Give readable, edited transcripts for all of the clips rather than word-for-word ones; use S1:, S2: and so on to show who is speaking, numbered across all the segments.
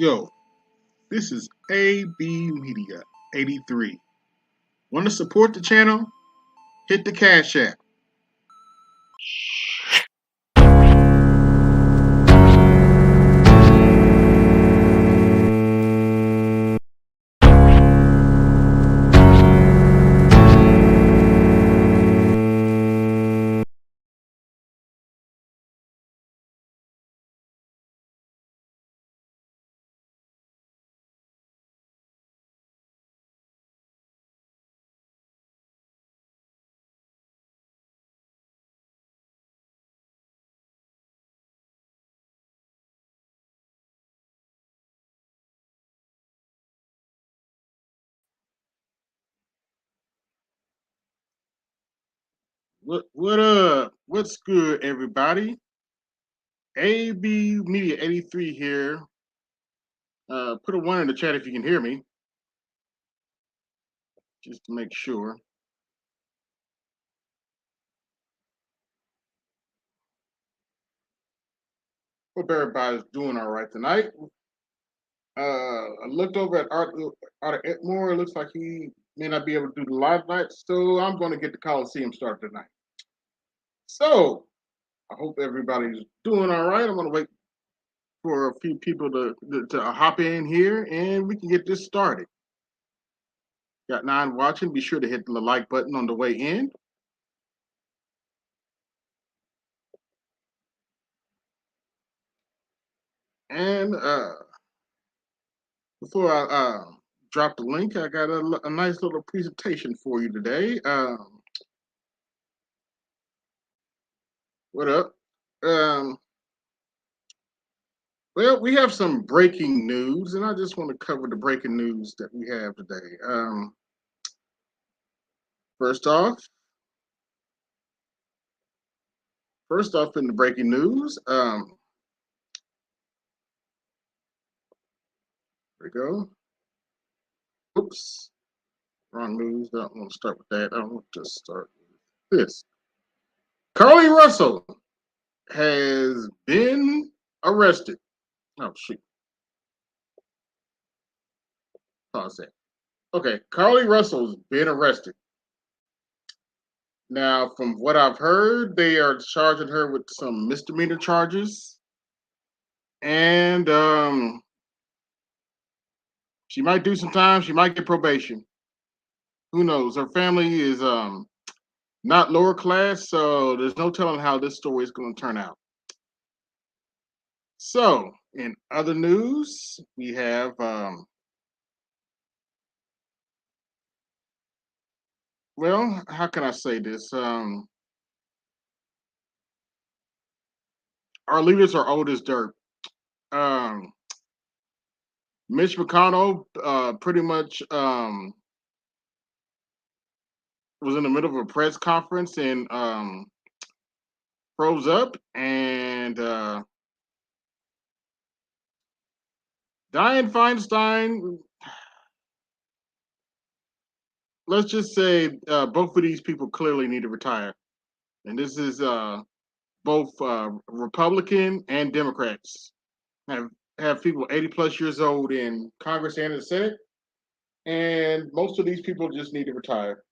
S1: Yo, this is AB Media 83. Want to support the channel? Hit the Cash App. What up? What's good, everybody? AB Media 83 here. Put a one in the chat if you can hear me, just to make sure. Hope everybody's doing all right tonight. I looked over at Art Etmore. It looks like he may not be able to do the live night, so I'm going to get the Colosseum started tonight. So I hope everybody's doing all right. I'm going to wait for a few people to hop in here, and we can get this started. Got 9 watching. Be sure to hit the like button on the way in. And before I drop the link, I got a nice little presentation for you today. What up? Well, we have some breaking news, and I just want to cover the breaking news that we have today. First off, in the breaking news, there we go. Oops, wrong news. I don't want to start with that. I want to start with this. Carly Russell has been arrested. Oh, shoot. Pause that. Okay, Carly Russell's been arrested. Now, from what I've heard, they are charging her with some misdemeanor charges. And she might do some time. She might get probation. Who knows? Her family is not lower class, so there's no telling how this story is going to turn out. So, in other news, we have well, how can I say this? Our leaders are old as dirt. Um, Mitch McConnell pretty much was in the middle of a press conference and froze up, and Dianne Feinstein. Let's just say both of these people clearly need to retire, and this is both Republican and Democrats have people 80 plus years old in Congress and in the Senate, and most of these people just need to retire.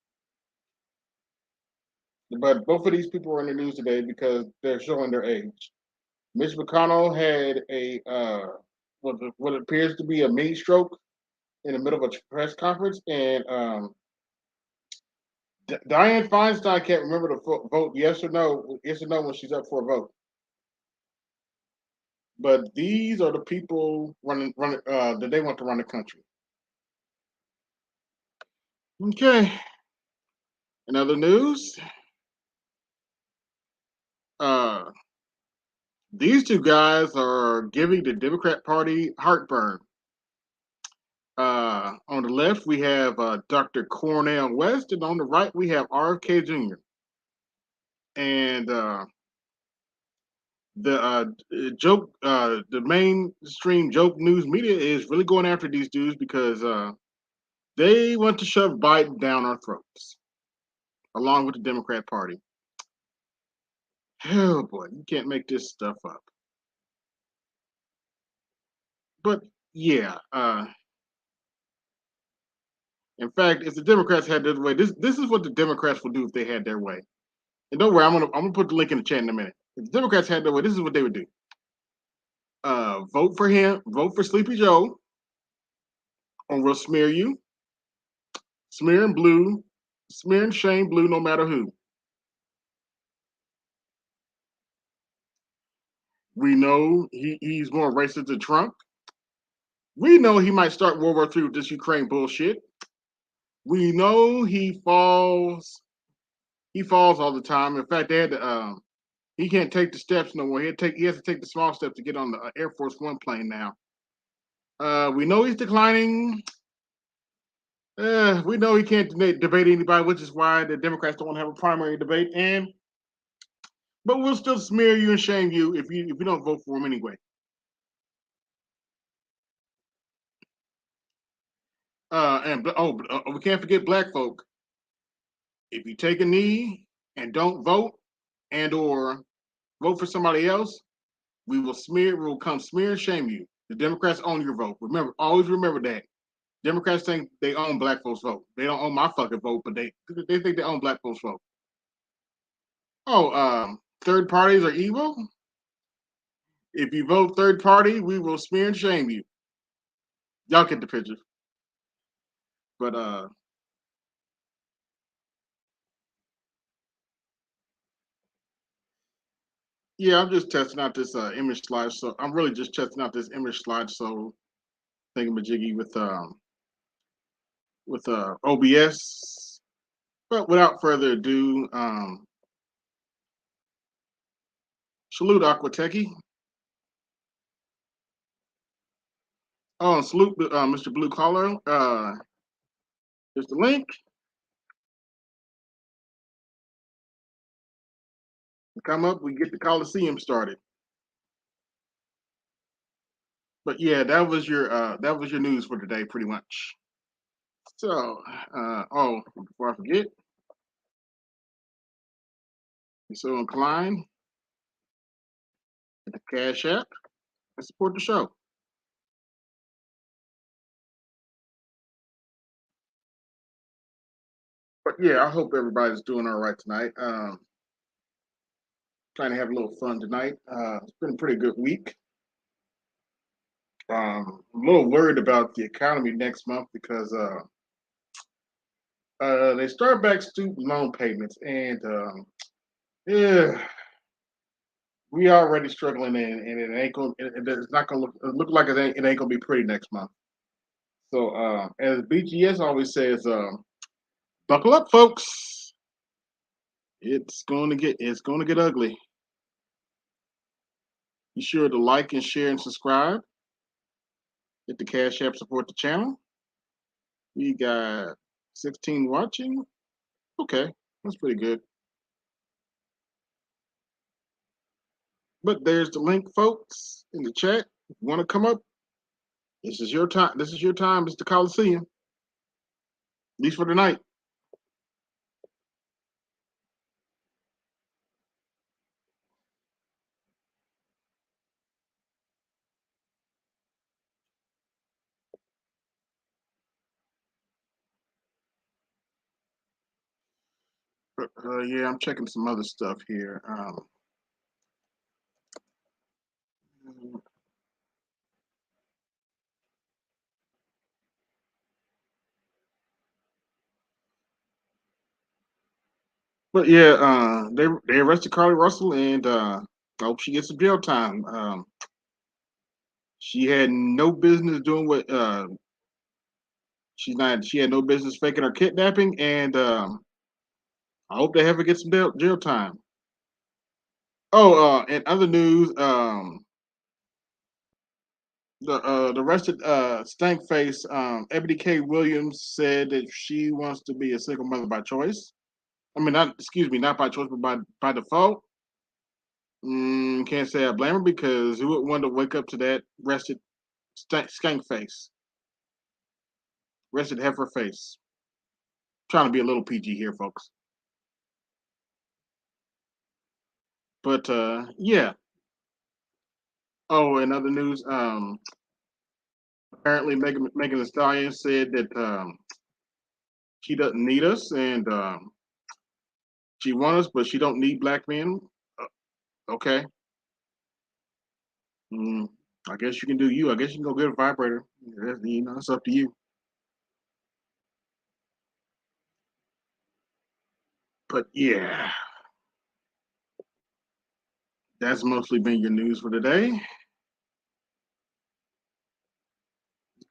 S1: But both of these people are in the news today because they're showing their age. Mitch McConnell had a what appears to be a mini stroke in the middle of a press conference, and Dianne Feinstein can't remember to vote yes or no when she's up for a vote. But these are the people running that they want to run the country. Okay. In other news, uh, these two guys are giving the Democrat Party heartburn. On the left, we have Dr. Cornel West, and on the right, we have RFK Jr. And the mainstream joke news media is really going after these dudes because they want to shove Biden down our throats, along with the Democrat Party. Oh boy, you can't make this stuff up. But yeah. In fact, if the Democrats had their way, this is what the Democrats would do if they had their way. And don't worry, I'm gonna put the link in the chat in a minute. If the Democrats had their way, this is what they would do. Vote for him, vote for Sleepy Joe, or we'll smear you, smear and blue, smear and shame blue, no matter who. We know he's more racist than Trump. We know he might start World War III with this Ukraine bullshit. We know he falls. He falls all the time. In fact, they had to, he can't take the steps no more. He has to take the small steps to get on the Air Force One plane now. We know he's declining. We know he can't debate anybody, which is why the Democrats don't want to have a primary debate. But we'll still smear you and shame you if you don't vote for him anyway. We can't forget black folk. If you take a knee and don't vote and or vote for somebody else, we will come smear and shame you. The Democrats own your vote. Always remember that. Democrats think they own black folks' vote. They don't own my fucking vote, but they think they own black folks' vote. Oh, third parties are evil. If you vote third party, we will smear and shame you. Y'all get the picture. But yeah, I'm just testing out this image slide. So I'm really just testing out this image slide. So thingamajiggy with OBS. But without further ado, salute Aquateki. Oh, salute Mr. Blue Collar. Here's the link. Come up, we get the Colosseum started. But yeah, that was your news for today, pretty much. So, before I forget, you're so inclined, hit the Cash App and support the show. But yeah, I hope everybody's doing all right tonight. Trying to have a little fun tonight. It's been a pretty good week. I'm a little worried about the economy next month because they start back student loan payments, and yeah, we already struggling, and it ain't going. It's not going to look like it ain't going to be pretty next month. So, as BGS always says, buckle up, folks. It's going to get ugly. Be sure to like and share and subscribe. Hit the Cash App, support the channel. We got 16 watching. Okay, that's pretty good. But there's the link, folks, in the chat. If you want to come up, this is your time. This is your time. It's the Coliseum, at least for tonight. Yeah, I'm checking some other stuff here. But yeah, they arrested Carly Russell, and I hope she gets some jail time. She had no business doing what she's not. She had no business faking her kidnapping, and I hope they have her get some jail time. Oh, in other news, the arrested stank face Ebony K. Williams said that she wants to be a single mother by choice. I mean, not by choice, but by default. Can't say I blame her because who would want to wake up to that rested skank face, rested heifer face? Trying to be a little PG here, folks. But yeah. Oh, in other news, Apparently, Megan Thee Stallion said that she doesn't need us, and she wants us, but she don't need black men. Okay, mm, I guess you can do you. I guess you can go get a vibrator. It's up to you. But yeah, that's mostly been your news for today.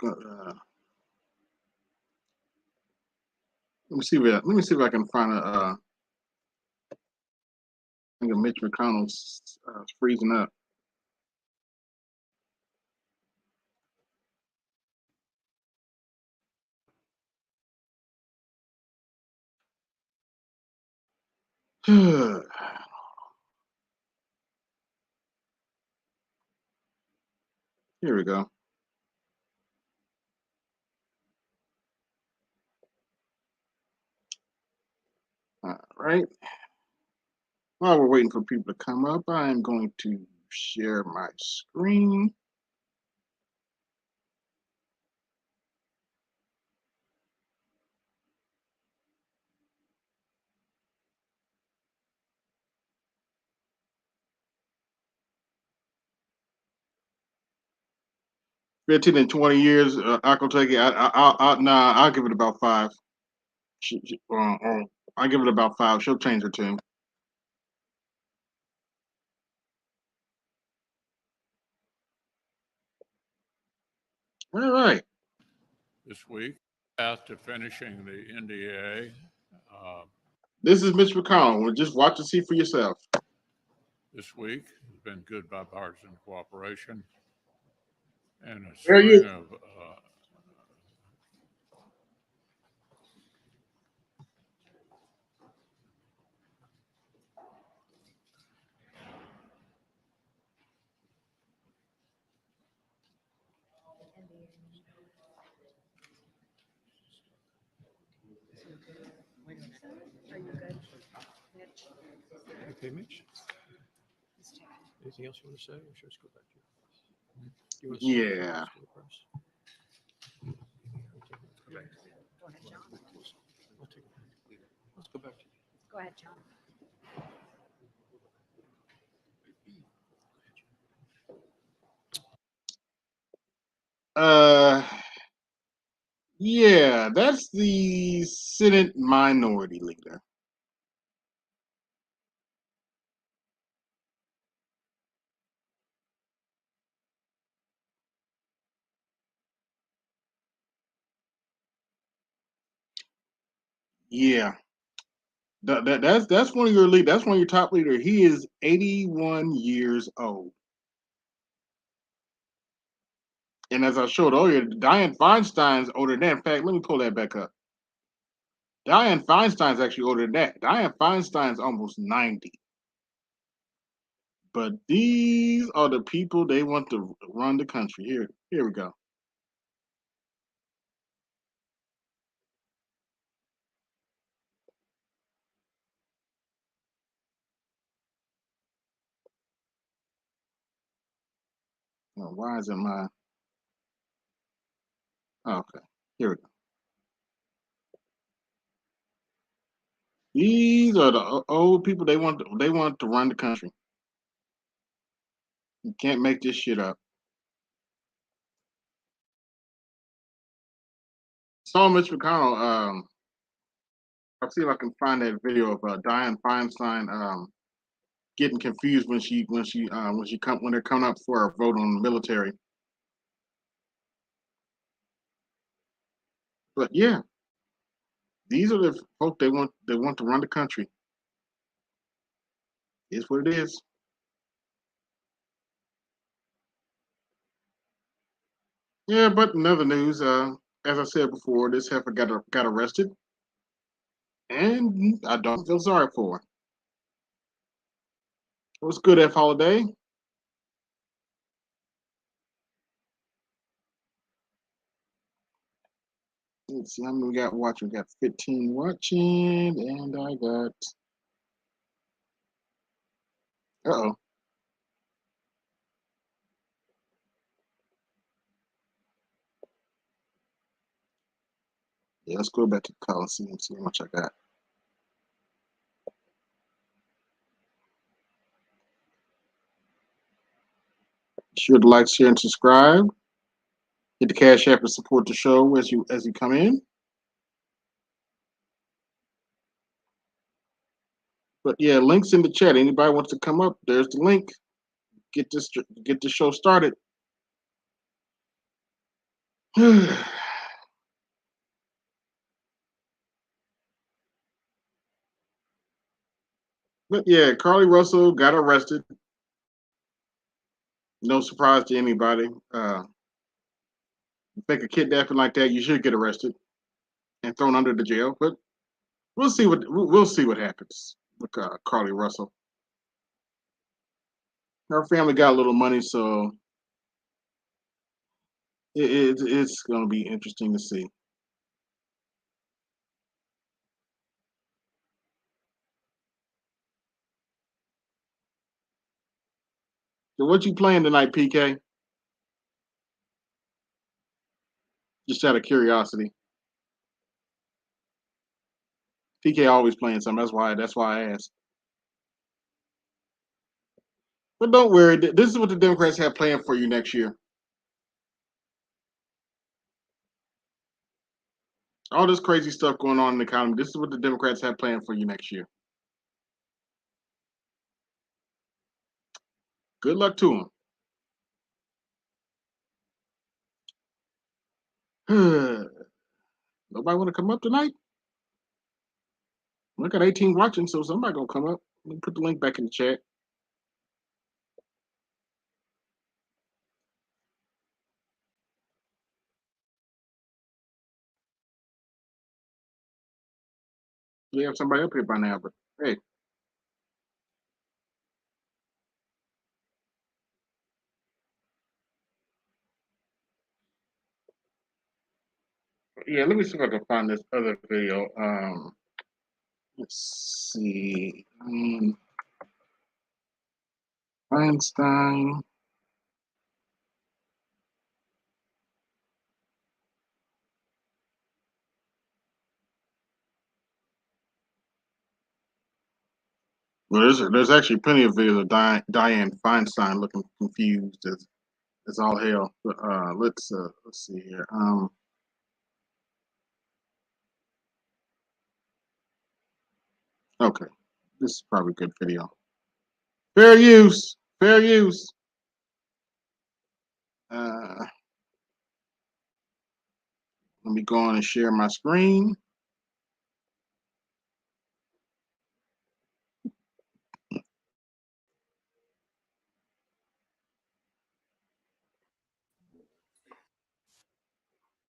S1: Let me see if I can find a. I think Mitch McConnell's freezing up. Here we go. All right. While we're waiting for people to come up, I am going to share my screen. $15 and 20 years, I can take it. I'll give it about 5. I'll give it about 5. She'll change her tune. All right.
S2: This week, path to finishing the NDA.
S1: This is Mitch McConnell. Just watch and see for yourself.
S2: This week has been good bipartisan cooperation and a
S1: There
S2: string
S1: you.
S2: of
S3: Are you good, Mitch?
S4: Okay, Mitch. Anything else you want to say, or should I just go back to your press?
S1: Yeah.
S3: Go ahead, John.
S4: Let's go back to you.
S3: Go ahead, John.
S1: Yeah, that's the Senate Minority Leader. Yeah, that's one of your lead. That's one of your top leader. He is 81 years old, and as I showed earlier, Dianne Feinstein's older than that. In fact, let me pull that back up. Dianne Feinstein's actually older than that. Dianne Feinstein's almost 90. But these are the people they want to run the country. Here we go. Oh, why isn't my? Oh, okay, here we go. These are the old people they want. They want to run the country. You can't make this shit up. Saw Mitch McConnell. I'll see if I can find that video of Dianne Feinstein getting confused when they're coming up for a vote on the military. But yeah, these are the folk they want to run the country. It's what it is. Yeah, but in other news, as I said before, this heifer got arrested, and I don't feel sorry for her. What's good, F Holiday? Let's see how many we got watching. We got 15 watching, and I got. Uh oh. Yeah, let's go back to the Colosseum and see how much I got. Be sure to like, share, and subscribe. Hit the Cash App and support the show as you come in. But yeah, links in the chat. Anybody wants to come up? There's the link. Get this show started. But yeah, Carly Russell got arrested. No surprise to anybody. Think a kidnapping like that, you should get arrested and thrown under the jail. But we'll see what happens with Carly Russell. Her family got a little money, so it's going to be interesting to see. So what you playing tonight, PK? Just out of curiosity. PK always playing something. That's why I asked. But don't worry. This is what the Democrats have planned for you next year. All this crazy stuff going on in the economy. This is what the Democrats have planned for you next year. Good luck to them. Nobody want to come up tonight? Look at 18 watching, so somebody gonna come up. Let me put the link back in the chat. We have somebody up here by now, but hey. Yeah, let me see if I can find this other video. Let's see. Einstein. Well, there's actually plenty of videos of Diane Feinstein looking confused as all hell. But let's see here. Okay, this is probably a good video. Fair use. Fair use. Let me go on and share my screen.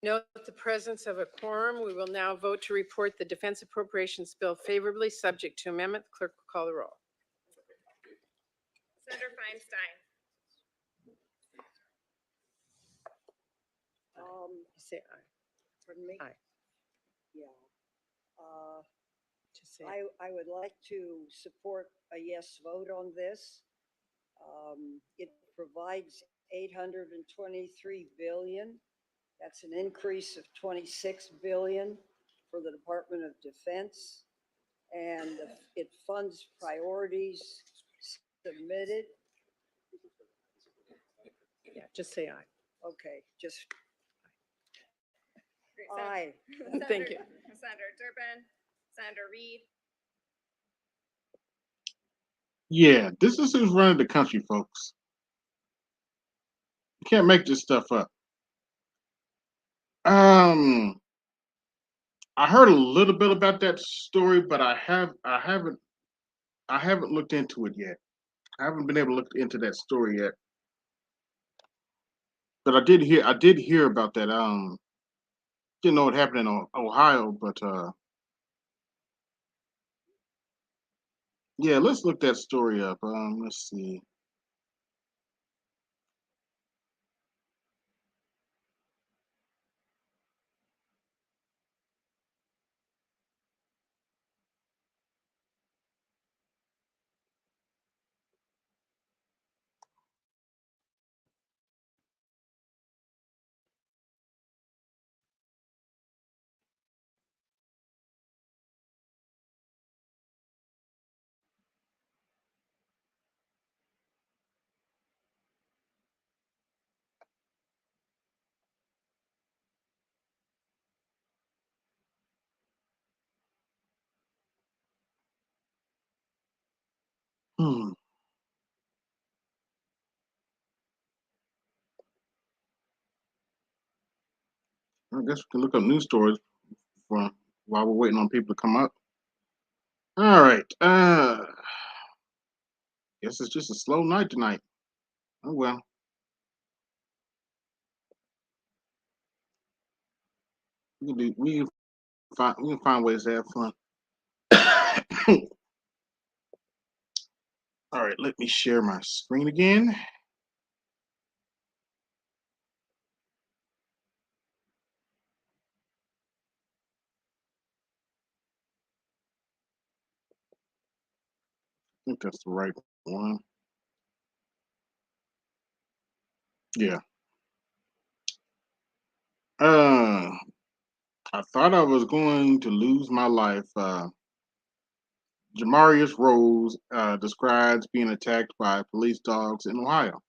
S5: Note the presence of a quorum. We will now vote to report the Defense Appropriations Bill favorably, subject to amendment. The clerk will call the roll.
S6: Senator Feinstein.
S5: Say aye.
S7: Pardon me?
S5: Aye.
S7: Yeah.
S5: Just say
S7: I would like to support a yes vote on this. It provides 823 billion. That's an increase of 26 billion for the Department of Defense. And it funds priorities submitted.
S5: yeah. Just say aye.
S7: Okay, just
S6: Great.
S7: aye.
S5: Thank you.
S6: Senator Durbin, Senator Reed,
S1: Yeah, this is who's running the country, folks. You can't make this stuff up. I heard a little bit about that story, but I haven't looked into it yet. I haven't been able to look into that story yet. But I did hear about that. Didn't know it happened in Ohio, but yeah, let's look that story up. Let's see. Hmm. I guess we can look up news stories for, while we're waiting on people to come up. All right. Guess it's just a slow night tonight. Oh well. We can find ways to have fun. All right, let me share my screen again. I think that's the right one. Yeah. I thought I was going to lose my life. Jamarius Rose describes being attacked by police dogs in Ohio.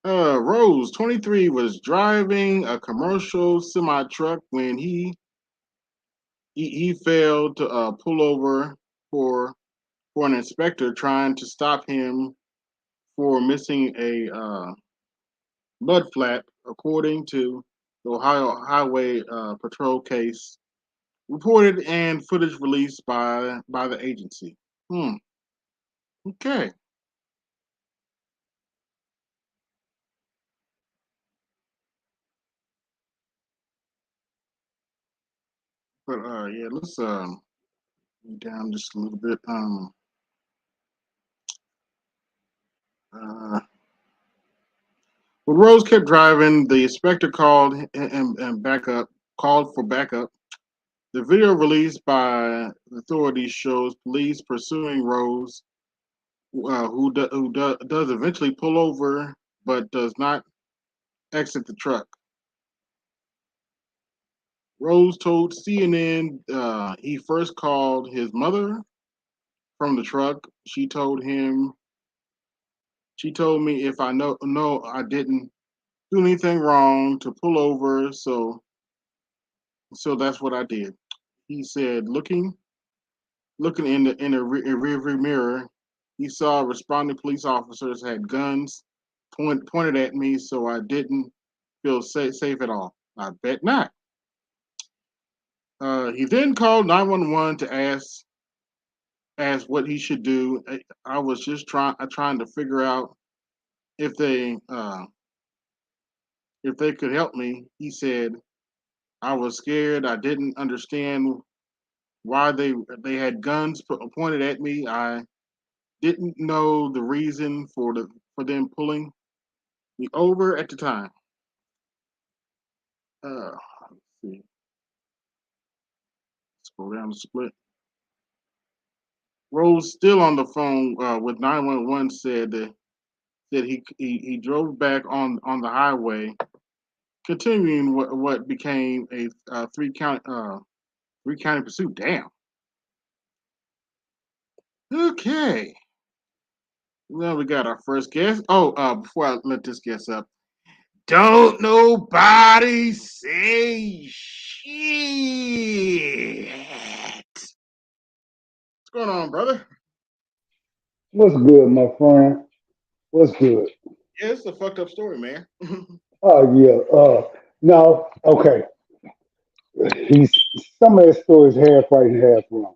S1: Rose, 23, was driving a commercial semi truck when he failed to pull over for an inspector trying to stop him for missing a mud flap, according to the Ohio Highway Patrol case reported and footage released by the agency. Okay. But yeah, let's down just a little bit. Uh, when Rose kept driving, the inspector and called for backup. The video released by the authorities shows police pursuing Rose, does eventually pull over, but does not exit the truck. Rose told CNN he first called his mother from the truck. She told me if I no I didn't do anything wrong to pull over, so that's what I did. He said, looking in the rearview mirror, he saw responding police officers had guns pointed at me, so I didn't feel safe at all. I bet not. He then called 911 to ask what he should do. I was just trying to figure out if they could help me. He said, I was scared. I didn't understand why they had guns pointed at me. I didn't know the reason for them pulling me over at the time. Let's see. Scroll down the split. Rose, still on the phone with 911, said he drove back on the highway, continuing what became a three county pursuit. Damn. Okay. Well, we got our first guest. Oh, before I let this guest up, don't nobody say shit. What's going on, brother?
S8: What's good, my friend? What's good?
S1: Yeah, it's a fucked up story, man.
S8: Oh yeah. No. Okay. He's some of his stories half right and half wrong.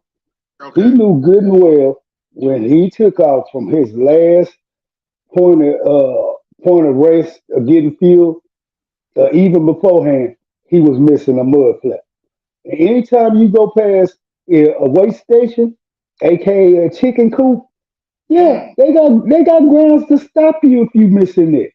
S8: He
S1: Okay.
S8: knew good and well when he took off from his last point of rest of getting fuel. Even beforehand, he was missing a mud flap. And anytime you go past a weigh station, aka a chicken coop, yeah,
S1: Mm,
S8: they got grounds to stop you if you missing it.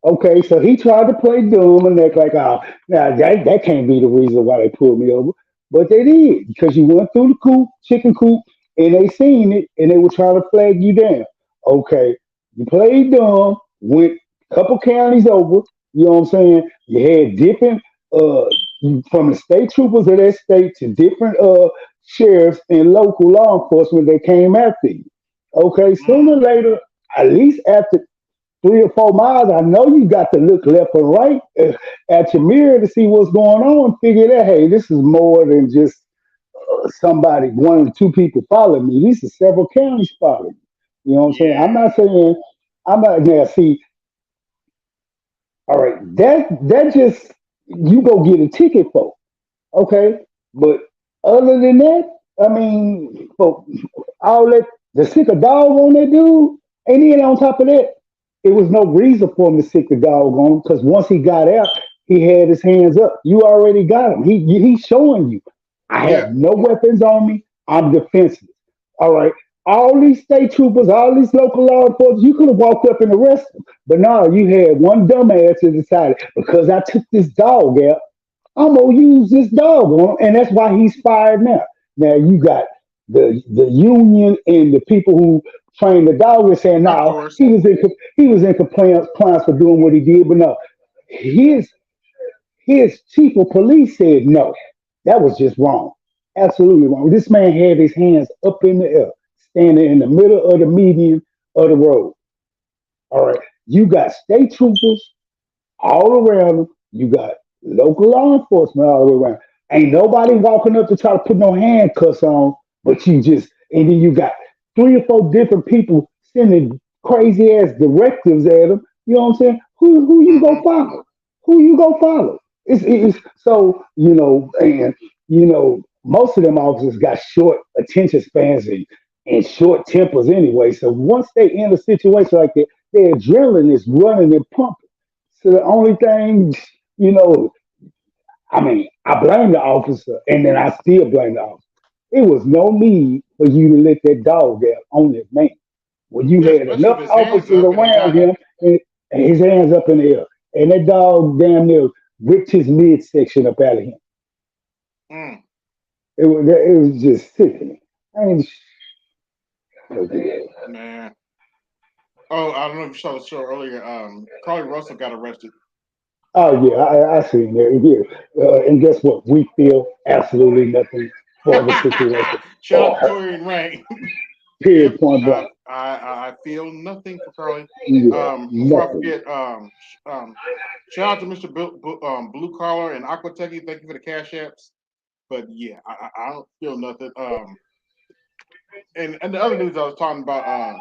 S8: Okay, so he tried to play dumb and act like, oh, now that can't be the reason why they pulled me over. But they did, because you went through the coop, chicken coop, and they seen it and they were trying to flag you down. Okay, you played dumb, went a couple counties over, you know what I'm saying? You had different uh from the state troopers of that state to different sheriffs and local law enforcement that came after you. Okay, sooner
S1: mm,
S8: or later, at least after 3 or 4 miles, I know you got to look left or right at your mirror to see what's going on and figure that, hey, this is more than just somebody, one or two people follow me. These are several counties following me. You know what I'm saying? I'm
S1: Yeah.
S8: not saying I'm not now. See, all right, that just you go get a ticket for, okay? But other than that, I mean, for all that to sick a dog on that dude, and then on top of that, it was no reason for him to sick the dog on him because once he got out, he had his hands up. You already got him. He's showing you. I
S1: Yeah.
S8: have no weapons on me. I'm defenseless. All right. All these state troopers, all these local law enforcement, you could have walked up and arrested them. But no, you had one dumbass that decided because I took this dog out, I'm gonna use this dog on him, and that's why he's fired now. Now you got the union and the people who trained the dog are saying,
S1: Of
S8: no,
S1: course.
S8: he was in compliance for doing what he did, but no, his his chief of police said no, that was just wrong, absolutely wrong. This man had his hands up in the air, standing in the middle of the median of the road. All right, you got state troopers all around them. You got local law enforcement all the way around. Ain't nobody walking up to try to put no handcuffs on, but you just, and then you got three or four different people sending crazy ass directives at them. You know what I'm saying? Who you
S1: Hmm.
S8: go follow? Who you go follow? It's so and most of them officers got short attention spans and short tempers anyway. So once they in a situation like that, their adrenaline is running and pumping. So the only thing, you know, I mean, I blame the officer, and then I still blame the officer. It was no need for you to let that dog out on that man when you
S1: Yeah,
S8: had
S1: especially if
S8: enough
S1: his hands
S8: officers
S1: up and he
S8: around
S1: got
S8: him and his hands up in the air, and that dog damn near ripped his midsection up out of him.
S1: mm,
S8: It was just sickening. I mean, okay.
S1: man. Oh, I don't know if you saw the show earlier. Carly Russell got arrested.
S8: Oh yeah, I seen that. Yeah, and guess what? We feel absolutely nothing for the situation
S1: Shout out
S8: or
S1: to
S8: her.
S1: Tori and Ray. Yep.
S8: Period. Point blank.
S1: I feel nothing for Carly.
S8: Yeah,
S1: Before I
S8: nothing.
S1: forget, shout out to Mr. Blue Collar and Aqua Techie. Thank you for the cash apps. But yeah, I don't feel nothing. And the other news I was talking about,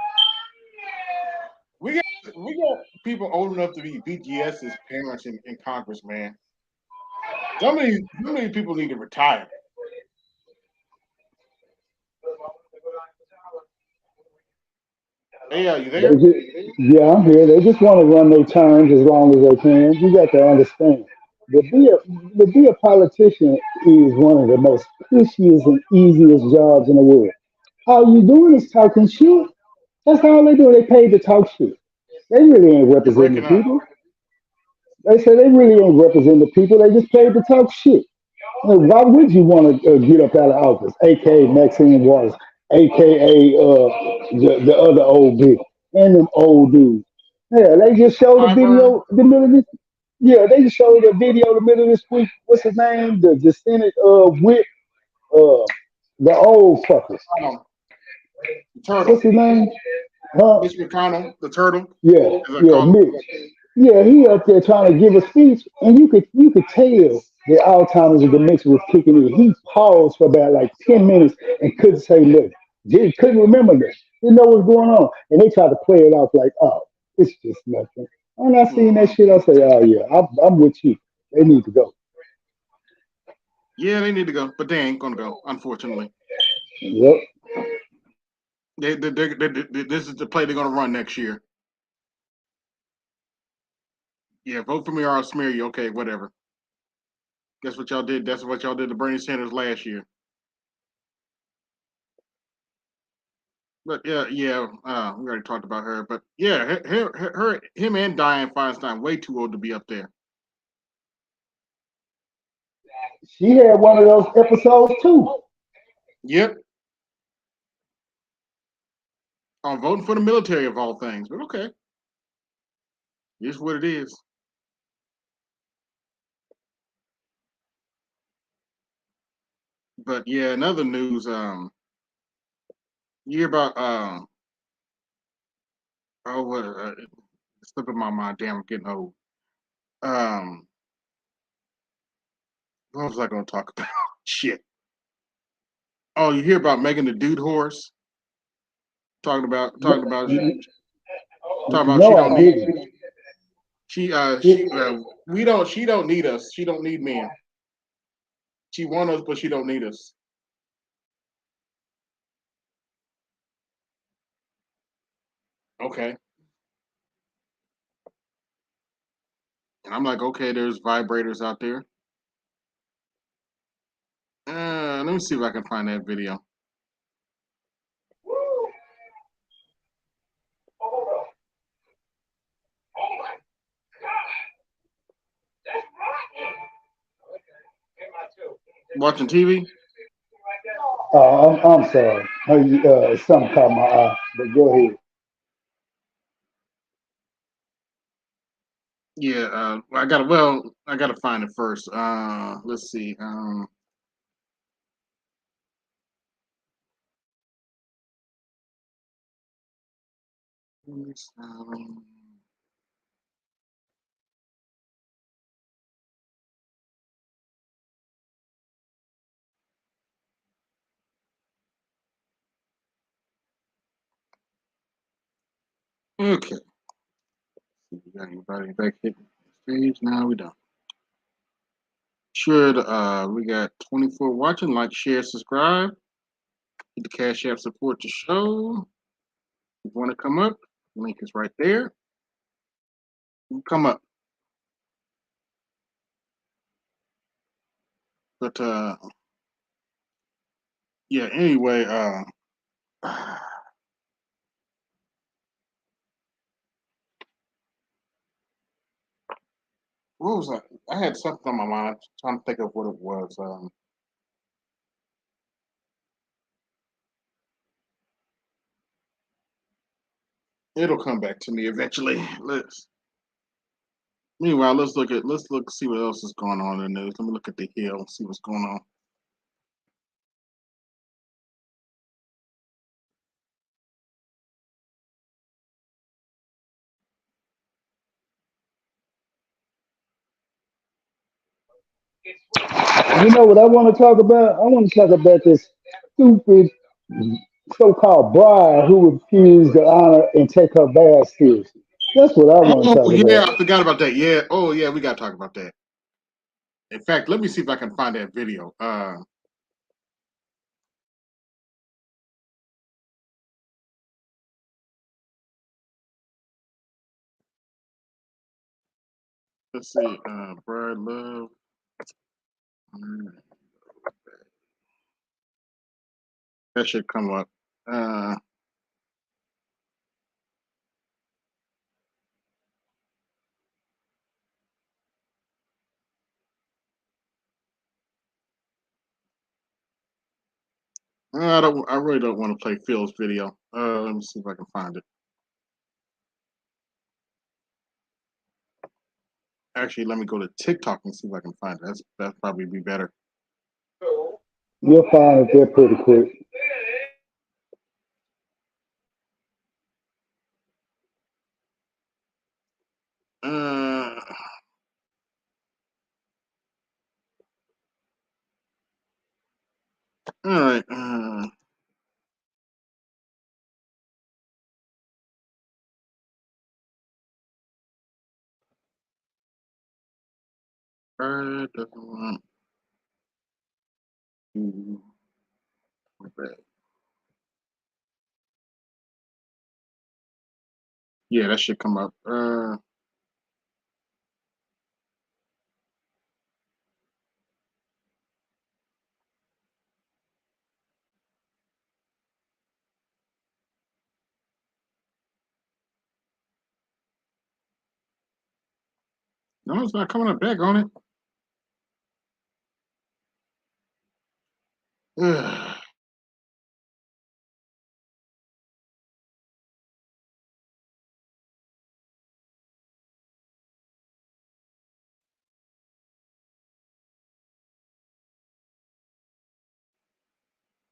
S1: we got people old enough to be BGS's parents in Congress, man. Some of these people need to retire. Hey, you
S8: They
S1: there?
S8: just, yeah, I'm here. They just want to run their terms as long as they can. You got to understand. To be a politician is one of the most cushiest and easiest jobs in the world. All you doing is talking shit. That's all they do. They paid to talk shit. They really ain't
S1: You're
S8: representing the
S1: breaking up.
S8: people. They say they really ain't representing the people. They just paid to talk shit. Why would you want to get up out of office? AKA Maxine Waters, AKA the other old bitch, and them old dudes. Yeah, they just showed a
S1: Clyburn.
S8: video the middle of this. Yeah, they just showed a video the middle of this week. What's his name? The Senate whip, uh, the old fuckers.
S1: The turtle.
S8: What's his name? Huh?
S1: Mitch McConnell, the turtle,
S8: Yeah,
S1: as I
S8: yeah,
S1: call him.
S8: Mitch. Yeah, he up there trying to give a speech, and you could tell that Alzheimer's and dementia was kicking in. He paused for about like 10 minutes and couldn't say nothing. Just couldn't remember this. Didn't know what's going on, and they tried to play it off like, "Oh, it's just nothing." When I seen that
S1: Mhm.
S8: shit, I say, "Oh yeah, I'm with you. They need to go."
S1: Yeah, they need to go, but they ain't gonna go, unfortunately.
S8: Yep.
S1: This is the play they're gonna run next year. Yeah, vote for me or I'll smear you. Okay, whatever. Guess what y'all did? That's what y'all did to Bernie Sanders last year. But we already talked about her. But yeah, him and Diane Feinstein way too old to be up there.
S8: She had one of those episodes too.
S1: Yep, I'm voting for the military of all things. But okay, here's what it is. But yeah, another news. You hear about oh what it's slipping my mind. Damn, I'm getting old. Um, what was I going to talk about? Shit. Oh, you hear about Megan the Dude Horse? Talking about she
S8: No,
S1: don't
S8: I
S1: need
S8: didn't.
S1: she don't need us. She don't need men. She want us, but she don't need us. Okay. And I'm like, okay, there's vibrators out there. Let me see if I can find that video. Watching TV?
S8: I'm sorry. Something caught my eye, but go ahead.
S1: Yeah, I gotta find it first. Let's see. Okay. We got anybody back hitting the stage? No, we don't. Should we got 24 watching? Like, share, subscribe. Hit the Cash App support the show. If you want to come up, link is right there. You come up. But yeah, anyway, what was that? I had something on my mind. Trying to think of what it was. It'll come back to me eventually. Meanwhile, see what else is going on in the news. Let me look at the Hill, see what's going on.
S8: You know what I want to talk about? I want to talk about this stupid so-called bride who refused to honor and take her vows seriously. That's what I want to
S1: Oh
S8: talk
S1: yeah,
S8: about.
S1: I forgot about that. Yeah. Oh yeah, we gotta talk about that. In fact, let me see if I can find that video. Let's see. Bride Love. Mm, That should come up. Uh, I don't. I really don't want to play Phil's video. Let me see if I can find it. Actually, let me go to TikTok and see if I can find it. That's probably be better.
S8: You'll find it there pretty quick.
S1: Uh, all right. Bride doesn't want to. Yeah, that should come up. No, it's not coming up back on it.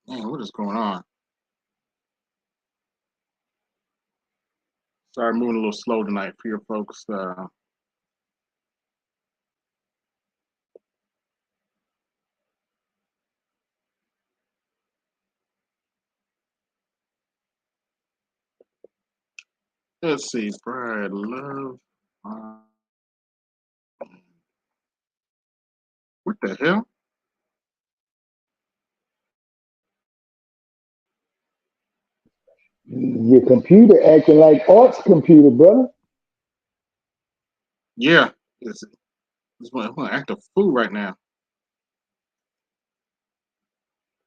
S1: Man, what is going on? Sorry, moving a little slow tonight for your folks. Let's see. Brad Love. What the hell?
S8: Your computer acting like Art's computer, brother.
S1: Yeah. It's one act a fool right now.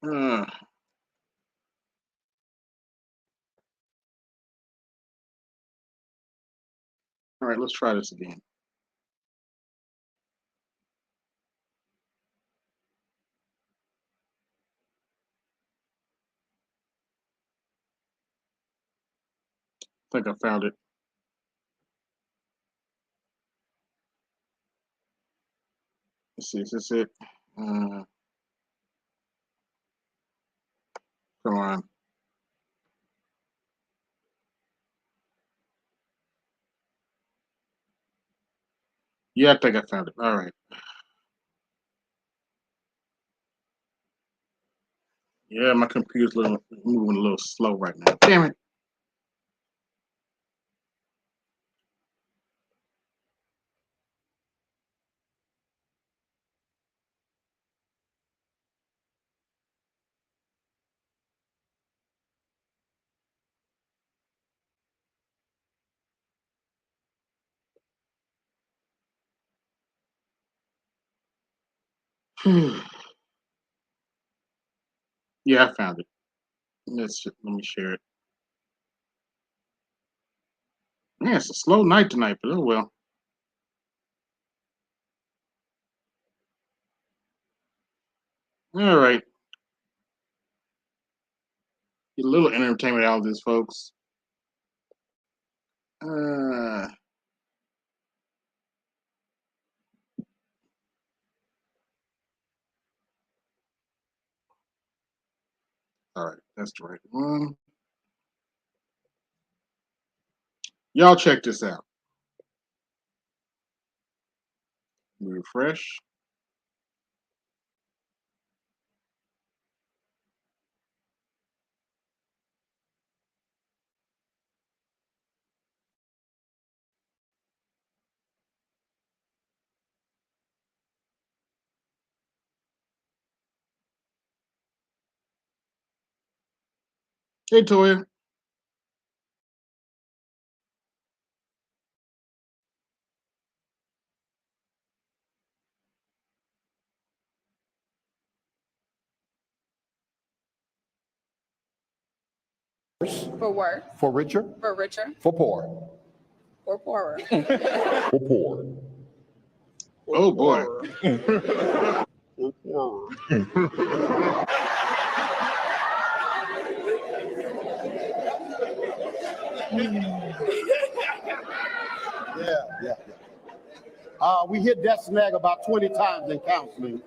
S1: Uh, all right, let's try this again. I think I found it. Let's see. Is this it? Come on. Yeah, I think I found it. All right. Yeah, my computer's moving a little slow right now. Damn it. Yeah, I found it. Let me share it. Man, it's a slow night tonight, but oh well. All right. Get a little entertainment out of this, folks. Uh, all right, that's the right one. Y'all check this out. Refresh. Hey, Toya.
S9: For worse,
S10: For richer,
S9: for richer,
S10: for poor,
S9: for poorer.
S10: for poor.
S1: Oh boy.
S10: Yeah. We hit that snag about 20 times in counseling.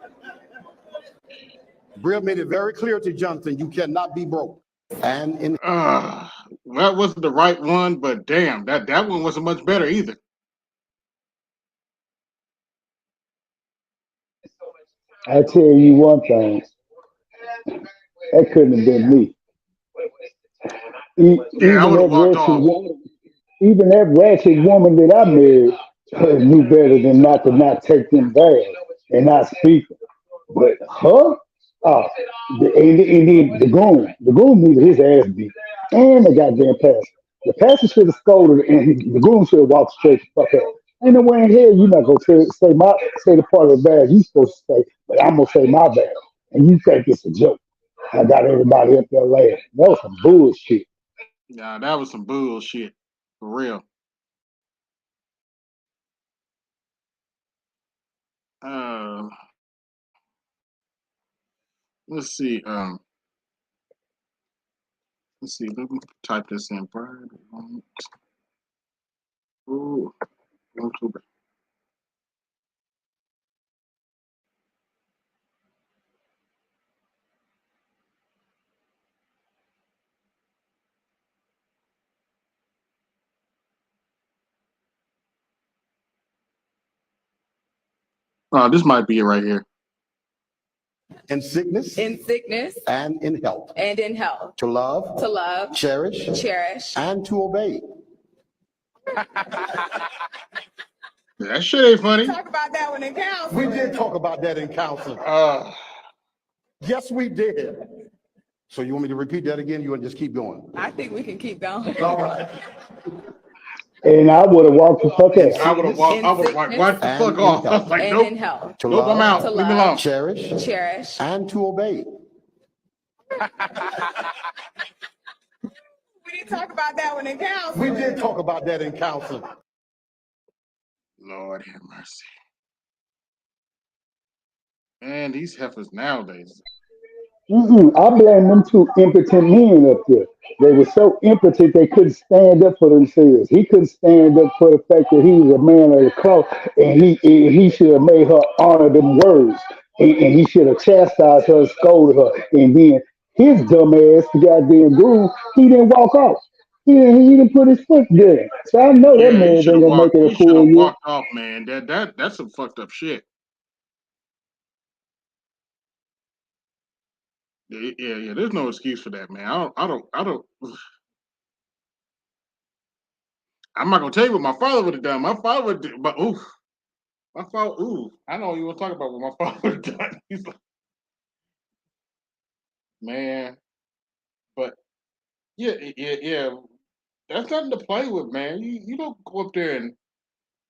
S10: Brill made it very clear to Johnson, you cannot be broke. And in
S1: That wasn't the right one, but damn, that one wasn't much better either.
S8: I tell you one thing, that couldn't have been me.
S1: Yeah, I
S8: Even
S1: would have
S8: that
S1: walked
S8: wretched
S1: off.
S8: woman, even that ratchet woman that I married knew better than not to not take them bags and not speak. But her, oh, the goon needed his ass beat, and the goddamn pastor. The pastor should have scolded, and the goon should have walked straight the fuck out. Ain't no way in hell you not gonna say the part of the bag you supposed to say, but I'm gonna say my bag, and you think it's a joke. I got everybody up there laughing. That was some bullshit.
S1: Nah, that was some bullshit. For real. Uh, let's see. Let's see. Let me type this in. Bird. Ooh, YouTube. This might be it right here.
S10: sickness,
S9: In sickness
S10: and in health.
S9: and in health.
S10: To love,
S9: To love,
S10: cherish,
S9: cherish,
S10: and to obey.
S1: That shit ain't funny.
S9: Talk about that one in council.
S10: We did talk about that in council. Yes, we did. So you want me to repeat that again? You want to just keep going?
S9: I think we can keep going.
S10: All right.
S8: And I would have walked the fuck out.
S1: I would have walked. I would have walked the fuck off. I was like,
S9: And
S1: nope,
S9: in health.
S10: To
S1: nope, I'm
S10: love,
S1: out.
S9: To
S1: Leave me
S9: love.
S1: alone.
S10: cherish,
S9: Cherish.
S10: and to obey.
S9: We didn't talk about that one in council.
S10: We did talk about that in council.
S1: Lord have mercy. Man, these heifers nowadays.
S8: I blame them two impotent men up there. They were so impotent they couldn't stand up for themselves. He couldn't stand up for the fact that he was a man of the cloth, and he should have made her honor them words, and he should have chastised her, scolded her, and then his dumb ass, the goddamn groom, he didn't walk off. He didn't put his foot there. So I know that
S1: Yeah, he
S8: marriage
S1: should
S8: ain't
S1: have
S8: gonna make
S1: walked.
S8: it
S1: He
S8: a
S1: should
S8: full
S1: have
S8: year.
S1: walked off, man. That's some fucked up shit. Yeah. There's no excuse for that, man. I don't. I'm not gonna tell you what my father would have done. My father would, but my father, I know you want to talk about what my father would have done. He's like, man, but yeah. That's nothing to play with, man. You don't go up there and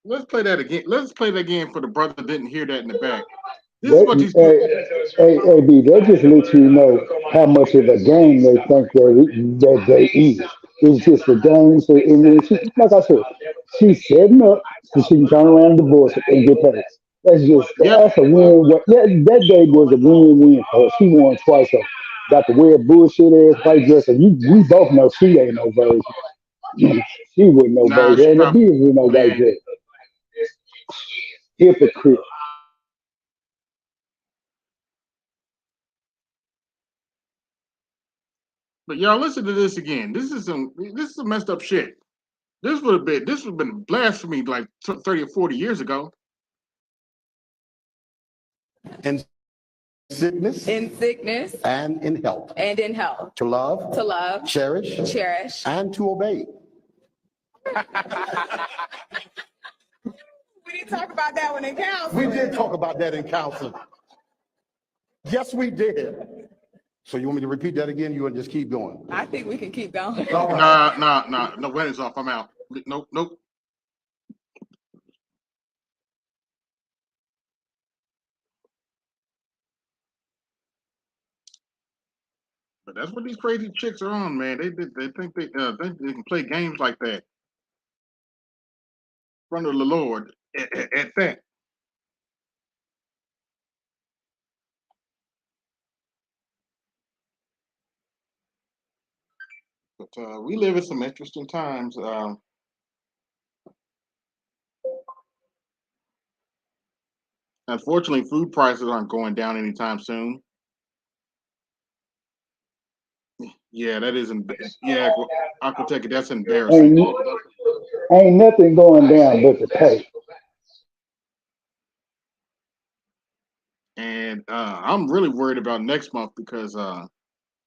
S1: let's play that again. Let's play that again for the brother that didn't hear that in the back. This is what these people.
S8: Hey, B, that just lets you know how much of a game they think that they is. It's just a game. So, and then like I said, she's setting up so she can turn around and divorce it and get paid.
S1: Yep.
S8: That's a win. That day was a win-win for her. She won twice. So got to wear bullshit ass white dress, and we both know she ain't no virgin. She wouldn't know
S1: Nah,
S8: baby.
S1: she
S8: Ain't no
S1: probably
S8: business with no white
S1: man.
S8: dress. Hypocrite.
S1: But y'all listen to this again. This is some messed up shit. This would have been blasphemy like 30 or 40 years ago.
S10: In sickness
S9: In sickness
S10: and in health.
S9: and in health.
S10: To love,
S9: To love.
S10: cherish,
S9: Cherish.
S10: and to obey.
S9: We didn't talk about that one in council.
S10: We did talk about that in council. Yes, we did. So you want me to repeat that again? You want to just keep going?
S9: I think we can keep going.
S10: All right.
S1: Nah. No, wedding's off. I'm out. Nope. But that's what these crazy chicks are on, man. They think they can play games like that in front of the Lord at that. But we live in some interesting times. Unfortunately, food prices aren't going down anytime soon. Yeah, that is. Yeah, I could take it. That's embarrassing.
S8: Ain't ain't nothing going down but the pay.
S1: And I'm really worried about next month because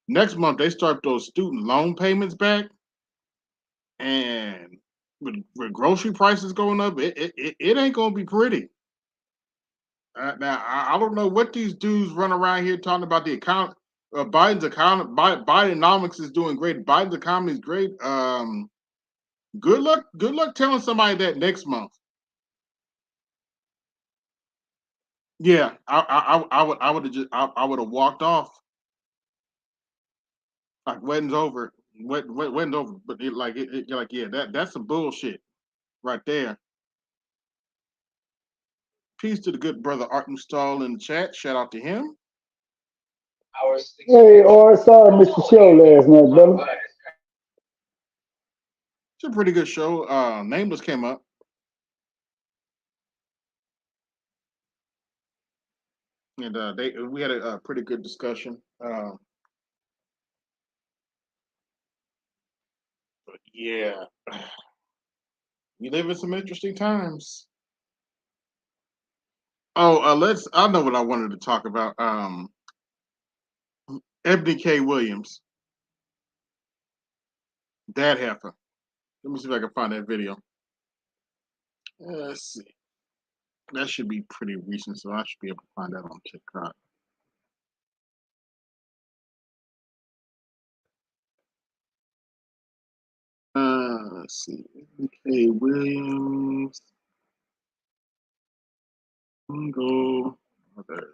S1: next month they start those student loan payments back, and with grocery prices going up, it ain't gonna be pretty. Now I don't know what these dudes run around here talking about the account. Biden's account, Bidenomics is doing great. Biden's economy is great. Good luck telling somebody that next month. Yeah, I would have just I would have walked off like wedding's over. Wedding's over, but you're like yeah, that's some bullshit right there. Peace to the good brother Art Stall in the chat. Shout out to him.
S8: Hey, or I saw Mr. Show last night, brother.
S1: It's a pretty good show. Nameless came up, and we had a pretty good discussion. But yeah, we live in some interesting times. Oh, I know what I wanted to talk about. Ebony K. Williams, that heifer. Let me see if I can find that video. Let's see. That should be pretty recent, so I should be able to find that on TikTok. Let's see. Okay, Williams. Single mother.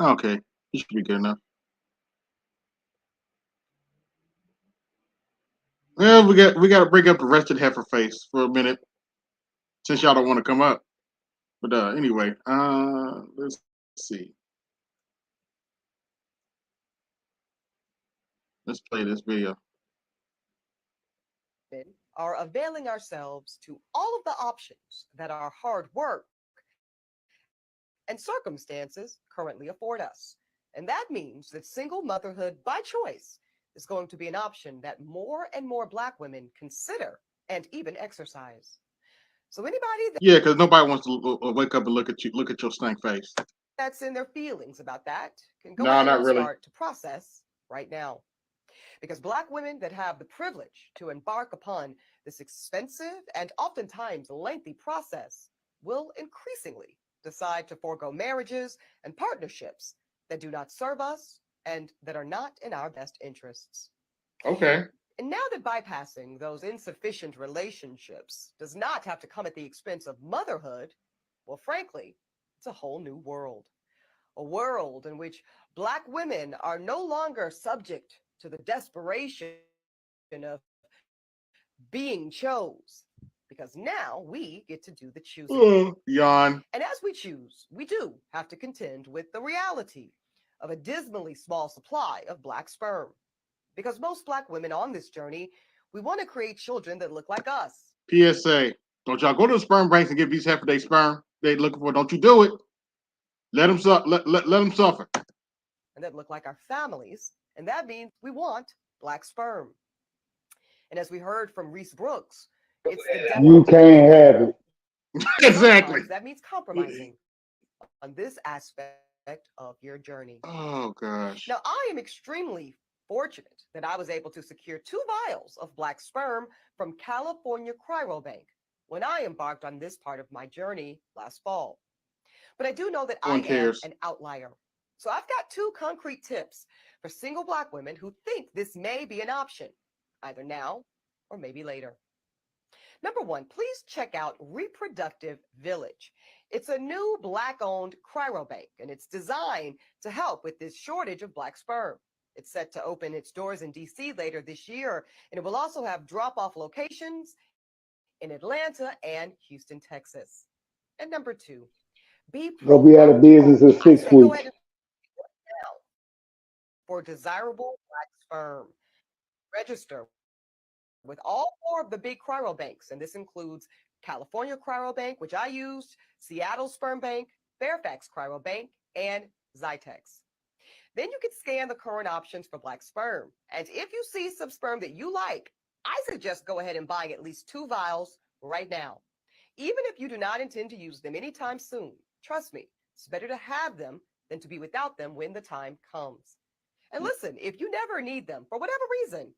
S1: Okay, it should be good enough. Well, we got to break up the rest of the heifer face for a minute, since y'all don't want to come up. But anyway, let's see. Let's play this video.
S11: Are availing ourselves to all of the options that our hard work and circumstances currently afford us. And that means that single motherhood by choice is going to be an option that more and more Black women consider and even exercise. So anybody
S1: Yeah, because nobody wants to wake up and look at your stank face.
S11: that's in their feelings about that can go
S1: No,
S11: ahead
S1: not
S11: and
S1: really.
S11: start to process right now. Because Black women that have the privilege to embark upon this expensive and oftentimes lengthy process will increasingly decide to forego marriages and partnerships that do not serve us and that are not in our best interests.
S1: Okay.
S11: And now that bypassing those insufficient relationships does not have to come at the expense of motherhood, well, frankly, it's a whole new world. A world in which Black women are no longer subject to the desperation of being chose, because now we get to do the choosing.
S1: Yawn.
S11: And as we choose, we do have to contend with the reality of a dismally small supply of Black sperm. Because most Black women on this journey, we want to create children that look like us.
S1: PSA: don't y'all go to the sperm banks and give these heifer their sperm they looking for. Don't you do it. Let them let them suffer.
S11: And that look like our families. And that means we want Black sperm. And as we heard from Reese Brooks, it's the
S8: You can't have it.
S1: Exactly.
S11: That means compromising on this aspect of your journey.
S1: Oh gosh.
S11: Now, I am extremely fortunate that I was able to secure 2 vials of Black sperm from California Cryobank when I embarked on this part of my journey last fall. But I do know that I am an outlier. So I've got 2 concrete tips for single Black women who think this may be an option, either now or maybe later. Number 1, please check out Reproductive Village. It's a new Black-owned cryobank, and it's designed to help with this shortage of Black sperm. It's set to open its doors in DC later this year, and it will also have drop-off locations in Atlanta and Houston, Texas. And number 2,
S8: They'll be out of business in 6
S11: go
S8: weeks.
S11: ahead and now for desirable Black sperm. Register with all 4 of the big cryobanks, and this includes California Cryobank, which I used, Seattle Sperm Bank, Fairfax Cryobank, and Zytex. Then you can scan the current options for Black sperm. And if you see some sperm that you like, I suggest go ahead and buying at least 2 vials right now. Even if you do not intend to use them anytime soon, trust me, it's better to have them than to be without them when the time comes. And listen, if you never need them for whatever reason,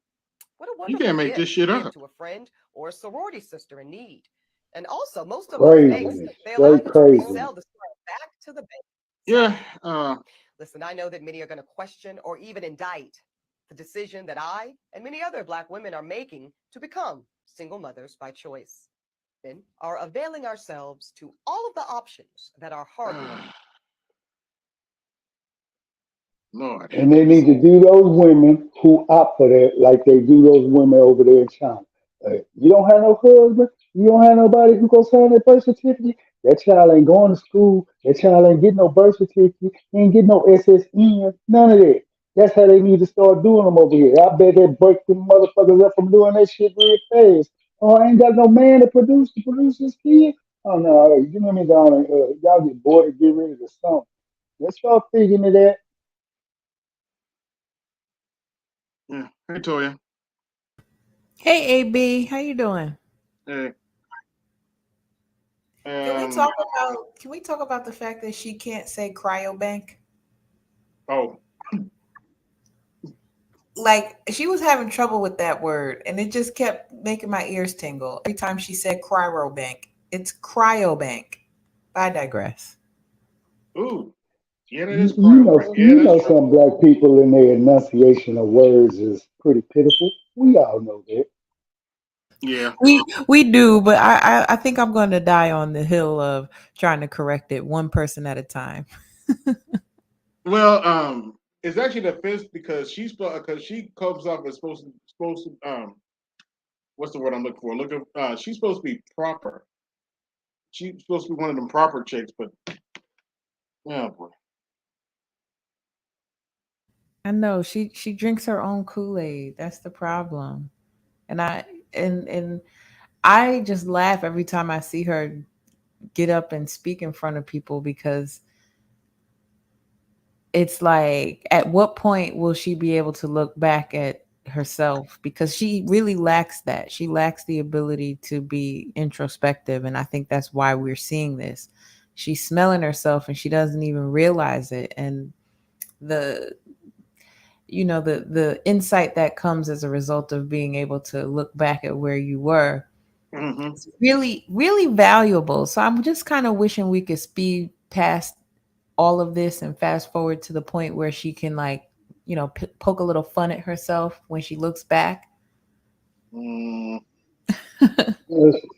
S11: what a wonderful
S1: You can't make
S11: gift
S1: this shit
S11: to give
S1: up.
S11: to a friend or a sorority sister in need. And also, most of those banks,
S8: Craziness.
S11: they allow you
S8: Straight
S11: to
S8: craziness.
S11: resell the sperm back to the bank.
S1: Yeah.
S11: Listen, I know that many are going to question or even indict the decision that I and many other Black women are making to become single mothers by choice. Men are availing ourselves to all of the options that are hard-won.
S1: Lord.
S8: And they need to do those women who opt for that like they do those women over there in China. You don't have no husband. You don't have nobody who go sign that birth certificate. That child ain't going to school. That child ain't getting no birth certificate. He ain't getting no SSN. None of that. That's how they need to start doing them over here. I bet they break them motherfuckers up from doing that shit real fast. Oh, I ain't got no man to produce this kid. Oh no, you know me down. Y'all get bored and get rid of the song. Let's start figuring it out.
S1: Yeah. Hey, Toya.
S12: Hey AB, how you doing?
S1: Eh,
S12: Can we
S1: um,
S12: talk about the fact that she can't say cryobank?
S1: oh,
S12: Like she was having trouble with that word and it just kept making my ears tingle every time she said cryobank. It's cryobank. I digress.
S1: ooh, yeah, that is
S8: You
S1: cryo
S8: know,
S1: break. Yeah,
S8: you
S1: that's
S8: know,
S1: true.
S8: some black people in their enunciation of words is pretty pitiful. We all know that.
S1: Yeah.
S12: We do, but I think I'm going to die on the hill of trying to correct it one person at a time.
S1: Well, it's actually the fifth because she comes off as what's the word I'm looking for? She's supposed to be proper. She's supposed to be one of them proper chicks, but oh boy.
S12: I know she drinks her own Kool-Aid. That's the problem. And and I just laugh every time I see her get up and speak in front of people because it's like at what point will she be able to look back at herself because she really lacks that. She lacks the ability to be introspective and I think that's why we're seeing this. She's smelling herself and she doesn't even realize it and the the insight that comes as a result of being able to look back at where you were
S1: Hmm.
S12: is really really valuable. So I'm just kind of wishing we could speed past all of this and fast forward to the point where she can like poke a little fun at herself when she looks back.
S1: Mm,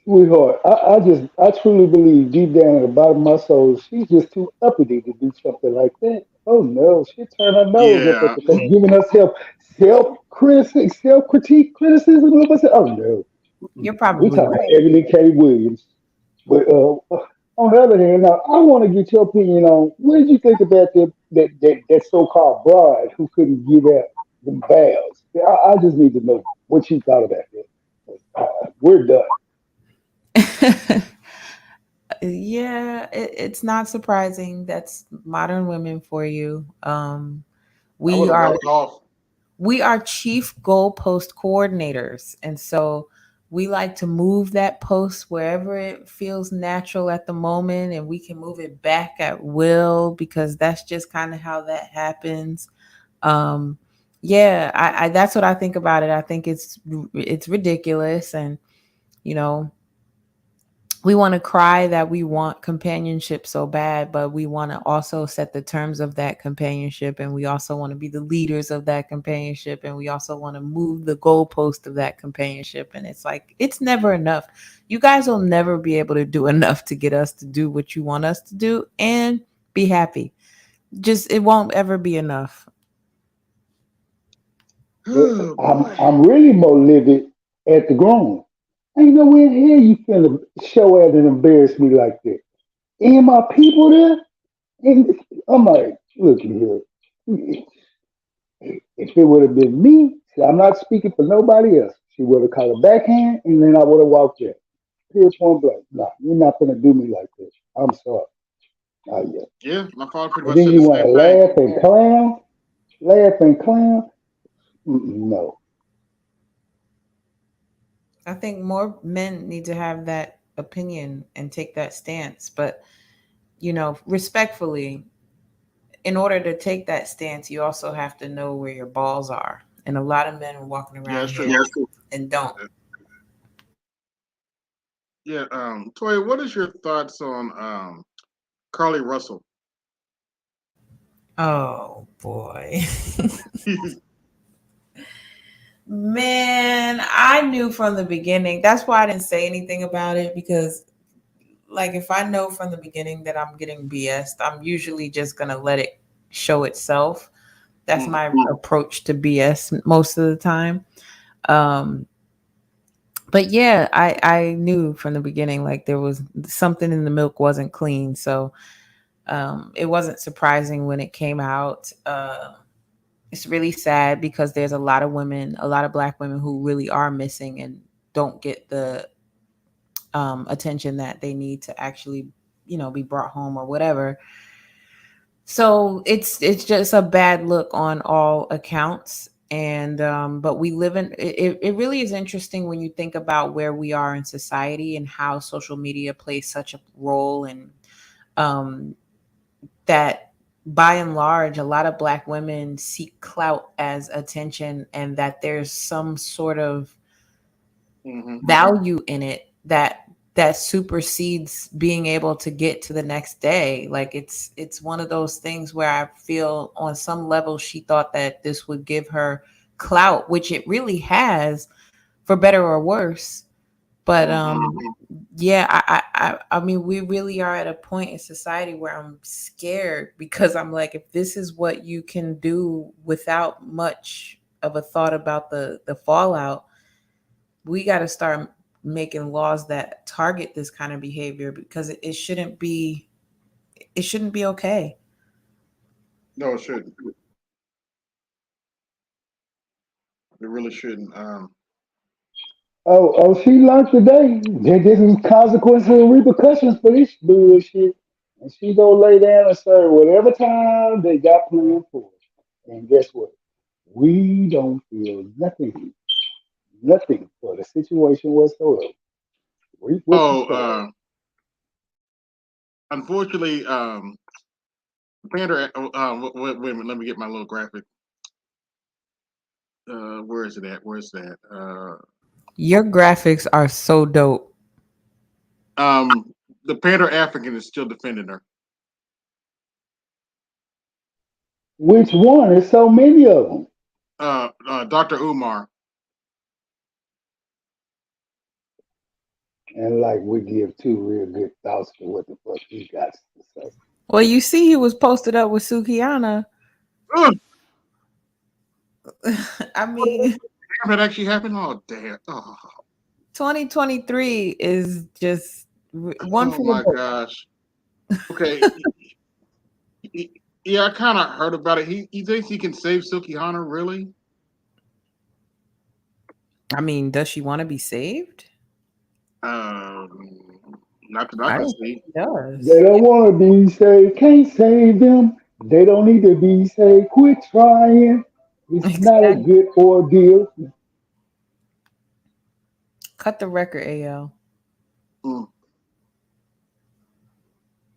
S8: Sweetheart, I truly believe deep down at the bottom of my soul, she's just too uppity to do something like that. Oh no, she turned her nose up at
S1: yeah.
S8: the thing, giving herself self critique, criticism of herself. Oh no.
S12: You're
S8: We
S12: probably
S8: talking about
S12: right.
S8: Ebony K. Williams. But on the other hand, now I want to get your opinion on what did you think about that so-called bride who couldn't give out the vows? I just need to know what you thought about that. We're done.
S12: Yeah, it's not surprising. That's modern women for you.
S1: I would
S12: We
S1: have
S12: are
S1: walked off.
S12: we are chief goalpost coordinators, and so we like to move that post wherever it feels natural at the moment, and we can move it back at will because that's just kind of how that happens. Um, yeah, I that's what I think about it. I think it's ridiculous, and you know we want to cry that we want companionship so bad, but we want to also set the terms of that companionship. And we also want to be the leaders of that companionship. And we also want to move the goalpost of that companionship. And it's like, it's never enough. You guys will never be able to do enough to get us to do what you want us to do and be happy. Just, it won't ever be enough.
S8: But
S1: Oh
S8: I'm
S1: boy.
S8: I'm really more livid at the grown. Ain't no way in hell you finna show out and embarrass me like that. And my people there, and I'm like, look at here. If it would have been me, see, I'm not speaking for nobody else. She would have caught a backhand, and then I would have walked in. Here's point blank. No, you're not gonna do me like this. I'm sorry. Not yet.
S1: Yeah, my father pretty
S8: And
S1: much
S8: then
S1: said
S8: you
S1: the
S8: want
S1: same
S8: to
S1: thing.
S8: laugh and clown. No.
S12: I think more men need to have that opinion and take that stance. But, respectfully, in order to take that stance, you also have to know where your balls are. And a lot of men are walking
S1: Yeah,
S12: around
S1: that's
S12: here
S1: true.
S12: and don't.
S1: Yeah, Toya, what is your thoughts on Carly Russell?
S12: Oh boy. Man, I knew from the beginning. That's why I didn't say anything about it because like if I know from the beginning that I'm getting BS, I'm usually just gonna let it show itself. That's
S1: Mm,
S12: my approach to BS most of the time. Um, but yeah, I knew from the beginning like there was something in the milk wasn't clean, so it wasn't surprising when it came out. It's really sad because there's a lot of women, a lot of Black women who really are missing and don't get the attention that they need to actually, be brought home or whatever. So it's just a bad look on all accounts. And but we live in it really is interesting when you think about where we are in society and how social media plays such a role, and um that by and large a lot of Black women seek clout as attention, and that there's some sort of value in it that supersedes being able to get to the next day. Like it's one of those things where I feel on some level she thought that this would give her clout, which it really has, for better or worse. But yeah, I mean, we really are at a point in society where I'm scared, because I'm like, if this is what you can do without much of a thought about the fallout, we got to start making laws that target this kind of behavior, because it shouldn't be okay.
S1: No, it shouldn't. It really shouldn't.
S8: She learned today that this is consequences and repercussions for this bullshit. And she gonna lay down and serve whatever time they got planned for her. And guess what? We don't feel nothing for the situation whatsoever. Reap what you
S1: Oh,
S8: sow.
S1: unfortunately, Pander. Wait a minute. Let me get my little graphic. Where is it at? Where's that?
S12: Your graphics are so dope.
S1: The Panther African is still defending her.
S8: Which one? There's so many of them.
S1: Dr. Umar.
S8: And like we give two real good thoughts to what the fuck he got to say.
S12: Well, you see, he was posted up with Sukiana. I mean,
S1: That actually happened. Oh damn! Oh,
S12: 2023 is just one for
S1: oh
S12: the
S1: my
S12: book.
S1: gosh. Okay. Yeah, I kind of heard about it. He thinks he can save Sukihana. Really?
S12: I mean, does she want to be saved?
S1: Not that I
S12: I
S1: can
S12: don't
S1: see.
S12: think she does.
S8: They don't want to be saved. Can't save them. They don't need to be saved. Quit trying. It's not a
S12: Exactly.
S8: good ordeal.
S12: Cut the record, AL.
S1: Mm.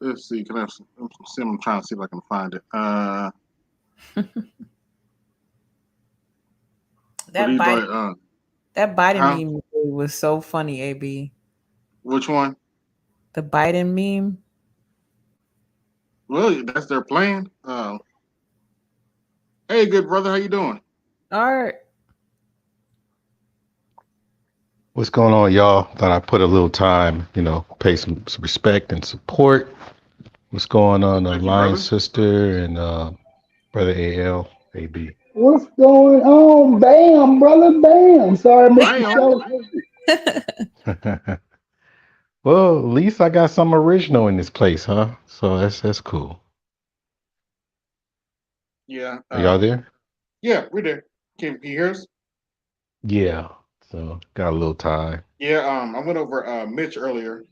S1: Let's see. Can I see? I'm trying to see if I can find it. But
S12: That
S1: he's
S12: Biden,
S1: like,
S12: that Biden
S1: huh?
S12: meme was so funny, AB.
S1: Which one?
S12: The Biden meme.
S1: Well, that's their plan. Hey, good brother, how you doing?
S12: All right.
S10: What's going on, y'all? Thought I'd put a little time, pay some respect and support. What's going on,
S1: Thank you,
S10: Lion
S1: brother.
S10: Sister and Brother AL, AB?
S8: What's going on? Bam, brother, bam. Sorry, I missed the
S1: Bam.
S8: show.
S10: Well, at least I got some original in this place, huh? So that's cool.
S1: Yeah.
S10: Are y'all there?
S1: Yeah, we're there. Can you hear us?
S10: Yeah. So got a little time.
S1: Yeah. I went over Mitch earlier.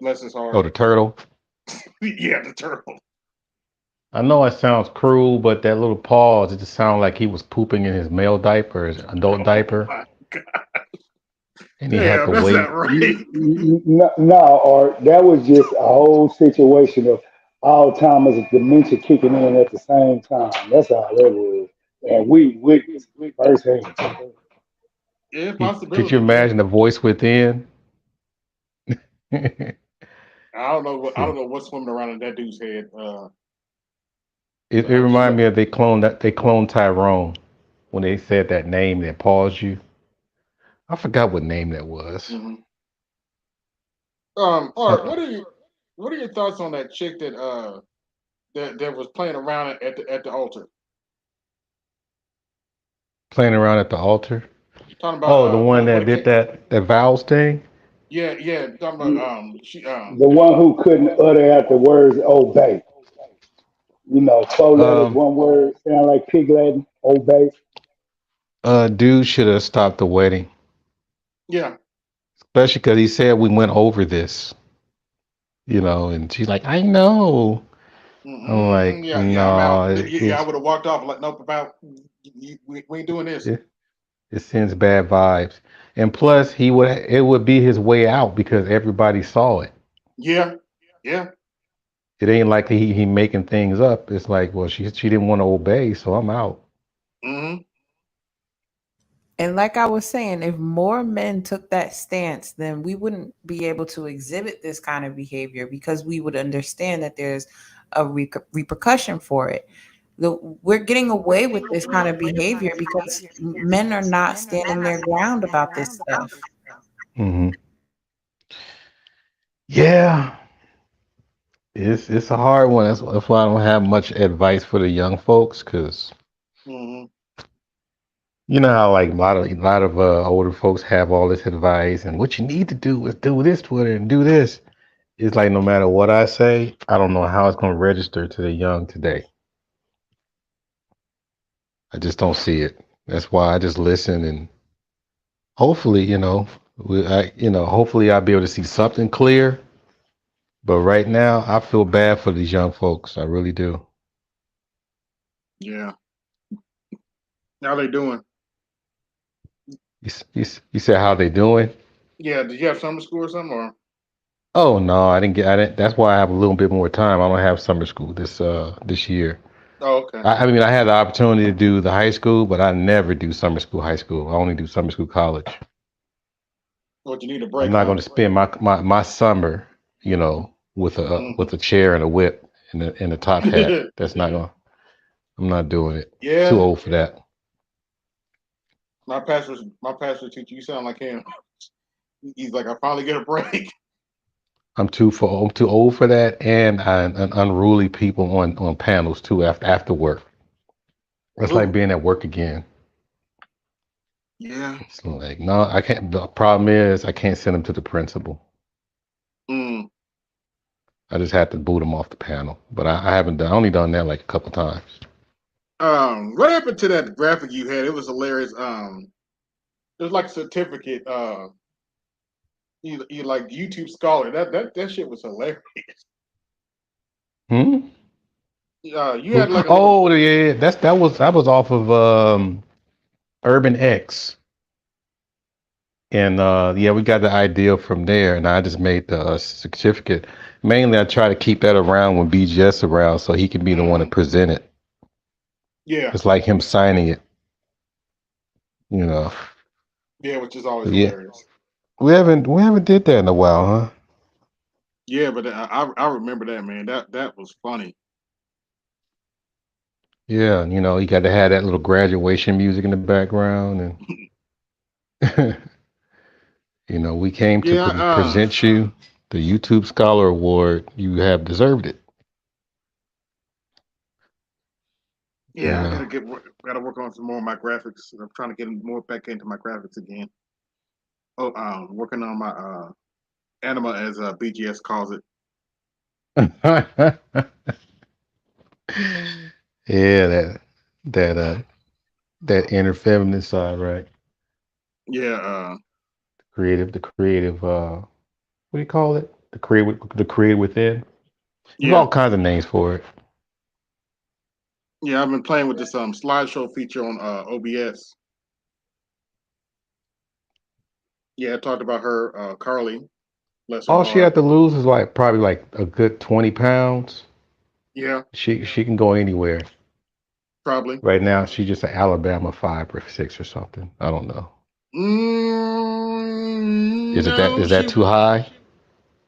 S1: Bless his
S10: Oh,
S1: heart.
S10: the turtle.
S1: Yeah, the turtle.
S10: I know it sounds cruel, but that little pause, it just sounded like he was pooping in his male diaper, his adult diaper,
S1: My God.
S10: and he had
S1: Damn,
S10: to
S1: that's
S10: wait.
S1: not right.
S8: No, or that was just a whole situation of Alzheimer's dementia kicking in at the same time. That's all that was. And we witnessed it firsthand.
S1: Yeah,
S10: Could you
S1: possibility. Yeah.
S10: imagine the voice within?
S1: I don't know what's swimming around in that dude's head.
S10: It
S1: I'm just
S10: reminded me of they cloned Tyrone when they said that name that paused you. I forgot what name that was.
S1: mhm. Art,
S10: So,
S1: what are your thoughts on that chick that was playing around at the altar?
S10: playing around at the altar.
S1: Talking about
S10: Oh, the one
S1: when
S10: that
S1: it
S10: did
S1: came,
S10: that vows thing.
S1: yeah, talking about she
S8: The one who couldn't utter out the words obey. Four letters,
S10: Um,
S8: one word, sound like pig Latin, obey.
S10: dude should have stopped the wedding,
S1: yeah.
S10: especially because he said we went over this. And she's like, I know.
S13: I'm like,
S1: I'm
S13: no,
S1: out. I would have walked off like, nope, we ain't doing this.
S13: it sends bad vibes. And plus, it would be his way out because everybody saw it.
S1: Yeah, yeah.
S13: It ain't like he making things up. It's like, well, she didn't want to obey, so I'm out.
S1: Mm-hmm.
S12: And like I was saying, if more men took that stance, then we wouldn't be able to exhibit this kind of behavior because we would understand that there's a repercussion for it. We're getting away with this kind of behavior because men are not standing their ground about this stuff.
S13: Hmm. Yeah, it's a hard one. That's why I don't have much advice for the young folks because
S1: Mm-hmm.
S13: you know how like a lot of older folks have all this advice and what you need to do is do this, Twitter, and do this. It's like no matter what I say, I don't know how it's going to register to the young today. I just don't see it. That's why I just listen and hopefully, hopefully I'll be able to see something clear. But right now, I feel bad for these young folks. I really do.
S1: Yeah. How they doing?
S13: You said how they doing?
S1: Yeah. Did you have summer school or something? Or
S13: Oh no, I didn't get. I didn't. That's why I have a little bit more time. I don't have summer school this year.
S1: okay.
S13: I mean, I had the opportunity to do the high school, but I never do summer school, high school. I only do summer school, college.
S1: What you need a
S13: I'm
S1: break,
S13: not
S1: huh?
S13: going to spend my summer, with a chair and a whip and a top hat. That's not going. I'm not doing it. Too
S1: Yeah.
S13: old for that.
S1: My pastor teacher. You sound like him. He's like, I finally get a break.
S13: I'm too old for that, and unruly people on panels too after work. It's like
S1: Ooh.
S13: being at work again.
S1: Yeah.
S13: It's like no, I can't. The problem is I can't send them to the principal.
S1: Mm.
S13: I just had to boot them off the panel, but I haven't done. I only done that like a couple times.
S1: What happened to that graphic you had? It was hilarious. It was like a certificate. You like YouTube scholar. That shit was hilarious.
S13: Hmm?
S1: You had like a little.
S13: Oh yeah, that was off of Urban X, and yeah, we got the idea from there, and I just made the certificate. Mainly, I try to keep that around when BGS around, so he can be the one to present it.
S1: Yeah.
S13: It's like him signing it, you know.
S1: Yeah, which is always
S13: But yeah,
S1: hilarious.
S13: we haven't did that in a while, huh?
S1: Yeah, but I remember that, man. That was funny.
S13: Yeah, you got to have that little graduation music in the background, and we came to
S1: Yeah.
S13: present you the YouTube Scholar Award. You have deserved it. You
S1: Yeah. I
S13: know.
S1: gotta work on some more of my graphics. I'm trying to get more back into my graphics again. Oh, working on my anima as BGS calls it.
S13: Yeah, that that inner feminine side, right?
S1: Yeah.
S13: The creative. What do you call it? The creative within. There's
S1: Yeah.
S13: all kinds of names for it.
S1: Yeah. I've been playing with this slideshow feature on OBS. Yeah, I talked about her, Carly. Bless her
S13: All she
S1: heart.
S13: had to lose is like probably like a good 20 pounds.
S1: Yeah,
S13: She can go anywhere.
S1: probably.
S13: Right now, she's just an Alabama 5 or 6 or something. I don't know. Is it that?
S1: No,
S13: Is that too high?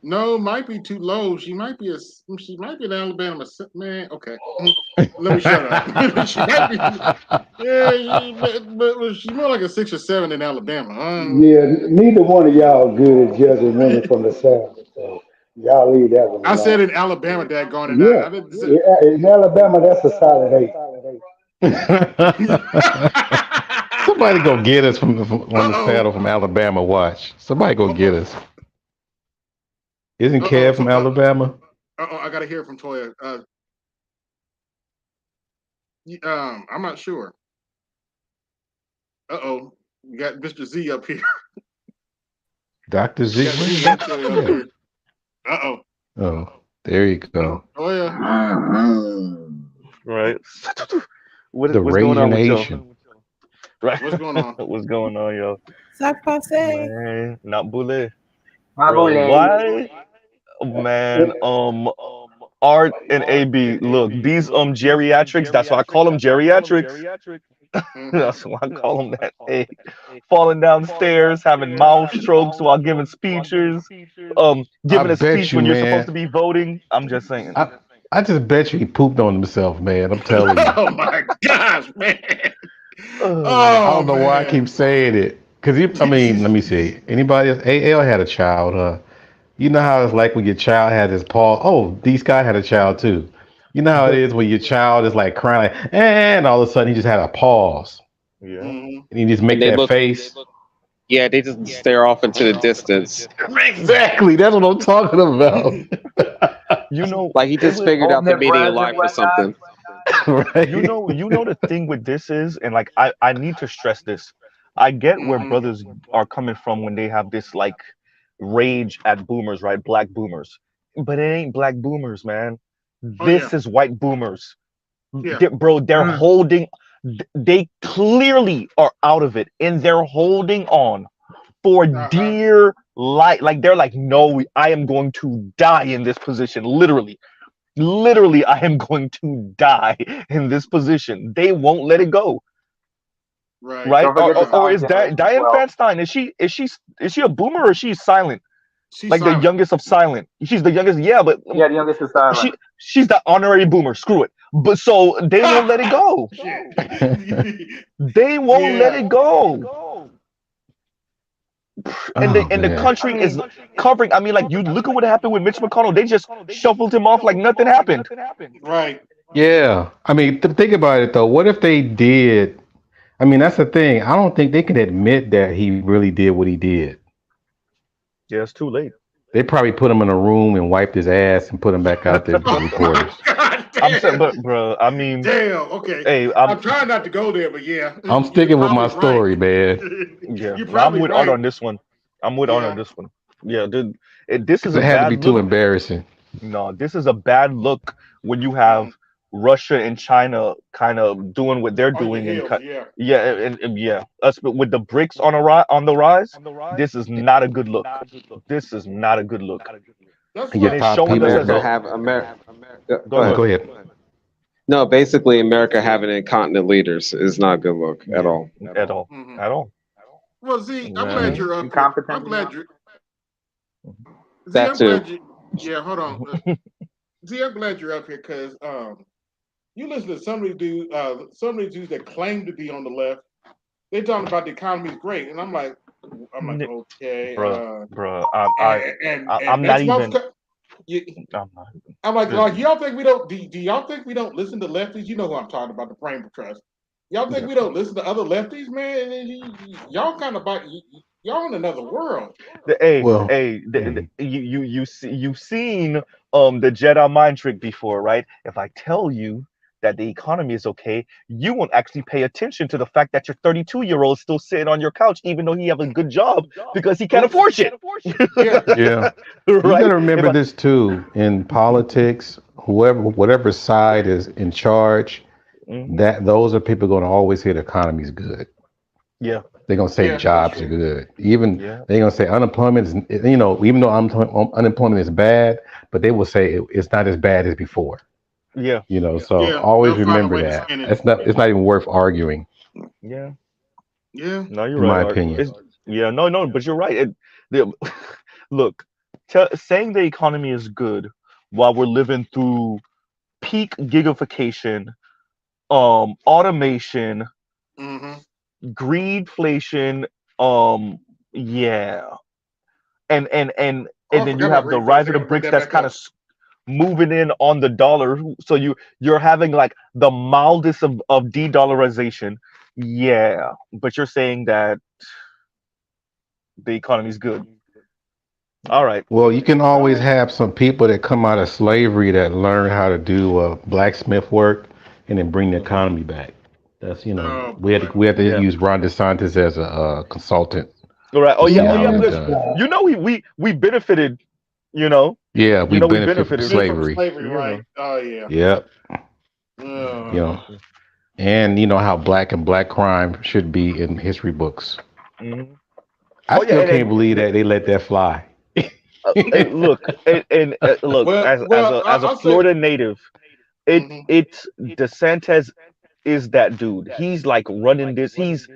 S1: no, might be too low. She might be an Alabama man. Okay, let me shut up. She might be. Yeah, but she's more like a 6 or 7 in Alabama.
S8: Yeah, neither one of y'all good at judging women from the South. So y'all leave that one
S1: I said
S8: alone.
S1: in Alabama, daggone it.
S8: Yeah,
S1: I didn't say.
S8: yeah, in Alabama, that's a solid 8.
S13: Somebody go get us from on the
S1: Uh-oh.
S13: saddle from Alabama. Watch. Somebody go get us. Isn't
S1: Uh-oh.
S13: Kev from Alabama?
S1: I gotta hear from Toya. I'm not sure. Uh-oh. You got Mr. Z up here.
S13: Dr.
S1: You
S13: Z.
S1: got
S13: Where's
S1: Z and
S13: Dr.
S1: Toya
S13: Z
S1: up
S13: at?
S1: here. Uh-oh.
S13: Oh. There you go.
S1: Oh yeah.
S14: Right. What's
S13: The
S14: going on
S13: Raging
S14: with y'all?
S13: Asian.
S14: Right.
S1: What's going on?
S14: What's going on, yo?
S12: Sac passe.
S14: Man, not bullet.
S15: My
S14: Bro,
S15: boy.
S14: why? Man, Art and AB, look, these geriatrics, that's why I call them geriatrics. That's why I call them that. Hey, falling downstairs, having mouth strokes while giving speeches,
S13: I
S14: giving a
S13: bet
S14: speech
S13: you,
S14: when you're supposed
S13: man.
S14: to be voting. I'm just saying.
S13: I just bet you he pooped on himself, man. I'm telling you.
S1: Oh my gosh, man.
S13: I
S1: Oh
S13: don't know why I
S1: man.
S13: keep saying it. Cause I mean, let me see. Anybody else? AL had a child, huh? You know how it's like when your child had his paw. Oh, D Sky had a child too. You know how it is when your child is like crying, like, and all of a sudden he just had a pause,
S14: Yeah.
S1: Mhm.
S13: and he just make
S15: And they
S13: that
S15: look.
S13: face.
S15: Yeah, they just stare off into the distance,
S13: Exactly. That's what I'm talking about.
S14: You know,
S15: like he
S14: it
S15: just
S14: was,
S15: figured
S9: Holding
S15: out the
S9: their
S15: meaning of
S9: breath and
S15: life or
S9: whatnot.
S15: something.
S13: Right.
S14: you know the thing with this is, and like I need to stress this. I get where
S1: Mhm.
S14: brothers are coming from when they have this like rage at boomers, right? Black boomers. But it ain't black boomers, man.
S1: Oh yeah.
S14: This is white boomers.
S1: Yeah.
S14: They're holding, they clearly are out of it and they're holding on for
S1: Uh-huh.
S14: dear life. Like they're like, no, I am going to die in this position. Literally, I am going to die in this position. They won't let it go,
S1: Right.
S14: right?
S9: Don't forget the
S14: Or
S9: song
S14: is
S9: Generation
S14: Diane
S9: 12.
S14: Feinstein? Is she a boomer or is she silent?
S1: She's
S14: Like the
S1: silent.
S14: youngest of silent. She's the youngest, yeah, but
S9: Yeah, the youngest is silent.
S14: she's the honorary boomer. Screw it. But so they won't let it go.
S1: Shit.
S14: They won't let
S1: Yeah.
S14: it go. And
S13: Oh
S14: the
S13: man.
S14: country is covering. I mean, like you look at what happened with Mitch McConnell. They just shuffled him off like nothing happened.
S1: Right.
S13: Yeah. I mean, think about it though. What if they did? I mean, that's the thing. I don't think they can admit that he really did what he did.
S14: Yeah, it's too late.
S13: They probably put him in a room and wiped his ass and put him back out there to
S1: Oh my
S13: reporters.
S1: God
S14: I'm saying,
S1: damn.
S14: but bro, I mean,
S1: Damn. Okay.
S14: hey,
S1: I'm trying not to go there, but yeah,
S13: I'm
S1: you're
S13: sticking with
S1: probably
S13: my
S1: right.
S13: story, man.
S14: yeah,
S1: You're
S14: no, I'm
S1: probably
S14: with Art
S1: right.
S14: on this one. I'm with Art on
S1: Yeah.
S14: this one. Yeah, dude, this is
S13: Because
S14: a
S13: it had to be
S14: bad
S13: too
S14: look.
S13: embarrassing.
S14: No, this is a bad look when you have
S1: Mhm.
S14: Russia and China kind of doing what they're
S1: On your
S14: doing, and
S1: heels. Yeah.
S14: yeah, and yeah, us but with the BRICS on the rise. This is not a good look. This is not a good look,
S1: That's
S13: And your
S14: and
S1: what.
S14: it's
S13: top
S14: showing us
S13: people.
S14: as
S15: America
S14: a.
S15: have America.
S14: Go
S15: Go
S14: ahead.
S13: Go
S15: ahead.
S13: ahead.
S15: No, basically, America having incontinent leaders is not a good look at
S14: Yeah,
S15: all.
S14: at all,
S1: Mhm.
S14: at all.
S1: Well, see, I'm glad
S14: Man.
S1: you're up here.
S9: Incompetent,
S1: I'm
S9: you
S1: glad
S9: know?
S1: you're. See,
S15: That
S1: I'm glad
S15: too.
S1: you. Yeah. Hold on. See, I'm glad you're up here because you listen to some of these dudes that claim to be on the left. They talking about the economy is great, and I'm like, okay,
S14: Bruh,
S1: and
S14: I'm not
S1: next month,
S14: even.
S1: you,
S14: I'm not.
S1: I'm
S14: This-
S1: like y'all think we don't? Do y'all think we don't listen to lefties? You know who I'm talking about, the Frame Trust. Y'all think
S14: yeah.
S1: we don't listen to other lefties, man? And y'all kind of about y'all in another world.
S13: Well,
S14: You've seen the Jedi mind trick before, right? If I tell you that the economy is okay, you won't actually pay attention to the fact that your 32-year-old is still sitting on your couch, even though he have a good job because he can't afford shit.
S1: Yeah.
S13: yeah. You got
S14: Right?
S13: to
S14: If
S13: remember
S14: I,
S13: this too. In politics, whatever side is in charge,
S14: Mhm.
S13: that those are people going to always say the economy's good.
S14: Yeah,
S13: They're going to say
S1: Yeah, that's
S13: jobs are
S1: true.
S13: good. Even
S14: yeah,
S13: they're going to say unemployment is, even though unemployment is bad, but they will say it's not as bad as before.
S14: yeah,
S13: So
S1: Yeah,
S13: always
S1: they'll find a
S13: remember
S1: way to
S13: that.
S1: skin it.
S13: It's not even worth arguing,
S14: yeah.
S1: Yeah.
S14: No, you're
S13: in
S14: right,
S13: my
S14: Art.
S13: opinion.
S14: Yeah, no, but you're right. The, look, saying the economy is good while we're living through peak gigification, automation,
S1: Mm-hmm.
S14: greedflation, um, yeah,
S1: Oh,
S14: and
S1: I
S14: then
S1: forgot
S14: you
S1: about
S14: have the
S1: reflation.
S14: rise
S1: I
S14: of the
S1: gotta bring
S14: bricks
S1: that
S14: that's
S1: back
S14: kind
S1: up.
S14: of moving in on the dollar. So you're having like the mildest of de-dollarization. Yeah, but you're saying that the economy's good. All right.
S13: Well, you can always have some people that come out of slavery that learn how to do blacksmith work and then bring the
S14: Mhm.
S13: economy back. That's
S1: Oh boy.
S13: we had to
S14: Yeah.
S13: use Ron DeSantis as a consultant
S14: All right.
S13: to
S14: Oh
S13: see
S14: yeah. Oh
S13: how
S14: yeah.
S13: it was
S14: Because
S13: done.
S14: we benefited. You know,
S13: Yeah, we
S14: You know, we
S13: benefit from
S14: benefited
S1: Benefit
S14: from
S1: from
S13: slavery.
S1: slavery,
S14: you
S1: right?
S14: know.
S1: Oh yeah.
S13: Yep. You
S1: Uh,
S13: know, and you know how black and black crime should be in history books.
S14: Mhm.
S13: I
S14: Oh yeah,
S13: still
S14: and
S13: can't believe that they let that fly.
S14: look, look,
S1: well,
S14: as a
S1: I'll say.
S14: Florida native,
S1: Mhm.
S14: it's DeSantis is that dude. He's like running this. He's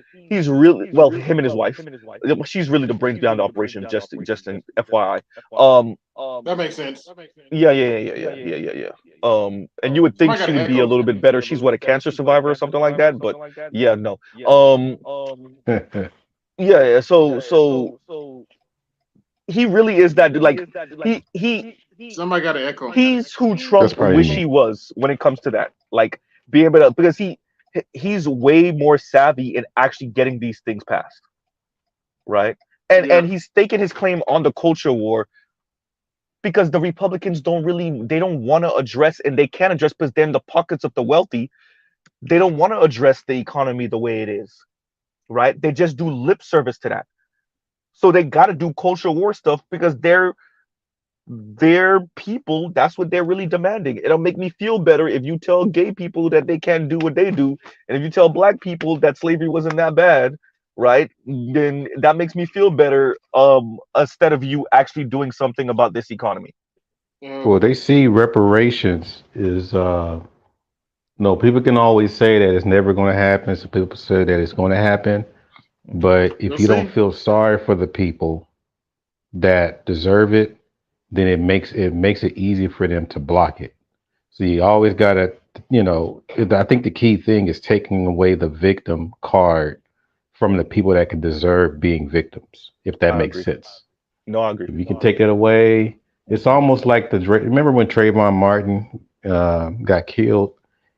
S14: really well. Him and his wife. She's really the brains behind the operation. Just an FYI. Um.
S1: That makes sense.
S14: Yeah. And you would think
S1: Somebody got
S14: she
S1: an
S14: would be a
S1: echo.
S14: little bit better. She's what, a cancer survivor or something like that. But yeah, no. Um. Yeah. So he really is that dude. Like he
S1: Somebody got an echo.
S14: he's who
S13: That's
S14: Trump
S13: probably
S14: wish
S13: me.
S14: he was when it comes to that. Like being able to, because he's way more savvy in actually getting these things passed, right? And
S1: Yeah.
S14: he's staking his claim on the culture war because the Republicans they don't want to address, and they can't address because they're in the pockets of the wealthy. They don't want to address the economy the way it is, right? They just do lip service to that. So they got to do culture war stuff because they're people. That's what they're really demanding. It'll make me feel better if you tell gay people that they can't do what they do, and if you tell black people that slavery wasn't that bad, right? Then that makes me feel better. Instead of you actually doing something about this economy.
S13: Well, they see reparations is no, people can always say that it's never going to happen. Some people say that it's going to happen. But
S1: We'll
S13: if you don't
S1: see.
S13: feel sorry for the people that deserve it, then it makes it easy for them to block it. So you always gotta, I think the key thing is taking away the victim card from the people that can deserve being victims, if that
S14: I
S13: makes
S14: agree.
S13: sense.
S14: No, I agree.
S13: If you can take it away, it's almost like remember when Trayvon Martin got killed,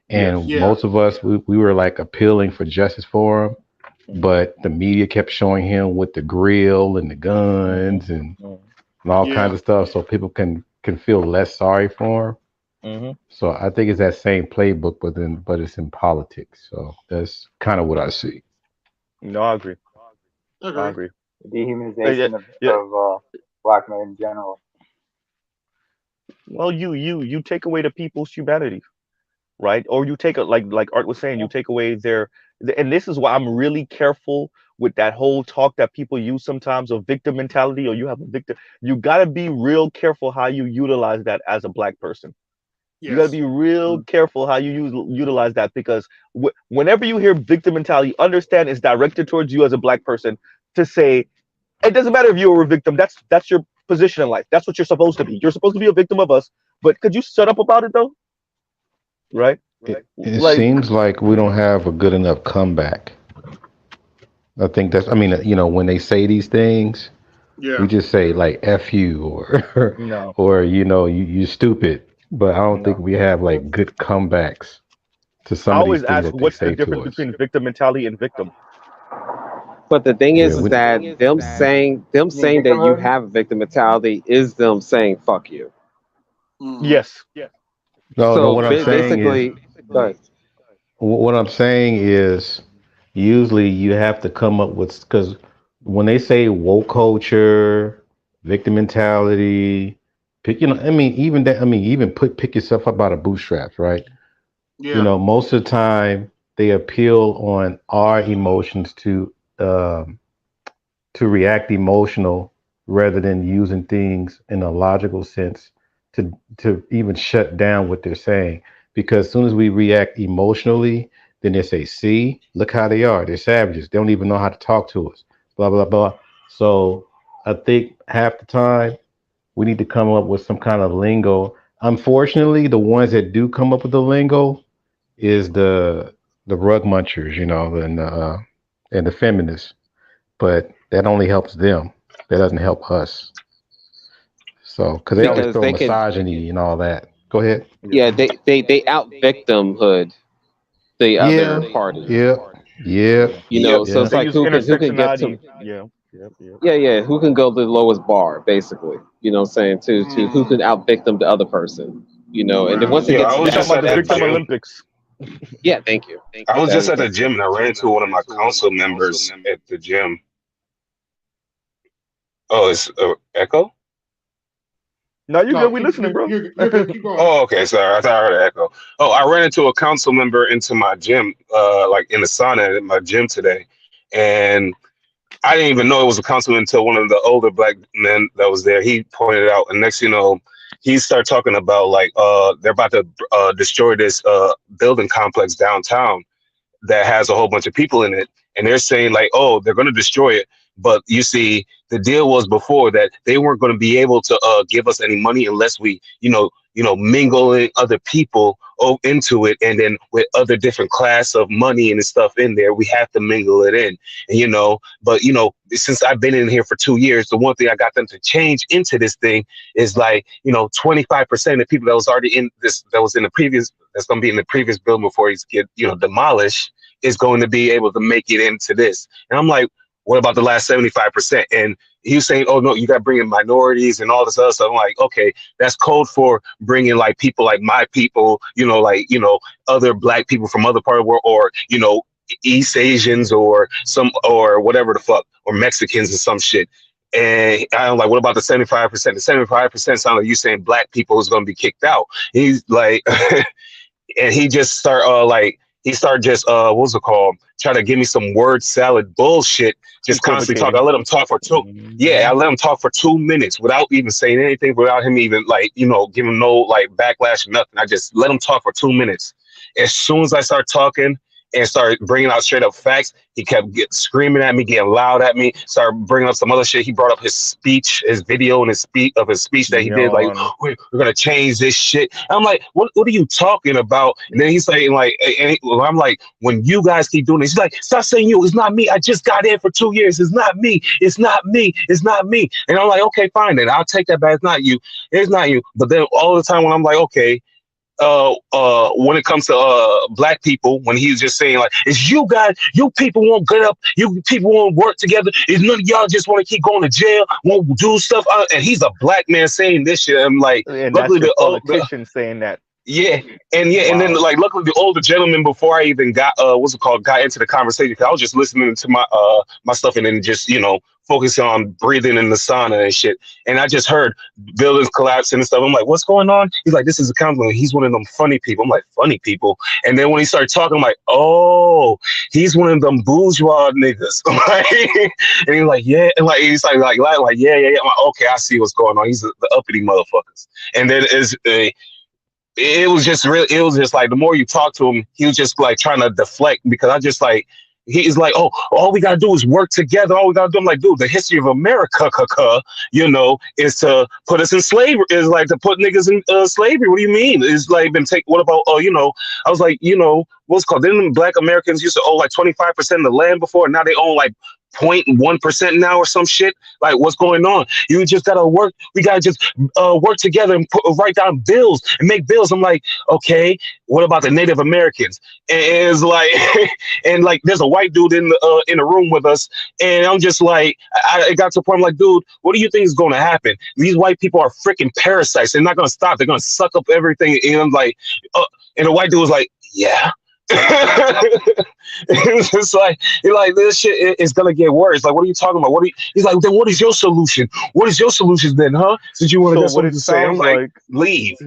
S14: Yes.
S13: and
S1: Yeah.
S13: most of us we were like appealing for justice for him,
S14: Mhm.
S13: but the media kept showing him with the grill and the
S14: Mhm.
S13: guns and all kinds
S1: Yeah.
S13: of stuff, so people can feel less sorry for him.
S14: Mhm.
S13: So I think it's that same playbook, but it's in politics. So that's kind of what I see.
S14: No, I agree. I
S1: Agree.
S14: agree. Yeah.
S16: Dehumanization
S14: Yeah.
S16: of black men in general.
S14: Well, you take away the people's humanity, right? Or you take a like Art was saying, you take away and this is why I'm really careful with that whole talk that people use sometimes of victim mentality, or you have a victim. You got to be real careful how you utilize that as a black person. You got to
S1: Yes.
S14: be real careful how you utilize that because whenever you hear victim mentality, understand it's directed towards you as a black person to say it doesn't matter if you were a victim. That's your position in life. That's what you're supposed to be. You're supposed to be a victim of us. But could you shut up about it though? Right?
S13: It
S14: Like,
S13: seems like we don't have a good enough comeback. I think I mean, when they say these things, we
S1: Yeah.
S13: just say like "f you" or
S14: no,
S13: or you stupid. But I don't think
S14: no.
S13: we have like good comebacks to
S14: I
S13: some of these
S14: always
S13: things
S14: ask,
S13: that they
S14: what's the
S13: say
S14: difference
S13: to us.
S14: between victim mentality and victim?
S15: But the thing
S13: Yeah,
S15: is that them
S16: You mean
S15: saying that you
S16: victimhood?
S15: have a victim mentality is them saying fuck you.
S1: Hmm.
S14: Yes.
S13: no.
S15: So
S13: What I'm saying is,
S15: basically, but
S13: what I'm saying is, usually you have to come up with because when they say woke culture, victim mentality, I mean, even that, I mean, even pick yourself up out of bootstraps, right?
S1: Yeah.
S13: Most of the time they appeal on our emotions um, to react emotional rather than using things in a logical sense to even shut down what they're saying. Because as soon as we react emotionally, then they say, "See, look how they are. They're savages. They don't even know how to talk to us." Blah blah blah. So I think half the time we need to come up with some kind of lingo. Unfortunately, the ones that do come up with the lingo is the rug munchers, and the feminists, but that only helps them. That doesn't help us. So, because they always
S15: because
S13: throw
S15: they can,
S13: misogyny and all that. Go ahead.
S15: yeah, they out victimhood the other
S13: Yeah,
S15: party.
S13: yeah, yeah,
S14: Yep.
S15: So
S13: yeah.
S15: it's
S14: They
S15: like
S14: use
S15: who can get
S14: intersectionality.
S15: to,
S14: Yeah. Yep.
S15: yeah, who can go to the lowest bar, basically. You know what I'm saying? To who
S1: Hmm.
S15: can out victim the other person. And then
S1: Wow.
S15: once it
S17: Yo,
S15: gets
S17: I
S15: to
S14: You're
S17: was
S14: talking
S15: that
S17: just
S14: about
S17: at
S14: the
S17: the
S15: point,
S14: victim
S17: gym.
S14: Olympics.
S15: yeah, thank you.
S17: I was just at the
S15: Thank you.
S17: gym and I ran into one of my council members at the gym. Oh, it's Echo?
S14: No, you're
S1: No,
S14: good. We listening, bro.
S1: you're good. Keep going.
S17: Oh, okay. Sorry, I thought I heard an echo. Oh, I ran into a council member into my gym, like in the sauna at my gym today, and I didn't even know it was a councilman until one of the older black men that was there. He pointed it out, and next you know, he started talking about like they're about to destroy this building complex downtown that has a whole bunch of people in it, and they're saying like, oh, they're going to destroy it. But you see, the deal was before that they weren't going to be able to give us any money unless we, mingle in other people into it, and then with other different class of money and stuff in there, we have to mingle it in. And but since I've been in here for 2 years, the one thing I got them to change into this thing is like 25% of the people that was already in this, that was in the previous, that's going to be in the previous building before he's get demolished, is going to be able to make it into this. And I'm like, what about the last 75%? And he was saying, oh no, you got to bring in minorities and all this other stuff. I'm like, okay, that's code for bringing like people like my people, other black people from other part of the world, or East Asians or whatever the fuck, or Mexicans or some shit. And I'm like, what about the 75%? The 75% sound like you saying black people is going to be kicked out. He's like, and he just started just what's it called? Try to give me some word salad bullshit. Just constantly talk. I let him talk for I let him talk for 2 minutes without even saying anything, without him even giving no backlash or nothing. I just let him talk for 2 minutes. As soon as I start talking and started bringing out straight up facts, he kept screaming at me, getting loud at me, started bringing up some other shit. He brought up his speech, his video and his speech that he did, like, we're going to change this shit. I'm like, what are you talking about? And then he's saying I'm like, when you guys keep doing this, he's like, stop saying you, it's not me. I just got in for 2 years. It's not me. It's not me. It's not me. And I'm like, okay, fine then. I'll take that back. It's not you. It's not you. But then all the time when I'm like, okay, when it comes to black people, when he's just saying like, it's you guys, you people won't get up, you people won't work together, is none of y'all just want to keep going to jail, won't do stuff, and he's a black man saying this shit. I'm like,
S14: And
S17: luckily
S14: that's the
S17: the
S14: politician saying that.
S17: yeah, and then like luckily the older gentleman, before I even got got into the conversation, 'cause I was just listening to my my stuff and then just focusing on breathing in the sauna and shit, and I just heard buildings collapsing and stuff. I'm like, what's going on? He's like, this is a compliment. He's one of them funny people. I'm like, funny people? And then when he started talking, I'm like, oh, he's one of them bourgeois niggas. And he's like, yeah, and like he's like yeah. I'm like, okay, I see what's going on. He's the uppity motherfuckers. And then it was just really, it was just like, the more you talk to him, he was just like trying to deflect, because I just like, he's like, oh, all we gotta do is work together. All we gotta do. I'm like, dude, the history of America, is to put us in slavery, is like to put niggas in slavery. What do you mean? It's like been take. What about, I was like, what's it called? Didn't black Americans used to own like 25% of the land before, and now they own like 0.1% now or some shit? Like, what's going on? You just gotta work. We gotta just work together and write down bills and make bills. I'm like, okay, what about the Native Americans? And it's like, and like, there's a white dude in the room with us, and I'm just like, it got to a point. I'm like, dude, what do you think is going to happen? These white people are freaking parasites. They're not gonna stop. They're gonna suck up everything. And I'm like, and the white dude was like, yeah. It's just like, this shit is gonna get worse. Like, what are you talking about? He's like, then what is your solution? What is your solution then, huh? Since you want to get something to say, I'm like, leave.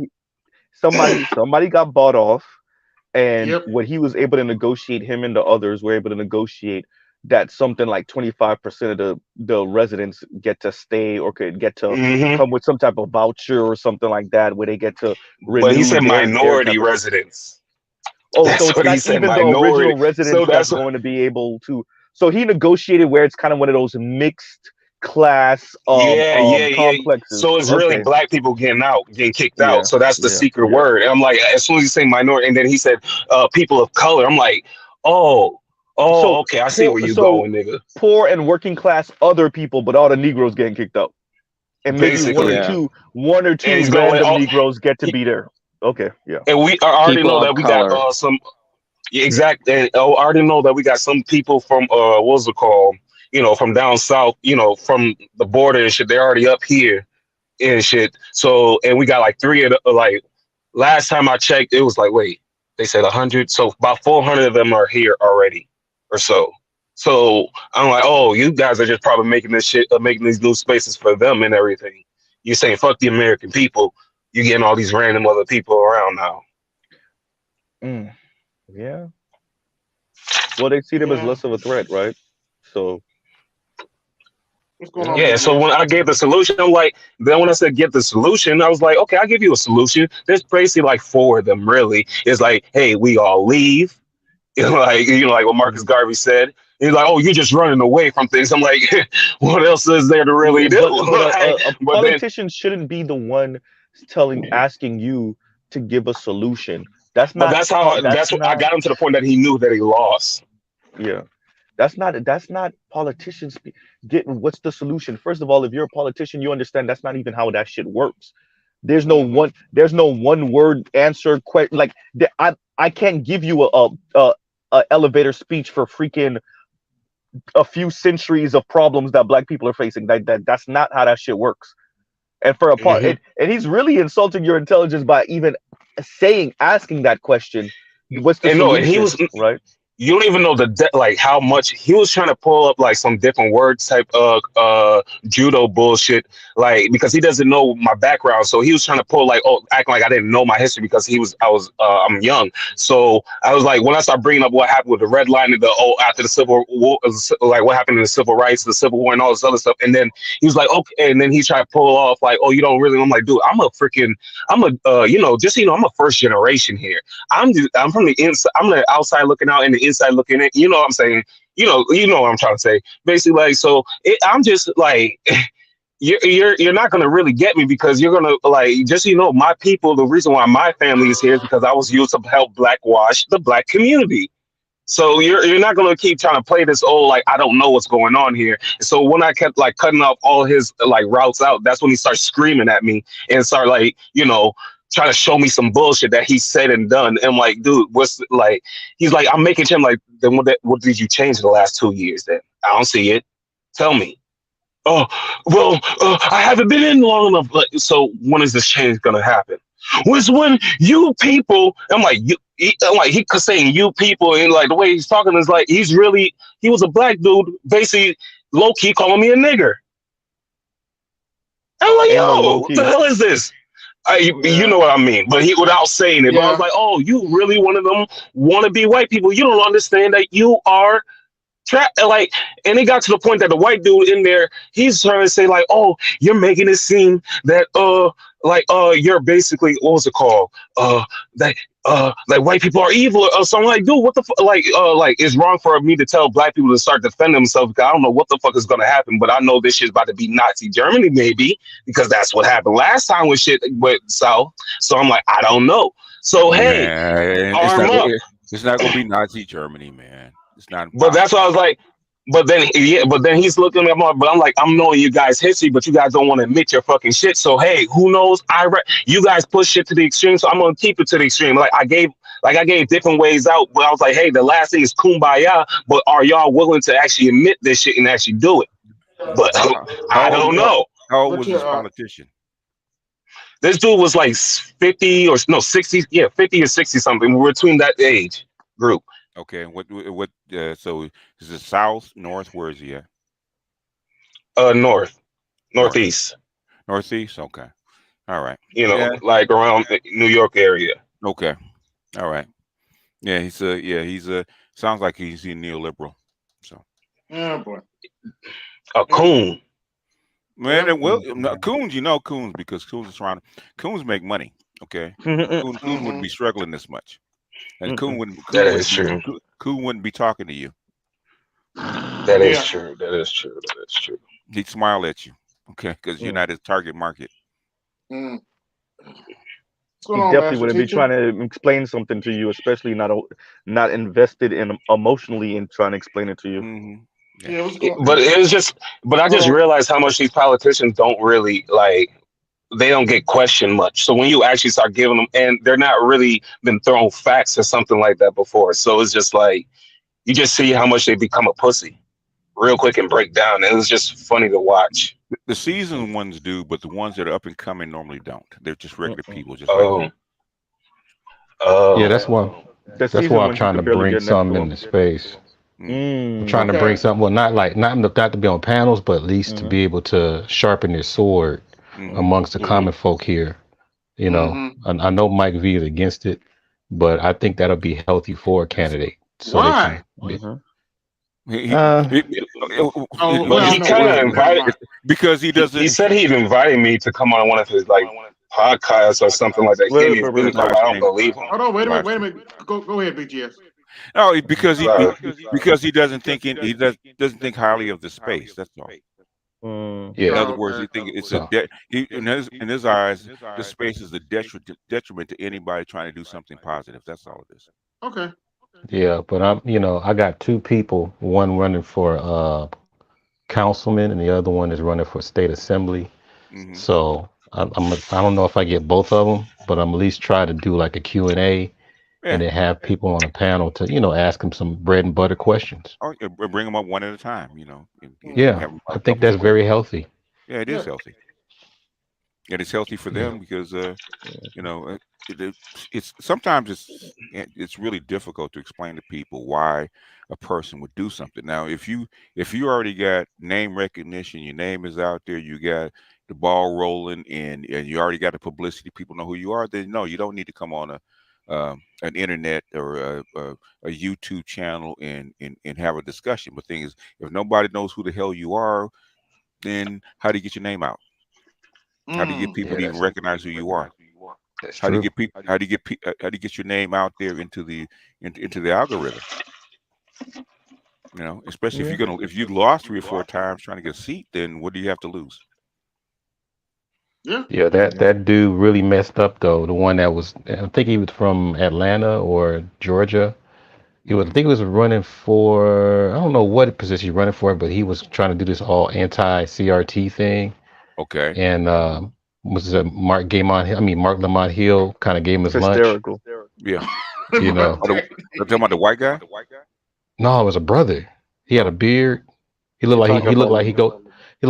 S14: Somebody got bought off, and when he was able to negotiate, him and the others were able to negotiate that something like 25% of the residents get to stay, or could get to come with some type of voucher or something like that, where they get to renew.
S17: But he said minority residents.
S14: Oh, so it's not even the original residents that's going to be able to. So he negotiated where it's kind of one of those mixed class complexes.
S17: So it's really black people getting kicked out. So that's the secret word. And I'm like, as soon as you say minority, and then he said people of color, I'm like, okay, I see where you going, nigga.
S14: Poor and working class other people, but all the Negroes getting kicked out, and maybe one or two random Negroes get to be there. Okay, yeah.
S17: And we already know that we got some. Yeah, exactly. And I already know that we got some people from what's it called? From down south. From the border and shit. They're already up here and shit. So, and we got like 3 of the, like, last time I checked, it was like, wait, they said 100. So about 400 of them are here already, or so. So I'm like, oh, you guys are just probably making this shit, making these new spaces for them and everything. you saying fuck the American people, you're getting all these random other people around now.
S14: Yeah. Well, they see them as less of a threat, right? So
S1: What's going on,
S17: yeah, so
S1: BGS?
S17: when I gave the solution, I'm like, then when I said give the solution, I was like, okay, I'll give you a solution. There's basically like 4 of them really. It's like, hey, we all leave. Like, like what Marcus Garvey said. He's like, oh, you're just running away from things. I'm like, what else is there to really do?
S14: a
S17: But then,
S14: politician shouldn't be the one asking you to give a solution. That's
S17: but
S14: not.
S17: that's how
S14: That's
S17: what I
S14: not.
S17: got him to the point that he knew that he lost.
S14: Yeah. That's not politicians getting what's the solution. First of all, if you're a politician, you understand that's not even how that shit works. There's no one word answer question. Like I can't give you a elevator speech for freaking a few centuries of problems that black people are facing. That's not how that shit works. And for and he's really insulting your intelligence by even asking that question. What's the
S17: And no, and
S14: solution?
S17: he was
S14: Right.
S17: You don't even know like how much he was trying to pull up like some different words type of judo bullshit, like because he doesn't know my background, so he was trying to pull like acting like I didn't know my history because I'm young. So I was like, when I started bringing up what happened with the red line and after the Civil War, like what happened in the Civil Rights, the Civil War, and all this other stuff, and then he was like, okay, and then he tried to pull off like, oh, you don't really know. I'm like, dude, I'm a first generation here. I'm from the inside. I'm the outside looking out and the inside looking in. You know what I'm saying? You know what I'm trying to say. Basically, like, so I'm just like, you're not gonna really get me because you're gonna like just my people. The reason why my family is here is because I was used to help blackwash the black community. So you're not gonna keep trying to play this like I don't know what's going on here. So when I kept like cutting off all his like routes out, that's when he started screaming at me and started like trying to show me some bullshit that he said and done. And I'm like, dude, what's like? He's like, I'm making him like, then what did you change in the last 2 years? Then I don't see it. Tell me. Oh well, I haven't been in long enough. Like, so when is this change gonna happen? Was when you people. I'm like he saying you people and like the way he's talking is like he was a black dude basically low key calling me a nigger. I'm like, yo, what the hell is this? You know what I mean, but he without saying it. But I was like, oh, you really one of them wannabe white people? You don't understand that you are like, and it got to the point that the white dude in there, he's trying to say like, oh, you're making it seem that you're basically what was it called that like white people are evil or something. Like, dude, what the like it's wrong for me to tell black people to start defending themselves because I don't know what the fuck is gonna happen, but I know this shit's about to be Nazi Germany maybe because that's what happened last time when shit went south. So I'm like, I don't know. So hey,
S18: it's not gonna be Nazi Germany, man. It's not.
S17: But that's why I was like, but then he's looking at my, but I'm like, I'm knowing you guys' history, but you guys don't want to admit your fucking shit. So hey, who knows? You guys push shit to the extreme, so I'm gonna keep it to the extreme. Like I gave different ways out, but I was like, hey, the last thing is kumbaya. But are y'all willing to actually admit this shit and actually do it? But I don't know.
S18: How old was this politician?
S17: This dude was like 50 or no 60, 50 or 60 something. We're between that age group.
S18: Okay, what so is it south, north? Where is he at?
S17: Northeast.
S18: Northeast, okay. All right.
S17: Like around the New York area.
S18: Okay. All right. Yeah, he's a sounds like he's a neoliberal. So
S1: yeah, boy.
S17: A coon.
S18: Man, well, coons, coons because coons make money. Okay. Coons wouldn't be struggling this much. And Coon wouldn't be talking to you.
S17: That is true.
S18: He'd smile at you, okay, because you're not his target market.
S14: He definitely wouldn't be trying to explain something to you, especially not invested in emotionally in trying to explain it to you.
S18: Mm-hmm.
S17: But I just realized how much these politicians don't really like. They don't get questioned much. So when you actually start giving them, and they're not really been thrown facts or something like that before. So it's just like, you just see how much they become a pussy real quick and break down. And it's just funny to watch.
S18: The seasoned ones do, but the ones that are up and coming normally don't. They're just regular people. Just like
S13: yeah, that's why I'm trying to bring something into space. I'm trying to bring something, well, not to be on panels, but at least to be able to sharpen their sword amongst the common folk here. You know, I know Mike V is against it, but I think that'll be healthy for a candidate. So they
S1: Why?
S13: can.
S1: Oh,
S17: But
S1: well,
S17: he
S1: no,
S17: kind of
S1: well, never
S17: invited.
S1: mind.
S18: Because he
S17: He
S18: doesn't.
S17: said he'd invited me to come on one of his like podcasts or something like that. He gave me his info, but I don't believe him.
S1: Hold on, wait a minute. Go ahead, BGS.
S18: No, because
S17: Sorry.
S18: he doesn't think doesn't think highly of the space. That's all. In
S13: Yeah.
S18: other words, he think it's a in his eyes, the space is a detriment to anybody trying to do something positive. That's all it is.
S1: Okay.
S13: Yeah, but I got two people, one running for councilman and the other one is running for state assembly. So I don't know if I get both of them, but I'm at least try to do like a Q&A and then have people on a panel to, ask them some bread and butter questions.
S18: Oh, bring them up one at a time.
S13: Yeah, I think that's very healthy.
S18: Yeah, it is healthy. And it's healthy for them because it's sometimes it's really difficult to explain to people why a person would do something. Now, if you already got name recognition, your name is out there, you got the ball rolling, and you already got the publicity, people know who you are, then no, you don't need to come on an internet or a YouTube channel and have a discussion. But the thing is, if nobody knows who the hell you are, then how do you get your name out? How do you get people to even recognize who you are?
S13: That's
S18: How do you
S13: true.
S18: get how do you get your name out there into the algorithm? Especially if you lost 3 or 4 times trying to get a seat, then what do you have to lose?
S13: Yeah, that dude really messed up though. The one that was, I think he was from Atlanta or Georgia. I think he was running for, I don't know what position he's running for, but he was trying to do this all anti-CRT thing.
S18: Okay.
S13: And was it Mark Lamont Hill kind of gave him his lunch.
S14: Hysterical.
S18: Yeah.
S13: You know.
S18: You're talking about the white guy?
S13: No, it was a brother. He had a beard. He looked like he looked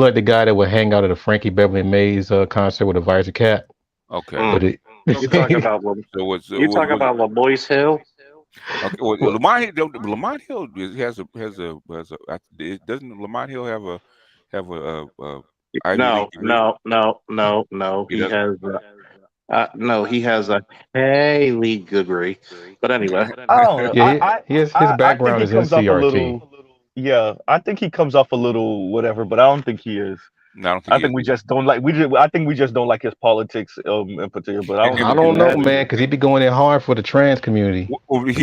S13: like the guy that would hang out at a Frankie Beverly Mays concert with a visor cap.
S18: Okay.
S13: But
S19: You talking about LaBoyce Hill?
S18: Okay. Well, Lamont Hill doesn't Lamont Hill have a Ivy
S19: No.
S18: League degree?
S19: He has no, he has a Haley degree. But anyway,
S14: I don't know.
S13: Yeah, his
S14: I think
S13: background
S14: he
S13: is in
S14: comes off a
S13: CRT.
S14: little. Yeah, I think he comes off a little whatever, but I don't think he is.
S18: No,
S14: I think we just don't like I think we just don't like his politics in particular. But
S13: I don't know, man, because he be going in hard for the trans community.
S14: But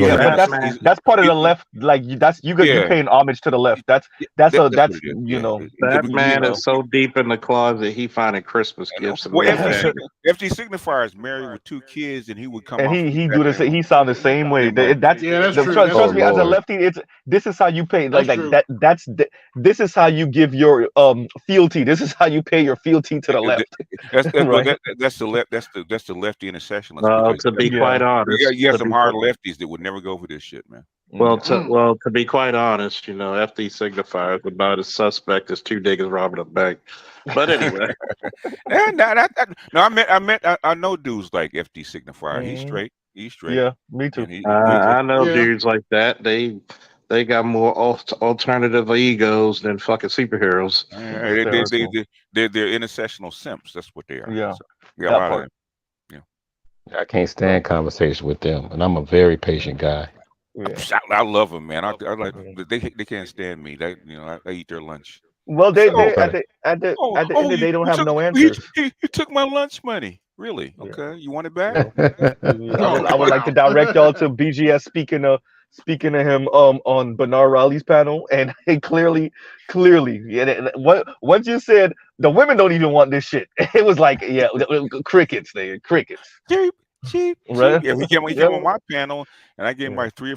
S14: that's part of the left. Like you paying homage to the left. That's
S19: that man is so deep in the closet he finding Christmas gifts. And everything.
S18: FG Signifier is married with 2 kids, and he would come.
S14: And he do this. He sound the same way. That's
S1: true.
S14: Trust me, as a lefty, this is how you pay. This is how you give your fealty. This is how you pay your fealty to the left.
S18: That's
S14: Right.
S18: that's the left. That's the lefty intersectionalist.
S19: To be quite honest,
S18: you have some hard lefties that would never go for this shit, man.
S19: Well, to be quite honest, FD Signifier is about as suspect as 2 niggas robbing a bank. But anyway,
S18: I know dudes like FD Signifier. He's straight. He's straight.
S14: Yeah, me too.
S19: I know dudes like that. They got more alternative egos than fucking superheroes.
S18: They're intersectional simps. That's what they are.
S14: Yeah.
S18: So, yeah, a lot of them.
S13: I can't stand conversation with them, and I'm a very patient guy.
S18: I love them, man. I like they can't stand me. I eat their lunch.
S14: Well, they at the end of the day they don't have no answers.
S18: You took my lunch money. Really? Okay. You want it back?
S14: I would like to direct y'all to BGS speaking of him on Bernard Raleigh's panel, and he clearly once you said the women don't even want this shit, it was like crickets.
S18: Cheap.
S14: Right?
S18: Yeah, he came on my panel, and I gave him like 2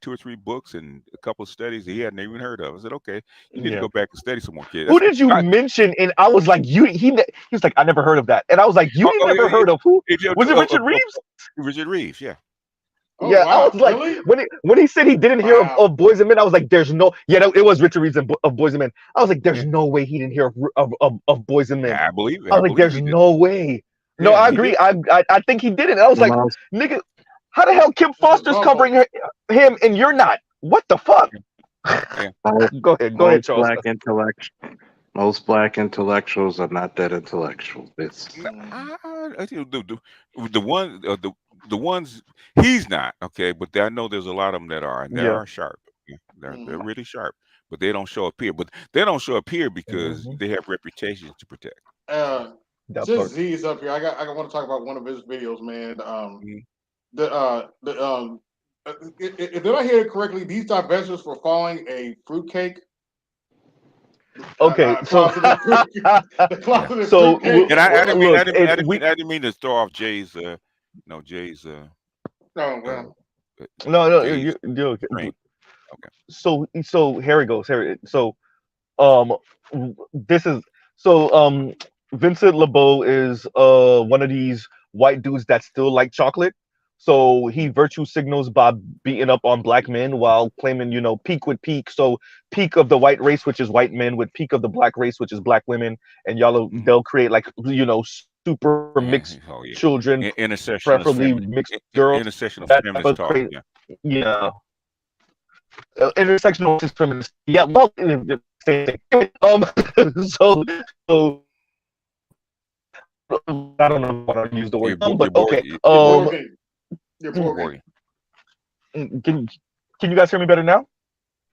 S18: or 3 books and a couple of studies he hadn't even heard of. I said, okay, you need to go back and study some more, kid.
S14: Who did you mention? And I was like, he was like, I never heard of that, and I was like, you never heard of who? Was it Richard Reeves?
S18: Richard Reeves, yeah.
S14: Yeah, I was like, when he said he didn't hear of Boys and Men, I was like, there's no. Yeah, it was Richard Reeves of Boys and Men. I was like, there's no way he didn't hear of Boys and Men.
S18: Yeah, I believe it.
S14: I was like, there's no way. No, I agree. I think he did it. I was like, nigga, how the hell Kim Foster's covering him and you're not? What the fuck?
S18: Yeah.
S14: Go ahead, Charles.
S19: Black intellect. Most black intellectuals are not that intellectual. It's
S18: I think the ones he's not okay, but I know there's a lot of them that are, and they
S14: Yeah.
S18: are sharp. Yeah, they're really sharp, but they don't show up here. But they don't show up here because
S14: Mhm.
S18: they have reputations to protect.
S14: That
S1: Just
S14: part.
S1: Z's up here. I want to talk about one of his videos, man.
S18: Mhm.
S1: Did I hear it correctly? These divestors for following a fruitcake.
S14: Okay, so
S1: Closeted fruit, the closeted
S14: so
S1: fruitcake.
S18: And I didn't mean
S14: look, we
S18: I didn't mean to throw off Jay's Jay's
S1: Oh
S18: uh
S1: well.
S14: no,
S18: Jay's
S14: you okay.
S18: stream. Okay.
S14: So here it goes. So um this is so Vincent LeBeau is one of these white dudes that still like chocolate. So he virtue signals by beating up on black men while claiming, peak with peak. So peak of the white race, which is white men, with peak of the black race, which is black women, and they'll create like super mixed
S18: Oh yeah.
S14: children,
S18: Intersectional
S14: preferably mixed girls.
S18: intersectional
S14: That type
S18: feminist
S14: of
S18: talk.
S14: crazy,
S18: Yeah.
S14: yeah. Intersectional feminist. Yeah, well, same thing. So I don't know what I use the word, but okay.
S1: You're Borging. You're
S18: You're
S1: Borging.
S14: Can you guys hear me better now?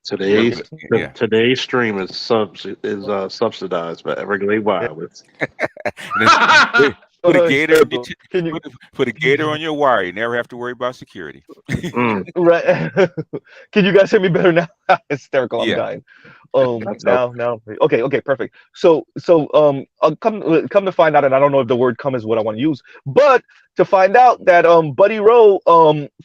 S19: today's
S18: Yeah.
S19: today's stream is subsidized by Everglade Wireless.
S18: Put a gator
S14: Can you
S18: put a gator on your wire. You never have to worry about security.
S14: right? Can you guys hear me better now? Hysterical. I'm
S18: Yeah.
S14: dying.
S19: That's okay.
S14: Now. Okay, perfect. So come to find out, and I don't know if the word "come" is what I want to use, but to find out that Buddy Rowe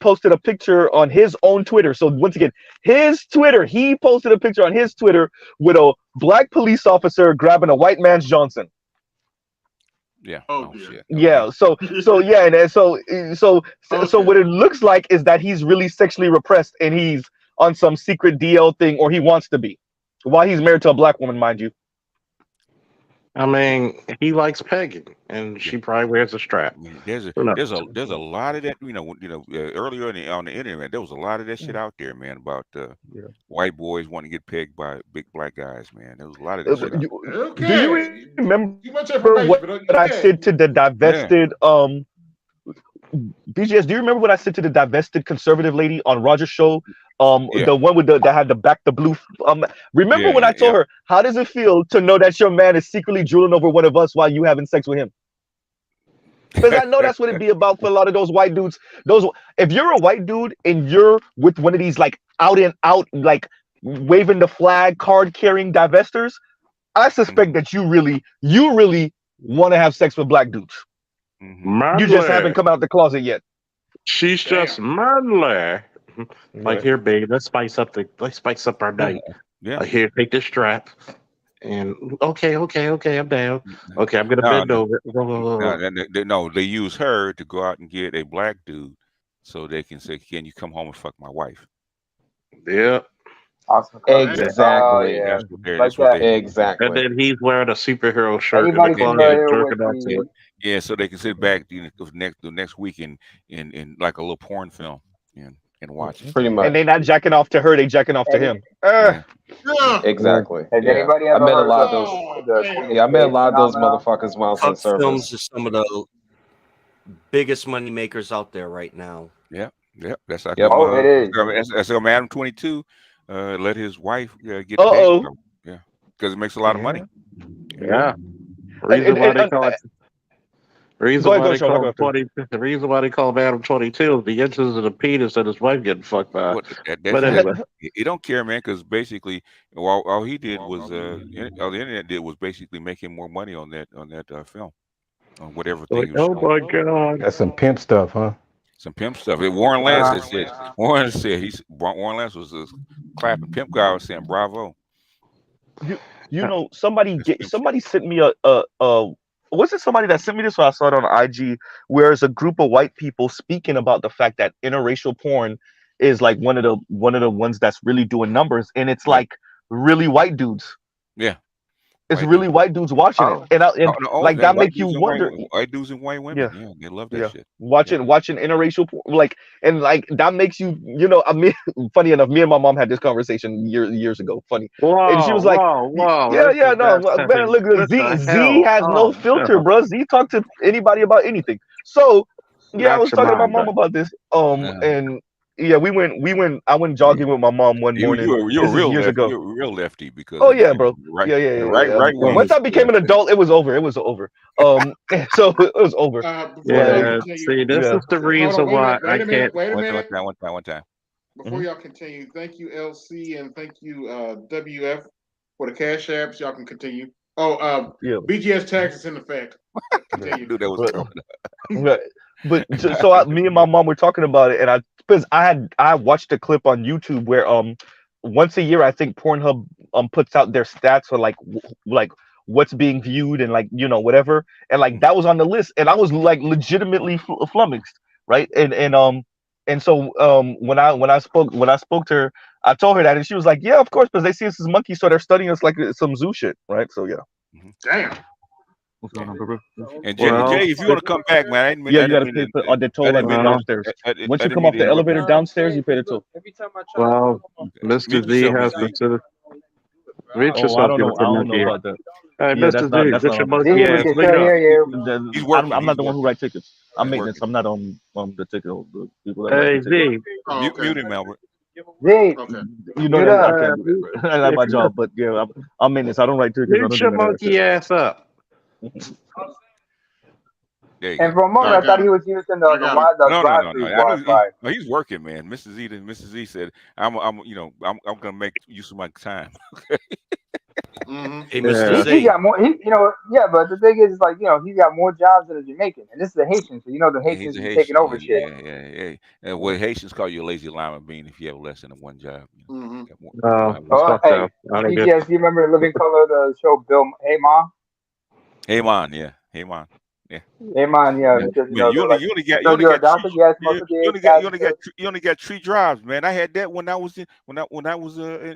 S14: posted a picture on his own Twitter. So once again, his Twitter, he posted a picture on his Twitter with a black police officer grabbing a white man's Johnson.
S18: Yeah.
S1: Oh,
S18: shit.
S14: Yeah. So yeah, and then so what it looks like is that he's really sexually repressed, and he's on some secret DL thing, or he wants to be, while he's married to a black woman, mind you.
S19: I mean, he likes pegging, and she probably wears a strap.
S18: I mean, there's
S19: Who knows?
S18: a lot of that. Earlier on the internet, there was a lot of that shit out there, man, about white boys wanting to get pegged by big black guys, man. There was a lot of that shit out there.
S1: Okay.
S14: Do you remember
S1: Too much information,
S14: what
S1: but
S14: I
S1: okay.
S14: said to the divested BGS? Do you remember what I said to the divested conservative lady on Roger's show?
S18: Yeah.
S14: The one with that had the blue. Remember
S18: Yeah,
S14: when I told
S18: yeah.
S14: her, how does it feel to know that your man is secretly drooling over one of us while you having sex with him? Because I know that's what it be about for a lot of those white dudes. If you're a white dude and you're with one of these like out and out, like waving the flag, card carrying divestors, I suspect that you really want to have sex with black dudes. You just haven't come out the closet yet.
S19: She's just manly. Like, here, babe, let's spice up our night.
S18: Yeah.
S19: Here, take this strap. And okay, I'm down. Okay, I'm gonna bend over.
S18: No, they use her to go out and get a black dude, so they can say, "Can you come home and fuck my wife?"
S19: Yeah.
S16: Awesome.
S15: Exactly.
S16: Yeah.
S18: That's what they
S15: Exactly.
S19: And then he's wearing a superhero shirt in
S16: Anybody
S19: the closet,
S16: familiar
S19: jerking
S16: with
S19: off to it.
S18: Yeah, so they can sit back the next week in like a little porn film and watch it.
S15: Pretty much.
S14: And they not jacking off to her, they jacking off to him.
S15: Exactly.
S16: Has
S15: Yeah.
S16: anybody
S15: I
S16: ever
S15: met a
S16: heard
S15: lot
S16: of
S15: of
S16: the
S15: those.
S16: Queen
S15: Yeah, I
S16: of
S15: met a
S16: Spades
S15: lot of those
S16: phenomenon?
S15: motherfuckers while I was in
S20: Puck
S15: service.
S20: films is some of the biggest money makers out there right now.
S18: Yep. That's like
S15: Yep.
S16: Oh, it is.
S18: That's Madam 22 let his wife get paid. Yeah, because it makes a lot of money.
S19: Yeah. Reason why they call it. The reason why they call him Adam 22 is the inches of the penis that his wife getting fucked by. But anyway,
S18: you don't care, man, because basically, all he did was, all the internet did was basically make him more money on that film, on whatever thing.
S19: Oh my god,
S13: that's some pimp stuff, huh?
S18: Some pimp stuff. Warren Lance said. Warren Lance was clapping. Pimp guy was saying bravo.
S14: You know, somebody sent me was it somebody that sent me this, or I saw it on IG, where it's a group of white people speaking about the fact that interracial porn is like one of the ones that's really doing numbers, and it's like really white dudes.
S18: Yeah.
S14: It's
S18: White
S14: really
S18: dudes.
S14: white dudes watching it, and
S18: No,
S14: like
S18: and
S14: that
S18: white
S14: make you
S18: dudes and
S14: wonder.
S18: white dudes and white women.
S14: Yeah,
S18: Yeah, they love that
S14: yeah.
S18: shit.
S14: Watching interracial like, and like that makes you, I mean, funny enough, me and my mom had this conversation years ago. Funny, and she
S19: Whoa,
S14: was like,
S19: whoa, whoa!
S14: yeah,
S19: This
S14: yeah,
S19: is
S14: no, man,
S19: fascinating.
S14: look,
S19: What the
S14: Z
S19: hell?
S14: has no
S19: Oh
S14: filter,
S19: no!
S14: bro. Z talk to anybody about anything. So yeah, I
S19: Not
S14: was
S19: your
S14: talking to my
S19: mom,
S14: mom
S19: but
S14: about this.
S18: Uh,
S14: And yeah, I went jogging with my mom one morning.
S18: you're a
S14: This is
S18: real
S14: years
S18: left.
S14: ago.
S18: You're a real lefty because
S14: Oh yeah, bro.
S18: right,
S14: Yeah.
S18: right
S14: Once
S18: wings.
S14: I became an adult, it was over. It was over. So it was over.
S1: Before y'all
S14: But
S19: yeah.
S1: continue,
S19: See, this
S14: yeah.
S19: is the
S1: hold on,
S19: reason why I
S1: wait a
S19: can't.
S1: minute, wait a
S18: One
S1: minute.
S18: time.
S1: Before y'all continue, thank you LC and thank you WF for the cash apps. Y'all can continue. Oh,
S14: Yeah.
S1: BGS tax is in effect. Continue.
S18: Knew that was coming.
S14: Right. But so me and my mom were talking about it, and because I watched a clip on YouTube where once a year I think Pornhub puts out their stats for like like what's being viewed and like whatever, and like that was on the list, and I was like legitimately flummoxed, right? And so when I spoke to her, I told her that, and she was like, yeah, of course, because they see us as monkeys, so they're studying us like some zoo shit, right? So yeah.
S1: Damn.
S14: What's going on, bro?
S18: And
S19: Well,
S18: Jay, if you want to come back, man,
S14: Yeah, you gotta pay for the
S18: I
S14: toll
S18: didn't mean
S14: downstairs. Once you
S18: didn't
S14: come
S18: mean
S14: off
S18: to
S14: the
S18: interrupt
S14: elevator
S18: you.
S14: downstairs, you pay the toll.
S19: well,
S18: Mute
S19: Mr. Z
S18: yourself,
S19: has
S18: Miss
S19: to
S18: Z.
S19: sit. Reach
S14: Oh, I
S19: yourself,
S14: don't
S19: you
S14: know. I
S19: little
S14: don't know
S19: monkey.
S14: about that.
S19: Hey,
S14: Yeah,
S19: Mr. Z,
S14: that's
S19: get
S14: not
S19: your
S14: on us.
S19: monkey
S14: But
S19: ass.
S14: yeah,
S19: Look it up.
S18: He's working.
S14: I'm not the
S18: He's
S14: one who
S18: working.
S14: write tickets. I'm
S18: He's
S14: maintenance.
S18: working.
S14: I'm not on the ticket. The people that write
S19: Hey,
S14: the ticket.
S19: Z.
S1: Oh, okay.
S18: Mute him, Albert.
S9: Z,
S1: Okay.
S14: You know that I can't do that, bro. That's not my job. But yeah, I'm maintenance. I don't write tickets. I
S19: Mute
S14: don't do
S19: your
S14: none of that shit.
S19: monkey ass up.
S18: There you
S9: and
S18: go.
S9: for a
S1: I
S9: moment, I
S1: got
S9: thought he
S1: him.
S9: was using
S1: I got him.
S9: the
S18: No.
S9: drive-through
S18: I knew
S9: Wi-Fi.
S18: he's working, man. Mrs. Z said, I'm gonna make use of my time.
S1: Mm-hmm.
S20: Hey, Mr.
S19: Yeah.
S9: He
S20: Z.
S9: got more. Yeah, but the thing is, like, he's got more jobs than a Jamaican, and this is a Haitian, so the
S18: Yeah, he's
S9: Haitians
S18: a
S9: be taking
S18: Haitian.
S9: over shit.
S18: Yeah. And well, Haitians call you a lazy lima bean if you have less than one job.
S1: Mm-hmm.
S18: Got more, you don't
S19: No,
S18: have
S19: that's
S18: one.
S19: fucked
S9: Hey,
S19: up. I don't get.
S9: BGS, you remember Living Color, the show Bill? Hey, Mom.
S18: Hey man, yeah. Hey man, yeah.
S9: Hey, man. Yeah,
S18: Man,
S9: because
S18: man,
S9: they're like,
S18: you
S9: so
S18: only
S9: you're
S18: got three.
S9: adopted? Yes, most
S18: You,
S9: of the guys.
S18: you only got 3 jobs, man. I had that when I was in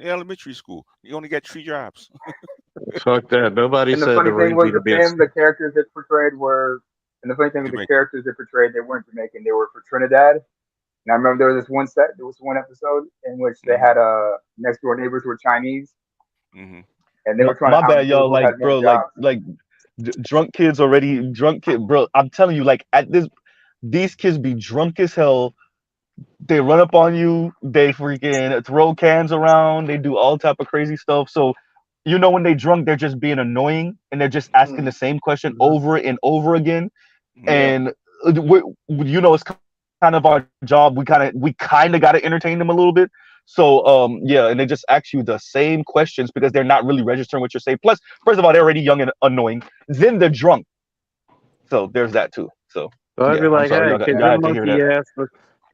S18: elementary school. You only got 3 jobs.
S19: Fuck that. Nobody
S9: And the
S19: said
S9: funny
S19: the
S9: thing was,
S19: reason to be a.
S9: the characters that portrayed were, and the funny thing with the
S18: Jamaican.
S9: characters that portrayed, they weren't Jamaican. They were for Trinidad. And I remember there was one episode in which they had next door neighbors were Chinese,
S18: Mm-hmm.
S9: and they were trying to
S14: My bad,
S9: outdo
S14: y'all.
S9: who
S14: Like,
S9: had more
S14: bro,
S9: jobs.
S14: drunk kid, bro. I'm telling you, like these kids be drunk as hell. They run up on you. They freaking throw cans around. They do all type of crazy stuff. So, when they drunk, they're just being annoying and they're just asking the same question over and over again.
S1: Yeah.
S14: And it's kind of our job. We kind of got to entertain them a little bit. So yeah, and they just ask you the same questions because they're not really registering what you're saying. Plus, first of all, they're already young and annoying. Then they're drunk. So there's that too. So
S19: So I'd
S14: yeah,
S19: be
S14: I'm
S19: like,
S14: sorry,
S19: hey,
S14: y'all had to hear that.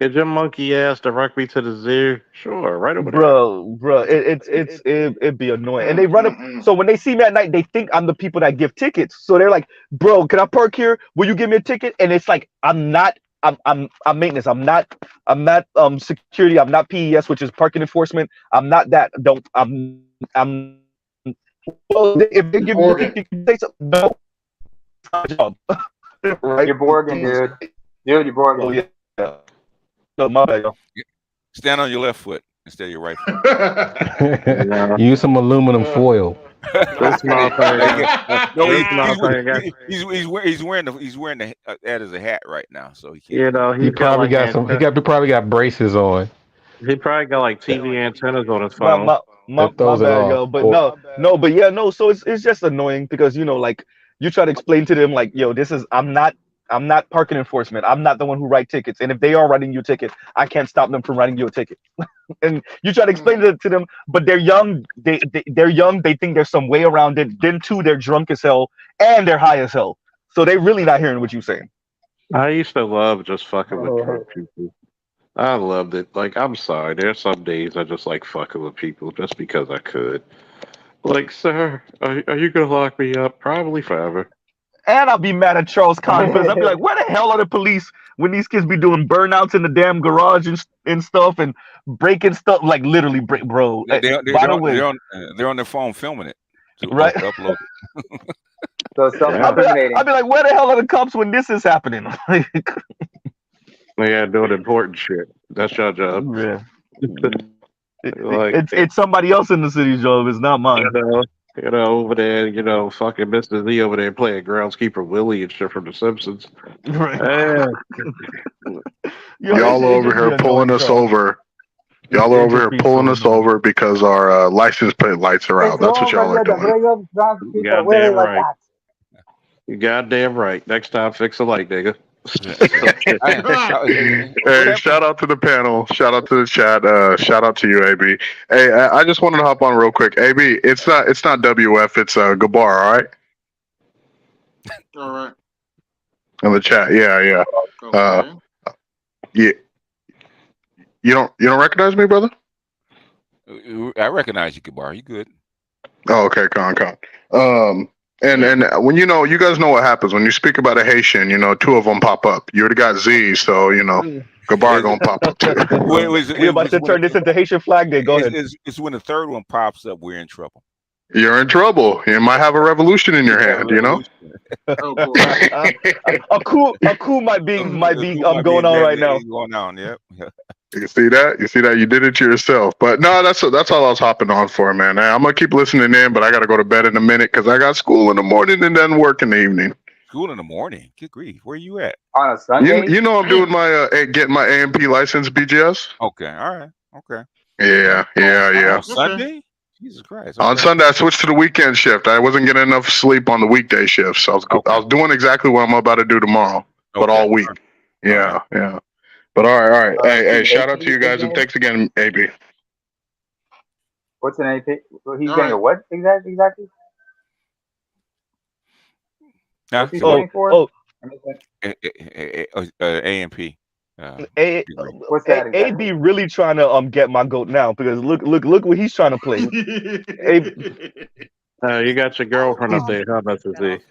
S19: could your monkey ass direct me to the zoo? Sure, right over there.
S14: Bro, it'd be annoying. And they run up.
S1: Mm-mm.
S14: So when they see me at night, they think I'm the people that give tickets. So they're like, "Bro, can I park here? Will you give me a ticket?" And it's like, I'm not. I'm maintenance. I'm not security. I'm not PES, which is parking enforcement. I'm not that. I'm. Well, if they give me a ticket, you say something. No, it's not my job. Right?
S9: You're Borgin, dude. Dude, you're Borgin.
S14: Oh yeah. No, my bad, y'all.
S18: Stand on your left foot instead of your right foot.
S13: Use some aluminum foil.
S19: This motherfucker.
S18: No,
S19: This motherfucker.
S18: he's wearing the that as a hat right now, so he can't.
S13: He probably got some. He probably got braces on.
S19: He probably got like TV antennas on his
S14: My
S19: phone.
S14: my bad, yo. But but yeah, no. So it's just annoying because like you try to explain to them like, yo, I'm not parking enforcement. I'm not the one who write tickets. And if they are writing you a ticket, I can't stop them from writing you a ticket. And you try to explain it to them, but they're young. They're young. They think there's some way around it. Then too, they're drunk as hell and they're high as hell. So they really not hearing what you're saying.
S19: I used to love just fucking with drunk people. I loved it. Like, I'm sorry. There's some days I just like fucking with people just because I could. Like, sir, are you gonna lock me up? Probably forever.
S14: And I'll be mad at Charles Con because I'll be like, where the hell are the police when these kids be doing burnouts in the damn garage and stuff and breaking stuff, like literally bro.
S18: They're on their phone filming it. to
S14: Right.
S18: upload it.
S9: So self-incriminating.
S14: I'll be like, where the hell are the cops when this is happening?
S19: Yeah, doing important shit. That's your job.
S14: Yeah.
S19: Like,
S14: It's somebody else in the city's job. It's not mine.
S19: Over there, fucking Mr. Z over there playing groundskeeper Willie and shit from The Simpsons.
S14: Right.
S10: Y'all over here pulling us over. Y'all are over here pulling us over because our license plate lights are out. That's what y'all are doing.
S19: Goddamn right. You goddamn right. Next time, fix a light, nigga.
S10: Hey, shout out to the panel. Shout out to the chat. Shout out to you, AB. Hey, I just wanted to hop on real quick. AB, it's not WF. It's Gabar. All right.
S1: All right.
S10: In the chat. Yeah.
S1: Okay.
S10: Yeah. You don't recognize me, brother?
S18: I recognize you, Gabar. You good?
S10: Oh, okay, con. And when you guys know what happens when you speak about a Haitian, two of them pop up. You already got Z, so Gabar gonna pop up too.
S14: We're about to turn this into Haitian Flag Day. Go ahead.
S18: It's when the third one pops up, we're in trouble.
S10: You're in trouble. You might have a revolution in your hand.
S1: Oh boy.
S14: A coup might be going on right now.
S18: Going on, yep.
S10: You see that? You did it to yourself. But no, that's all I was hopping on for, man. I'm gonna keep listening in, but I gotta go to bed in a minute because I got school in the morning and then work in the evening.
S18: School in the morning? Good grief. Where you at?
S9: On a Sunday?
S10: You know I'm doing my getting my AMP license, BGS.
S18: Okay, all right, okay.
S10: Yeah.
S18: On Sunday? Jesus Christ.
S10: On Sunday, I switched to the weekend shift. I wasn't getting enough sleep on the weekday shift, so I was doing exactly what I'm about to do tomorrow, but all week. Yeah. But all right. Hey, shout out to you guys and thanks again, AB.
S9: What's an AP? Well, he's getting a what exactly? What's he going for?
S18: AMP.
S9: What's that exactly?
S14: AB really trying to get my goat now because look what he's trying to play.
S19: You got your girlfriend up there, huh, Mr. Z?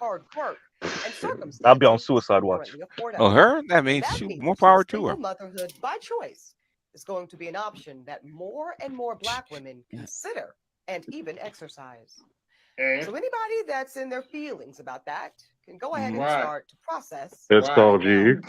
S14: I'll be on suicide watch.
S18: Oh, her? That means more power to her.
S11: Motherhood by choice is going to be an option that more and more Black women consider and even exercise. So anybody that's in their feelings about that can go ahead and start to process.
S19: It's called you.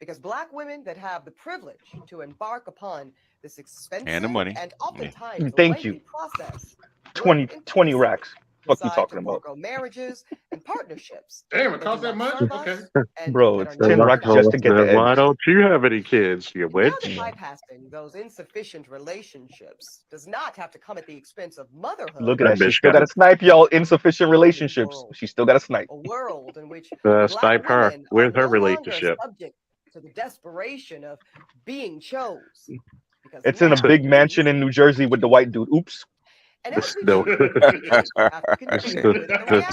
S11: Because Black women that have the privilege to embark upon this expensive
S18: and the money
S11: and oftentimes
S14: thank you
S11: process
S14: 20 racks. What you talking about?
S11: Marriages and partnerships.
S1: Damn, it cost that much? Okay.
S14: Bro, it's 10 racks just to get the eggs.
S19: Why don't you have any kids, you witch?
S11: Bypassing those insufficient relationships does not have to come at the expense of motherhood.
S14: Look at that. She still got to snipe y'all insufficient relationships. She still got to snipe.
S11: A world in which
S19: snipe her. Where's her relationship?
S11: Subject to the desperation of being chose.
S14: It's in a big mansion in New Jersey with the white dude. Oops.
S19: It's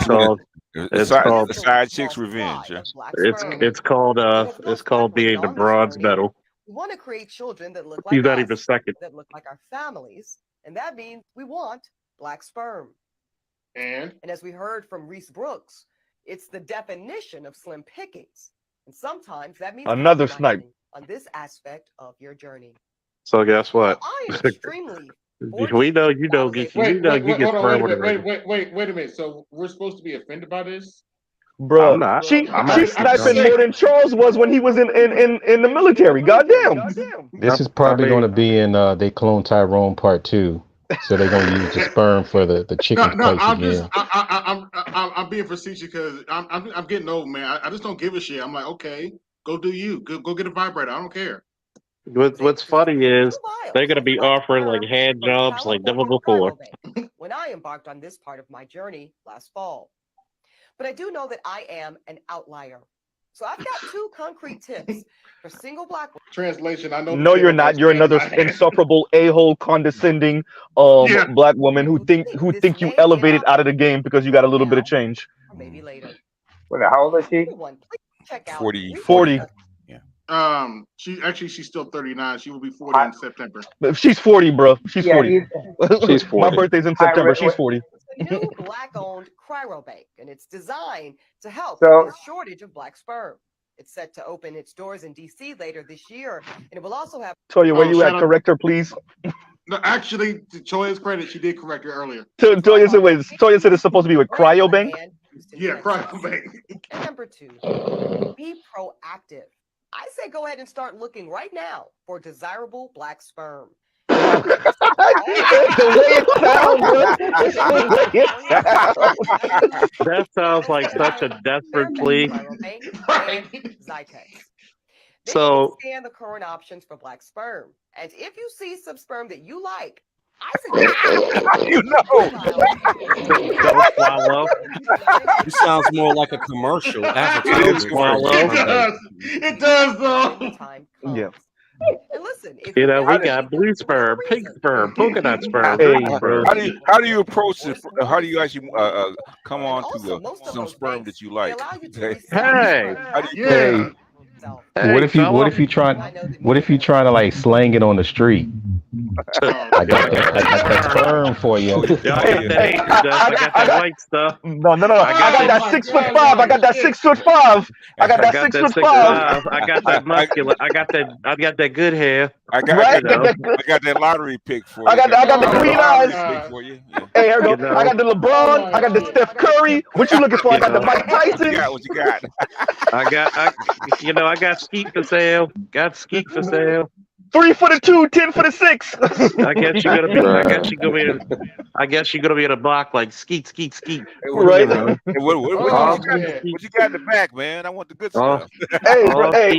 S19: called
S18: the side chick's revenge. Yeah.
S19: It's called being the bronze medal.
S11: We want to create children that look like
S19: He's not
S11: us,
S19: even second.
S11: that look like our families, and that means we want Black sperm.
S1: And
S11: as we heard from Reese Brooks, it's the definition of slim pickings, and sometimes that means
S14: another snipe
S11: on this aspect of your journey.
S19: So guess what?
S11: I am extremely.
S19: We know you don't get
S1: wait
S19: sperm
S1: a
S19: with
S1: minute. So we're supposed to be offended by this?
S14: Bro, she's sniping more than Charles was when he was in the military. Goddamn.
S13: This is probably going to be in They Clone Tyrone Part 2. So they're going to use the sperm for the chicken place again.
S1: I'm being facetious because I'm getting old, man. I just don't give a shit. I'm like, okay, go do you. Go get a vibrator. I don't care.
S19: What's funny is they're going to be offering like hand jobs like never before.
S11: When I embarked on this part of my journey last fall. But I do know that I am an outlier. So I've got 2 concrete tips for single Black women.
S1: Translation, I know.
S14: No, you're not. You're another insufferable a-hole condescending Black woman who think you elevated out of the game because you got a little bit of change.
S11: Or maybe later.
S9: Wait, how old is she?
S14: 40.
S1: She's still 39. She will be 40 in September.
S14: She's 40, bro. She's 40.
S15: She's 40.
S14: My birthday's in September. She's 40.
S11: It's a new Black-owned cryobank, and it's designed to help with the shortage of Black sperm. It's set to open its doors in D.C. later this year, and it will also have.
S14: Toya, where you
S1: shout
S14: at?
S1: out-
S14: Correct her, please.
S1: No, actually, to Choya's credit, she did correct it earlier.
S14: Toya said it's supposed to be with Cryobank.
S1: Yeah, Cryobank.
S11: And number 2, be proactive. I say go ahead and start looking right now for desirable black sperm.
S14: The way it sounds, bro. It's the way it sounds.
S19: That sounds like such a desperate plea.
S11: So scan the current options for black sperm. And if you see some sperm that you like, I suggest
S14: you know.
S19: Don't swallow.
S20: It sounds more like a commercial advertising.
S1: It does though.
S14: Yeah.
S11: And listen, if
S19: You know, we got blue sperm, pink sperm, polka dot sperm.
S14: Hey,
S19: sperm.
S18: How do you approach this? How do you actually come on to some sperm that you like?
S19: Hey,
S18: How do you
S13: Hey, what if you trying to like slang it on the street? I got that sperm for you.
S19: I got that Asian stuff. I got that white stuff.
S14: No. I got that 6'5". I got that 6'5". I got that 6'5".
S19: I got that muscular. I got that good hair.
S18: I got that lottery pick for you.
S14: I got the green eyes.
S18: Pick for you. Yeah.
S14: Hey, here we go. I got the LeBron. I got the Steph Curry. What you looking for? I got the Mike Tyson.
S18: What you got?
S19: I got skeet for sale. Got skeet for sale.
S14: 3 for the 2, 10 for the 6.
S19: I guess you're gonna be in a block like skeet.
S14: Right.
S18: What you got in the back, man? I want the good stuff.
S14: Hey, bro, hey.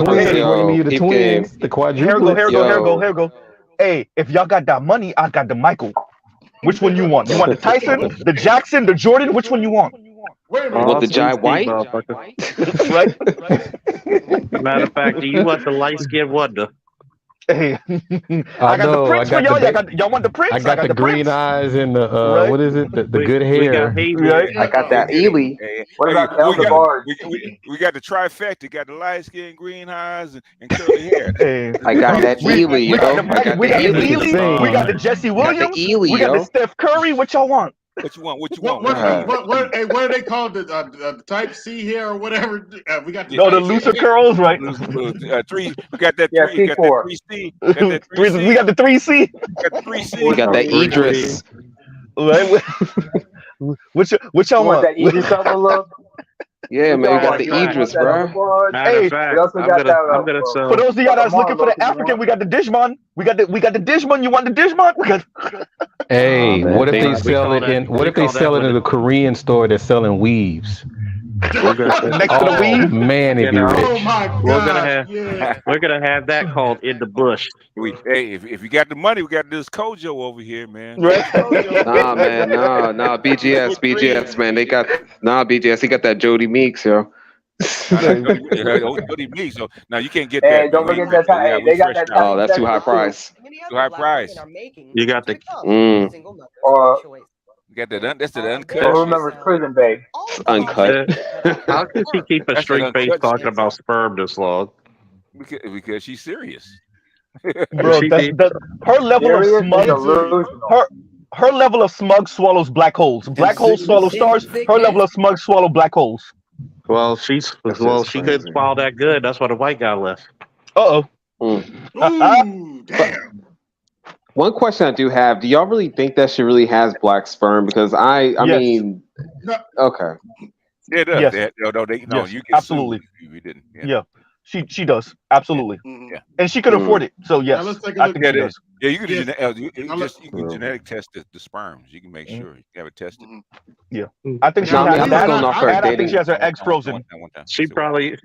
S13: Bringing you the twins, the quadruplets.
S14: Here we go. Hey, if y'all got that money, I got the Michael. Which one you want? You want the Tyson, the Jackson, the Jordan? Which one you want?
S1: Wait a minute.
S15: What, the Jai White?
S14: Right.
S19: Matter of fact, do you want the light skinned wonder?
S14: Hey, I got the Prince for y'all. Y'all want the Prince?
S13: I got the green eyes and the what is it? The good hair.
S15: I got that Ely.
S9: What about the Byrd?
S18: We got the trifecta. Got the light skin, green eyes, and curly hair.
S14: Hey.
S15: I got that Ely, yo.
S14: We got the Ely. We got the Jesse Williams. We got the Steph Curry. What y'all want?
S18: What you want? What
S1: are they called? The type C here or whatever? We got the
S14: the looser curls, right?
S18: 3. We got that 3.
S9: Yeah,
S18: got that 3C.
S14: We got the 3C.
S18: Got the 3C.
S15: We got that Idris.
S14: What y'all want?
S9: That Idris over love?
S15: Yeah, man, we got the Idris, bro.
S14: Hey,
S19: I'm gonna sell.
S14: For those of y'all that's looking for the African, we got the Digimon. We got the Digimon. You want the Digimon? We got.
S13: Hey, what if they sell it in? What if they sell it in a Korean store that's selling weaves?
S14: Next to the weave?
S13: Man, it'd be rich.
S1: Oh my God!
S19: We're gonna have that called in the bush.
S18: Hey, if you got the money, we got this Kojo over here, man.
S14: Right?
S15: Nah, man, nah. BGS, man. They got BGS. He got that Jody Meeks, yo.
S18: Jody Meeks. So now you can't get that.
S9: Hey, don't forget that time. Hey, they got that.
S15: Oh, that's too high price.
S18: Too high price.
S19: You got the.
S9: Or
S18: You got that. That's the uncut.
S9: who remembers Prison Bay?
S15: Uncut.
S19: How can she keep a straight face talking about sperm this long?
S18: Because she's serious.
S14: Bro, her level of smug. Her level of smug swallows black holes. Black holes swallow stars. Her level of smug swallow black holes.
S19: Well, she couldn't swallow that good. That's why the white guy left.
S14: Uh-oh.
S1: Ooh, damn.
S15: One question I do have: do y'all really think that she really has black sperm? Because I mean, okay.
S18: Yeah, it does.
S14: Yes.
S18: You can
S14: absolutely.
S18: You didn't.
S14: Yeah. She does absolutely,
S18: Yeah.
S14: and she could afford it. So yes,
S1: Now let's take a
S14: I
S1: look
S14: think
S1: at
S14: she
S1: it.
S14: does.
S18: Yeah, you can
S1: Yes.
S18: you can genetic test the sperms. You can make sure you have it tested.
S14: Yeah, I think she
S15: No,
S14: has
S15: I'm
S14: that.
S15: going off her
S14: And I think
S15: dating.
S14: she has her eggs frozen.
S19: She probably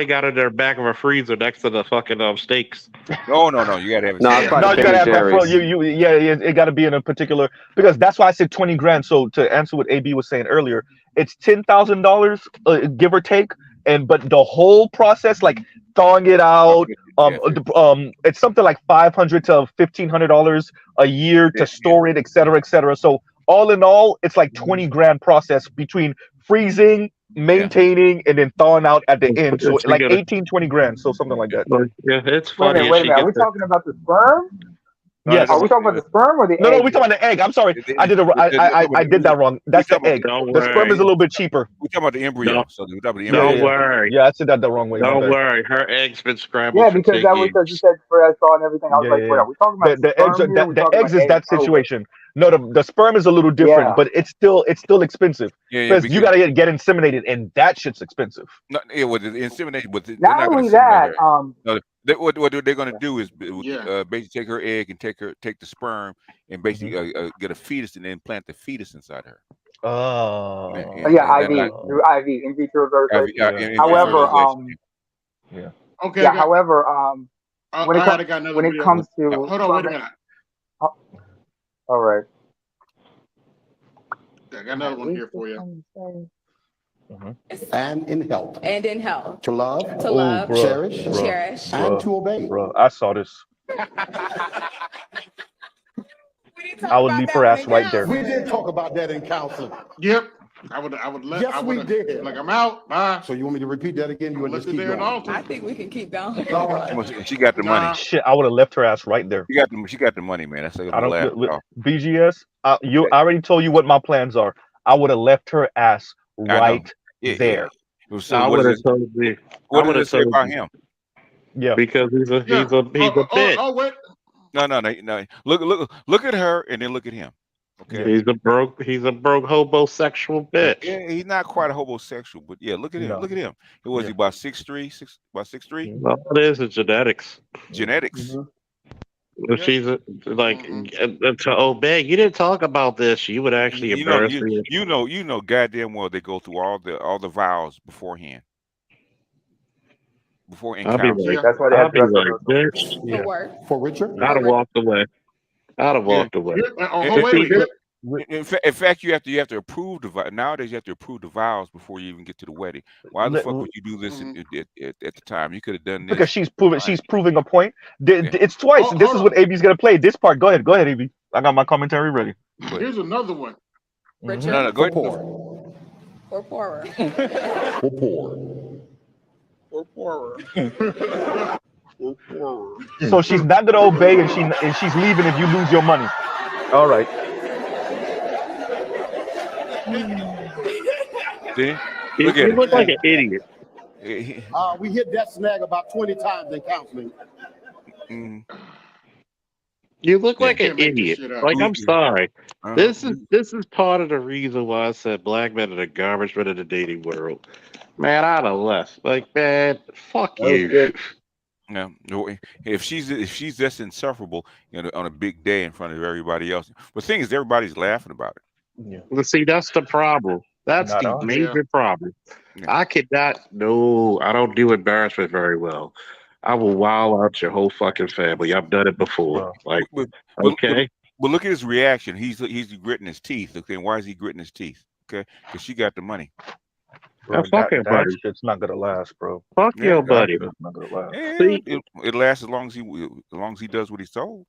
S19: got it in the back of her freezer next to the fucking steaks.
S18: No. You gotta have it.
S15: No,
S18: tested.
S15: it's probably
S14: No, you gotta have that.
S15: Jerry's.
S14: It got to be in a particular, because that's why I said 20 grand. So to answer what AB was saying earlier, it's $10,000 give or take, but the whole process, like thawing it out, it's something like $500 to $1,500 a year to store it, et cetera. So all in all, it's like 20 grand process between freezing, maintaining, and then thawing out at the end. So like 18, 20 grand. So something like that.
S19: Yeah, it's
S9: Wait a
S19: funny.
S9: minute. Are we talking about the sperm?
S14: Yes.
S9: Are we talking about the sperm or the
S14: No,
S9: egg?
S14: we talking about the egg. I'm sorry.
S2: They-
S14: I did
S2: they-
S14: I did that wrong. That's the egg.
S19: Don't
S14: The sperm is a
S19: worry.
S14: little bit cheaper.
S2: We're talking about the embryo.
S19: Don't,
S2: So we're talking about the
S14: Yeah,
S2: embryo.
S19: don't worry.
S14: Yeah, I said that the wrong way. My
S19: Don't
S14: bad.
S19: worry. Her egg's been scrambled
S9: Yeah,
S19: for
S9: because
S19: 10
S9: that was because you
S19: years.
S9: said for I saw and everything. I was
S14: Yeah,
S9: like, wait,
S14: yeah.
S9: are we talking about
S14: The eggs are
S9: sperm here? We're
S14: the
S9: talking
S14: eggs
S9: about
S14: is that
S9: egg? Oh,
S14: situation. No, the sperm is a little different,
S9: yeah.
S14: but it's still expensive.
S2: Yeah,
S14: Because you
S2: because
S14: gotta get inseminated, and that shit's expensive.
S2: with the insemination, but they're
S9: Not
S2: not going
S9: only
S2: to inseminate
S9: that,
S2: her. No, what they're going to do is
S1: Yeah.
S2: basically take her egg and take the sperm and basically get a fetus and implant the fetus inside her.
S14: Oh.
S9: yeah, IV through IV in vitro fertilization.
S2: in
S9: However,
S2: fertilization.
S14: Yeah.
S1: Okay.
S9: yeah. However, when it
S1: I
S9: comes
S1: got another
S9: when it
S1: video.
S9: comes to
S1: Hold on, wait a minute.
S9: all right.
S1: I got another one here for you.
S21: And in health.
S22: And in health.
S21: To love.
S22: To love.
S14: Bruh,
S21: Cherish.
S14: bruh,
S22: Cherish.
S21: And to obey.
S14: Bruh, I saw this. I would leave her ass right there.
S21: We did talk about that in counseling.
S1: Yep. I would let.
S21: Yes, we did.
S1: Like, I'm out. Bye.
S21: So you want me to repeat that again? You want to just keep
S1: there
S21: going?
S1: and all.
S22: I think we can keep going.
S21: All right.
S2: She got the money.
S14: Shit, I would have left her ass right there.
S2: She got the money, man. That's like
S14: I don't
S2: laugh.
S14: BGS. I already told you what my plans are. I would have left her ass right there.
S2: So
S19: I would have told you.
S2: What did it say about him?
S14: Yeah,
S19: because he's a bitch.
S1: Oh, wait.
S2: No. Look at her and then look at him. Okay.
S19: He's a broke homosexual bitch.
S2: Yeah, he's not quite a homosexual, but yeah, look at him.
S14: No.
S2: Look at him. Was he about 6'3"? About 6'3"?
S19: Well, it is genetics.
S2: Genetics.
S19: If she's to obey, you didn't talk about this. You would actually embarrass me.
S2: You know, goddamn well they go through all the vows beforehand. Before
S19: I'll be
S2: encounters.
S19: like,
S9: That's why they
S19: I'll
S9: have
S19: be
S9: dress
S19: like
S9: rehearsal.
S19: this.
S22: For work.
S21: For Richard?
S19: I'd have walked away. I'd have walked away.
S2: In fact, you have to approve the vow. Nowadays, you have to approve the vows before you even get to the wedding. Why the fuck would you do this at the time? You could have done this
S14: because she's proving a point. It's twice.
S1: Oh,
S14: This
S1: hold
S14: is
S1: on.
S14: what AB's gonna play. This part. Go ahead, AB. I got my commentary ready.
S1: Here's another one.
S22: Richard.
S2: No, go ahead.
S22: Or poorer.
S21: For poor.
S1: Or poorer.
S14: So she's not gonna obey, and she's leaving if you lose your money. All right.
S2: See?
S19: You look like an idiot.
S21: We hit that snag about 20 times in counseling.
S19: You look like
S1: can't
S19: an
S1: make this
S19: idiot.
S1: shit up.
S19: Like, I'm sorry. This is part of the reason why I said black men are the garbage men of the dating world. Man, I'd have left. Like, man, fuck you.
S2: No, if she's just insufferable, on a big day in front of everybody else. But the thing is, everybody's laughing about it.
S14: Yeah.
S19: Well, see, that's the problem. That's
S14: Not
S19: the
S14: us.
S19: major problem.
S2: Yeah.
S19: I cannot. No, I don't do embarrassment very well. I will wow out your whole fucking family. I've done it before. Like, okay.
S2: But look at his reaction. He's gritting his teeth. Okay, why is he gritting his teeth? Okay, because she got the money.
S14: Bro,
S19: fuck your buddy.
S14: that shit's not gonna last, bro.
S19: Fuck your buddy.
S14: It's not gonna last.
S19: See?
S2: It lasts as long as he does what he's told.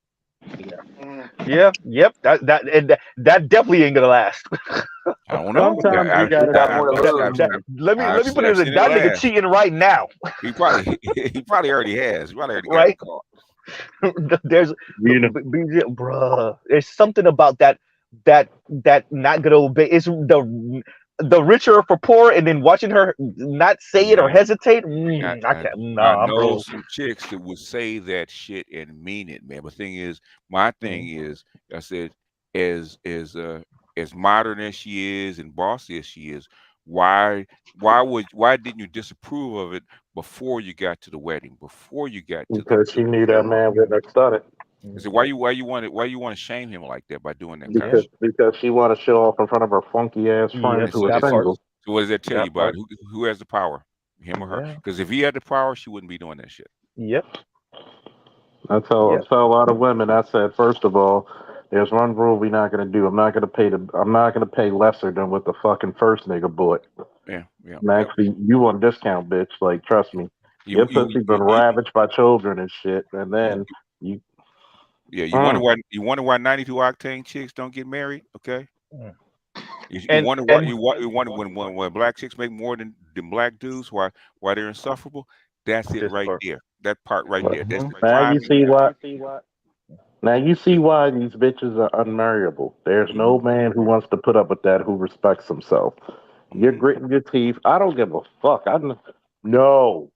S14: Yeah. Yep. That definitely ain't gonna last.
S2: I don't know.
S19: Sometimes you gotta
S14: Let me put it in. That nigga cheating right now.
S2: He probably already has. He probably already got
S14: Right?
S2: caught.
S14: There's bruh. There's something about that not gonna obey. It's the richer for poor, and then watching her not say it or hesitate. I can't.
S2: I know
S14: bro.
S2: some chicks that would say that shit and mean it, man. But my thing is, I said, as modern as she is and bossy as she is, why didn't you disapprove of it before you got to the wedding? Before you got to
S19: because she knew that man when I started.
S2: I said, why you want to shame him like that by doing that? Kind of
S19: Because she want to show off in front of her funky ass friends who are single.
S2: So what does that tell you about who has the power, him or her? Because if he had the power, she wouldn't be doing that shit.
S14: Yep.
S19: I tell a lot of women. I said, first of all, there's one rule we're not going to do. I'm not going to pay lesser than what the fucking first nigga bought.
S2: Yeah.
S19: And actually, you want discount, bitch. Like, trust me. Your pussy's been ravaged by children and shit, and then you.
S2: Yeah, you wonder why 92 octane chicks don't get married, okay? You wonder when black chicks make more than black dudes, why they're insufferable? That's it right there. That part right there. That's the
S19: now you see why. Now you see why these bitches are unmarriable. There's no man who wants to put up with that who respects himself. You're gritting your teeth. I don't give a fuck. No,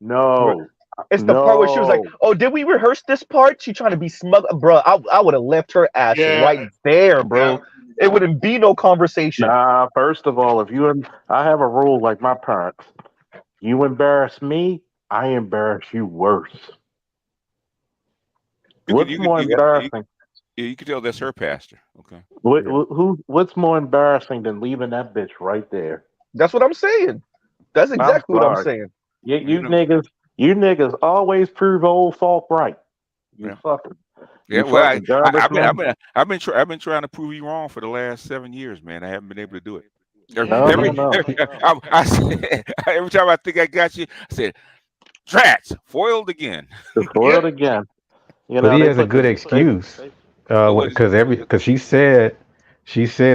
S14: Bruh.
S19: no,
S14: It's the part where she was like,
S19: no.
S14: "Oh, did we rehearse this part?" She trying to be smug, bro. I would have left her ass
S1: Yeah,
S14: right there,
S1: yeah.
S14: bro. It wouldn't be no conversation.
S19: Nah, first of all, if you and I have a rule like my parents, you embarrass me, I embarrass you worse.
S2: You could
S19: What's
S2: you could
S19: more
S2: you could you,
S19: embarrassing?
S2: you could tell that's her pastor. Okay.
S14: Yeah.
S19: What's more embarrassing than leaving that bitch right there?
S14: That's what I'm saying. That's
S19: I'm
S14: exactly what I'm
S19: sorry.
S14: saying.
S19: You,
S2: You
S19: you
S2: know.
S19: niggas, you niggas always prove old folk right. You
S2: Yeah.
S19: fucking,
S2: Yeah.
S19: you
S2: Well,
S19: fucking garbage man.
S2: I've been trying to prove you wrong for the last 7 years, man. I haven't been able to do it.
S19: No,
S2: Every,
S19: no, no.
S2: every time I think I got you, I said, "Trats foiled again."
S19: Spoiled again. You
S13: But
S19: know
S13: he
S19: they
S13: has a
S19: put
S13: good
S19: this.
S13: excuse,
S2: What is it?
S13: because she said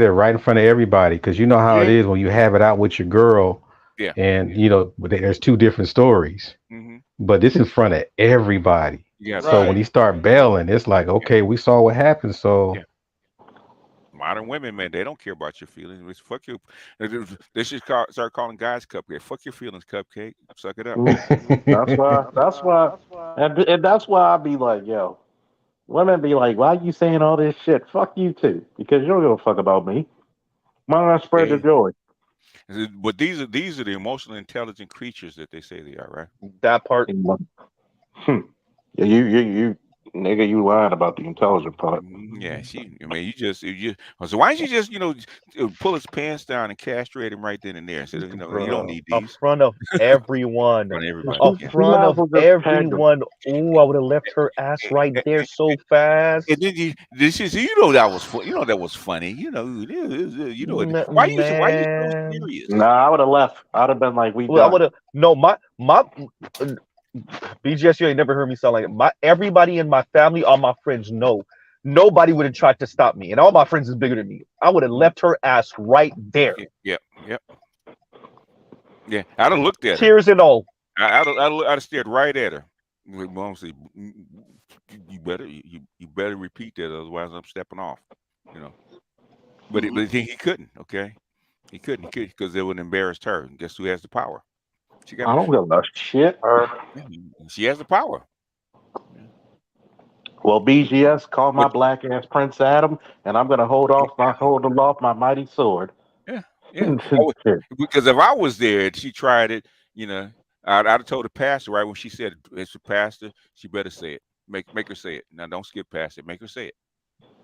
S13: it right in front of everybody. Because you know how it
S1: Yeah.
S13: is when you have it out with your girl,
S2: Yeah.
S13: and there's two different stories.
S2: Mm-hmm.
S13: But this in front of everybody.
S2: You got
S13: So
S2: right.
S13: when
S1: Right.
S13: he start bailing, it's like,
S2: Yeah.
S13: okay, we saw what happened. So
S2: Yeah. Modern women, man, they don't care about your feelings. It's fuck you. They should start calling guys cupcake. Fuck your feelings, cupcake. Suck it up.
S19: That's why. That's why. And that's why I be like, yo, women be like, why you saying all this shit? Fuck you too, because you don't give a fuck about me. Why don't I spread the
S2: Yeah.
S19: joy?
S2: But these are the emotionally intelligent creatures that they say they are, right?
S14: That part.
S19: Hmm. Yeah, you, nigga, you lying about the intelligent part.
S2: Yeah, I mean, you just. So why don't you just, pull his pants down and castrate him right then and there instead of, you don't
S14: Bro,
S2: need
S14: up
S2: these
S14: front of everyone.
S2: on everybody.
S14: Up
S2: Yeah.
S19: You
S14: front
S19: might as
S14: of
S19: well just tag them.
S14: everyone. Ooh, I would have left her ass right there so fast.
S2: And then this is, that was that was funny. Why you so
S14: Man.
S2: serious?
S19: Nah, I would have left. I'd have been like, we
S14: Well, I
S19: done.
S14: would have no my BGS, you ain't never heard me sound like my everybody in my family, all my friends know. Nobody would have tried to stop me. And all my friends is bigger than me. I would have left her ass right there.
S2: Yeah, yeah, yeah. I'd have looked at her.
S14: Tears and all.
S2: I'd have stared right at her. My mom said, "You better repeat that, otherwise I'm stepping off." You know. But he couldn't. Okay, he couldn't because it would embarrass her. And guess who has the power? She got.
S19: I don't give a shit.
S2: She has the power.
S19: Well, BGS, call my black ass Prince Adam, and I'm gonna hold aloft my mighty sword.
S2: Yeah, yeah. Because if I was there and she tried it, I'd have told the pastor right when she said it's a pastor, she better say it. Make her say it. Now don't skip past it. Make her say it.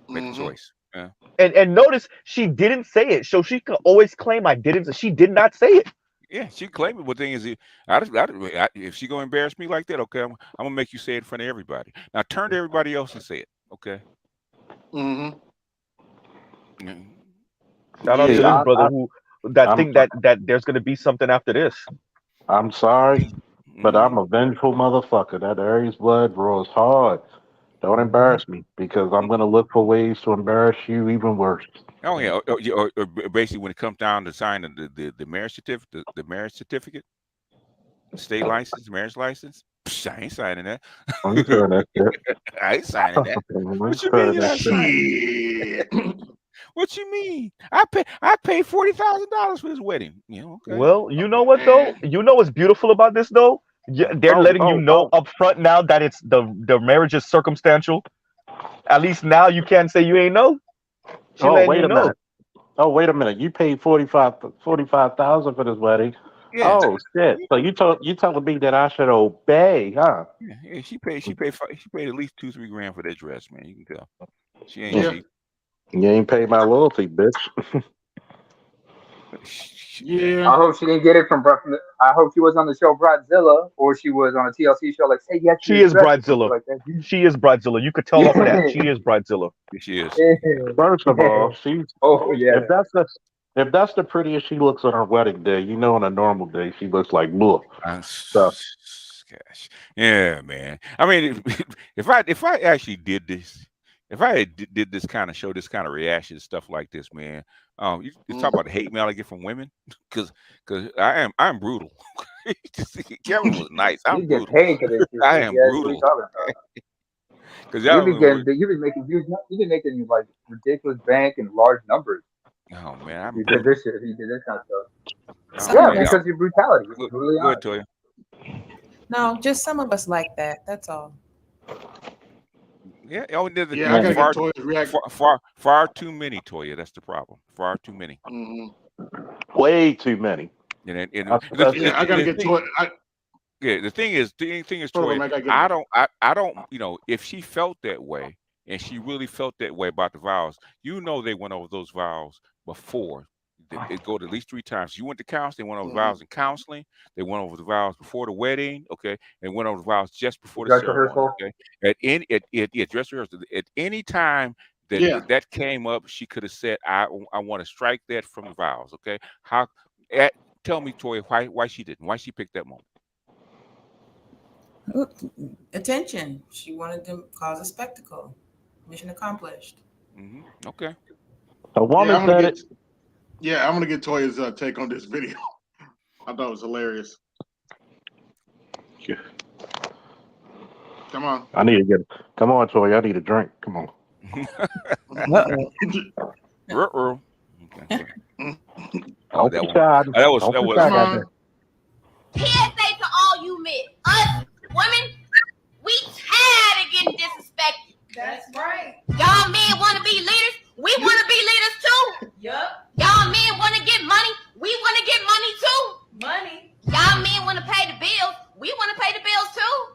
S2: Make a choice. Yeah.
S14: And notice she didn't say it, so she can always claim I didn't. She did not say it.
S2: Yeah, she claimed it. But the thing is, if she gonna embarrass me like that, okay, I'm gonna make you say it in front of everybody. Now turn to everybody else and say it. Okay.
S1: Mm-hmm.
S14: Shout out to this brother who think that there's gonna be something after this.
S19: I'm sorry, but I'm a vengeful motherfucker. That Aries blood rolls hard. Don't embarrass me because I'm gonna look for ways to embarrass you even worse.
S2: Oh yeah, or basically when it comes down to signing the marriage certificate, the marriage certificate, state license, marriage license, I ain't signing that.
S19: I'm sure that's it.
S2: I ain't signing that. What you mean you're not signing? What you mean? I paid $40,000 for this wedding. Yeah, okay.
S14: Well, you know what though? You know what's beautiful about this though? They're letting you know up front now that it's the marriage is circumstantial. At least now you can't say you ain't know. She letting
S19: wait
S14: you
S19: a
S14: know.
S19: minute. Oh, wait a minute. You paid 45,000 for this wedding.
S2: Yeah.
S19: Oh shit. So you telling me that I should obey, huh?
S2: Yeah, she paid at least $2-3 grand for that dress, man. You can tell. She ain't
S19: Yeah.
S2: cheap.
S19: You ain't paid my loyalty, bitch.
S1: Yeah.
S9: I hope she didn't get it from. I hope she was on the show Bridezilla, or she was on a TLC show like Say Yes to
S14: She
S9: Your
S14: is
S9: Dress or something
S14: Bridezilla.
S9: like that.
S14: She is Bridezilla. You could tell off of that. She is Bridezilla.
S2: She is.
S19: First of all, she's
S9: Oh yeah.
S19: if that's the prettiest she looks on her wedding day, on a normal day she looks like blue.
S2: Gosh, yeah, man. I mean, if I actually did this, if I had did this kind of show, this kind of reaction, stuff like this, man. You talk about the hate mail I get from women, because I'm brutal. Kevin was nice. I'm
S9: You get
S2: brutal.
S9: paid for this shit.
S2: I am
S9: Yes, what are you
S2: brutal.
S9: talking about?
S2: Because y'all don't know.
S9: You've been making huge. You've been making like ridiculous bank and large numbers.
S2: Oh man, I'm
S9: You did
S2: brutal.
S9: this shit. You did this kind of stuff.
S2: Oh
S9: Yeah,
S2: man,
S9: because your brutality. You're brutally
S2: go ahead,
S9: honest.
S2: Toya.
S12: No, just some of us like that. That's all.
S2: Yeah, oh, there's
S1: Yeah, I gotta
S2: far,
S1: get Toya's reaction.
S2: far too many, Toya. That's the problem. Far too many.
S19: Way too many.
S2: And
S1: Yeah, I gotta get Toya.
S2: Yeah, the thing is,
S1: Hold on,
S2: Toya,
S1: man, I gotta
S2: I
S1: get.
S2: don't, if she felt that way and she really felt that way about the vows, they went over those vows before. They go to at least 3 times. You went to counseling, they went over the vows in counseling. They went over the vows before the wedding, okay, and went over the vows just before the
S9: Dress
S2: ceremony,
S9: rehearsal.
S2: okay. Dress rehearsal. At any time
S1: Yeah.
S2: that came up, she could have said, "I want to strike that from the vows." Okay, tell me, Toya, why she didn't? Why she picked that moment?
S12: Attention. She wanted to cause a spectacle. Mission accomplished.
S2: Okay.
S19: A woman said it.
S1: Yeah, I'm gonna get Toya's take on this video. I thought it was hilarious.
S19: Yeah.
S1: Come on.
S19: I need to get. Come on, Toy. I need a drink. Come on.
S2: Uh-oh. Okay.
S19: Don't be shy.
S2: That was
S1: Come on.
S6: PSA to all you men, us women, we tired of getting disrespected.
S22: That's right.
S6: Y'all men want to be leaders. We want to be leaders too.
S22: Yup.
S6: Y'all men want to get money. We want to get money too.
S22: Money.
S6: Y'all men want to pay the bills. We want to pay the bills too.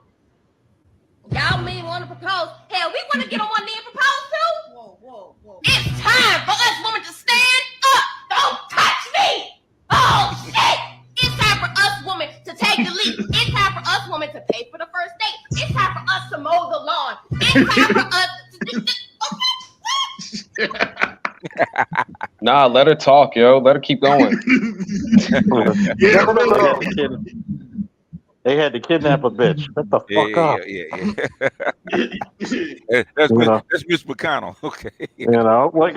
S6: Y'all men want to propose. Hell, we want to get on one knee and propose too.
S22: Whoa.
S6: It's time for us women to stand up. Don't touch me. Oh shit. It's time for us women to take the lead. It's time for us women to pay for the first date. It's time for us to mow the lawn. It's time for us
S15: Nah, let her talk, yo. Let her keep going.
S19: They had to kidnap a bitch. Shut the fuck up.
S2: Yeah. That's Miss McConnell. Okay.
S19: Like.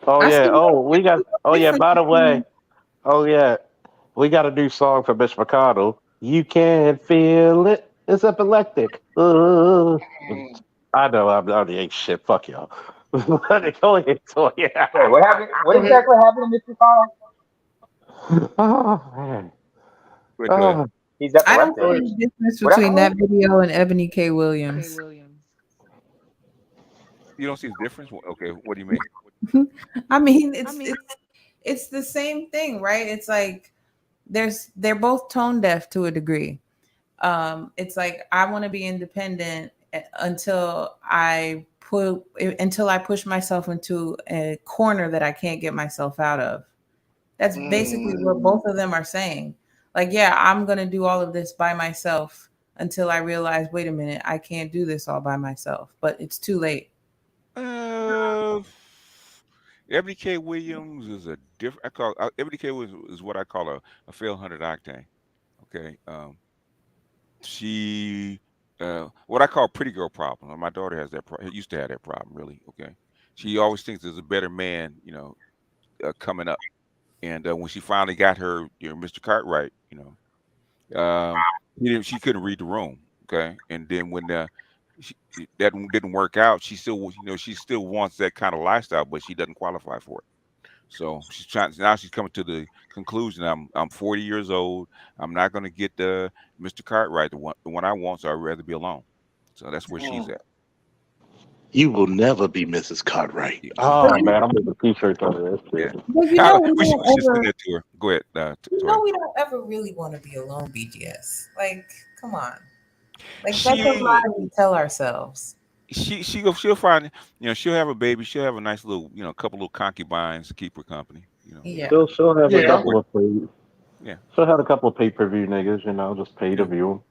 S19: Oh yeah. Oh, we got. Oh yeah. By the way. Oh yeah. We got a new song for Miss McConnell. You can feel it. It's epileptic. I know. I'm the ain't shit. Fuck y'all. Go ahead. So, yeah.
S9: Wait, what happened? What exactly happened to Mr. Connell?
S19: Oh man.
S9: He's
S12: I don't
S9: epileptic.
S12: see the difference between that video and Ebony K. Williams.
S2: You don't see the difference? Okay, what do you mean?
S12: I mean, it's the same thing, right? It's like they're both tone deaf to a degree. It's like I want to be independent until I push myself into a corner that I can't get myself out of. That's basically what both of them are saying. Like, yeah, I'm going to do all of this by myself until I realize, wait a minute, I can't do this all by myself, but it's too late.
S2: Ebony K. Williams is a different. Ebony K. Williams is what I call a failed 100 octane. Okay, she what I call pretty girl problem. My daughter has that. Used to have that problem. Really. Okay, she always thinks there's a better man, coming up, and when she finally got her, Mr. Cartwright, she couldn't read the room. Okay, and then when that didn't work out, she still wants that kind of lifestyle, but she doesn't qualify for it. So she's coming to the conclusion. I'm 40 years old. I'm not going to get the Mr. Cartwright, the one I want. So I'd rather be alone. So that's where she's at.
S19: You will never be Mrs. Cartwright. Oh man, I'm making t-shirts out of this shit.
S12: Yeah.
S2: We should send that to her. Go ahead.
S12: We don't ever really want to be alone, BGS. Like, come on. Like, that's a lie we tell ourselves.
S2: She'll find, she'll have a baby. She'll have a nice little, couple little concubines to keep her company.
S12: Yeah.
S19: She'll have a couple of
S2: Yeah.
S19: She'll have a couple of pay-per-view niggas, just pay to view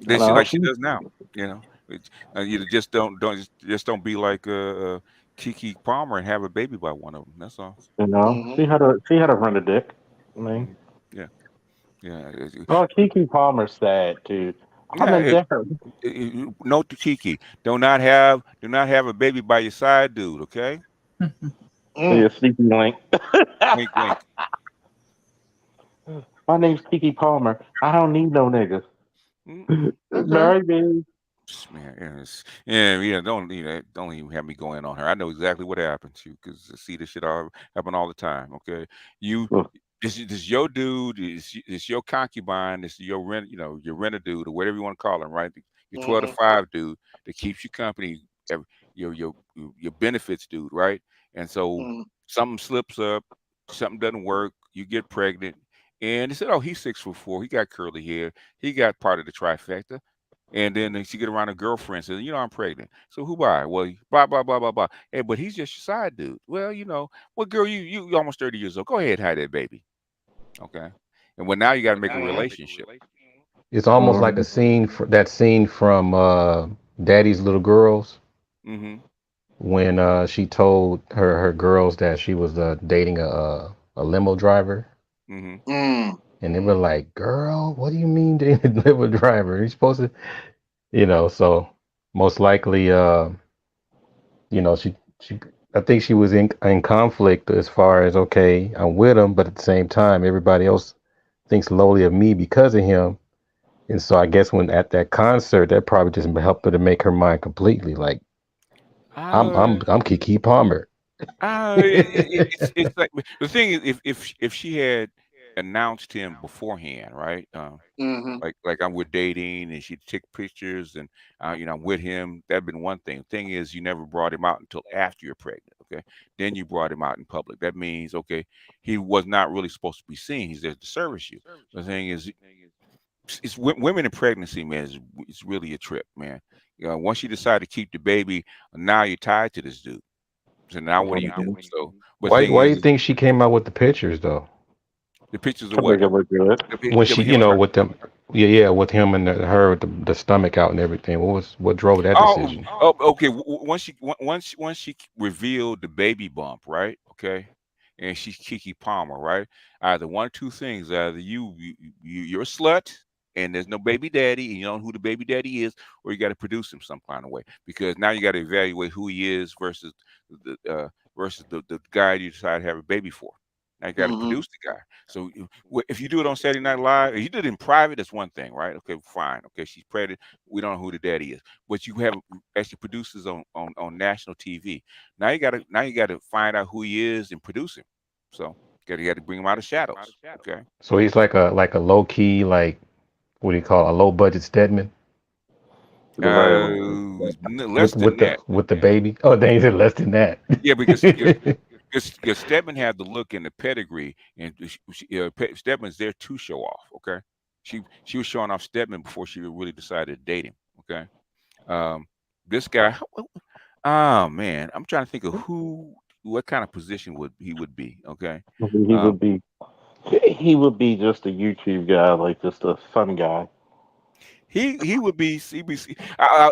S19: them.
S2: Like she does now. You just don't be like Keke Palmer and have a baby by one of them. That's all.
S19: She had to run a dick. I mean,
S2: yeah.
S19: Well, Keke Palmer's sad too.
S2: Note to Keke: do not have a baby by your side, dude. Okay.
S19: Yeah, sneaky link.
S2: Wink, wink.
S19: My name's Keke Palmer. I don't need no niggas. Marry me.
S2: Man, yeah. Don't don't even have me going on her. I know exactly what happened to you because I see this shit all happen all the time. Okay, you this your dude, this your concubine, this your rent, your renter dude or whatever you want to call him, right? Your 12 to 5 dude that keeps you company, your your benefits dude, right? And so something slips up, something doesn't work, you get pregnant, and they said, oh, he's 6'4", he got curly hair, he got part of the trifecta. And then she get around her girlfriend, says, I'm pregnant. So who by? Well, blah, blah, blah, blah, blah. Hey, but he's just your side dude. Well, well, girl, you almost 30 years old. Go ahead, hide that baby. Okay. And well, now you got to make a relationship.
S13: It's almost like a scene, that scene from Daddy's Little Girls.
S2: Mm-hmm.
S13: When she told her girls that she was dating a limo driver.
S2: Mm-hmm.
S13: And they were like, girl, what do you mean dating a limo driver? You're supposed to, so most likely, she I think she was in conflict as far as, okay, I'm with him, but at the same time, everybody else thinks lowly of me because of him. And so I guess when at that concert, that probably just helped her to make her mind completely like, I'm Kiki Palmer.
S2: It's like the thing is, if she had announced him beforehand, right? Like we're dating, and she took pictures, and I'm with him. That'd been one thing. Thing is, you never brought him out until after you're pregnant. Okay, then you brought him out in public. That means, okay, he was not really supposed to be seen. He's there to service you. The thing is, it's women in pregnancy, man. It's really a trip, man. Once you decide to keep the baby, now you're tied to this dude. So now what do you do? So, but
S13: Why
S2: thing
S13: do you
S2: is,
S13: think she came out with the pictures though?
S2: the pictures of
S19: To
S2: what?
S19: make it look good.
S13: When she, with them, yeah, with him and her, with the stomach out and everything. What drove that decision?
S2: Okay. Once she revealed the baby bump, right? Okay, and she's Kiki Palmer, right? Either one or two things: either you're a slut, and there's no baby daddy, and you don't know who the baby daddy is, or you got to produce him some kind of way. Because now you got to evaluate who he is versus the guy you decide to have a baby for. Now you got to produce the guy. So if you do it on Saturday Night Live, if you did it in private, that's one thing, right? Okay, fine. Okay, she's pregnant. We don't know who the daddy is, but you have actually producers on national TV. Now you gotta find out who he is and produce him. So you got to bring him out of shadows. Okay.
S13: So he's like a low key, like, what do you call it, a low budget Stedman?
S2: Less than that.
S13: With the baby. Oh, they said less than that.
S2: Yeah, because Stedman had the look and the pedigree, and Stedman's there to show off. Okay, she was showing off Stedman before she really decided to date him. Okay, this guy. Oh man, I'm trying to think of what kind of position he would be. Okay,
S19: He would be just a YouTube guy, like just a fun guy.
S2: He would be CBC.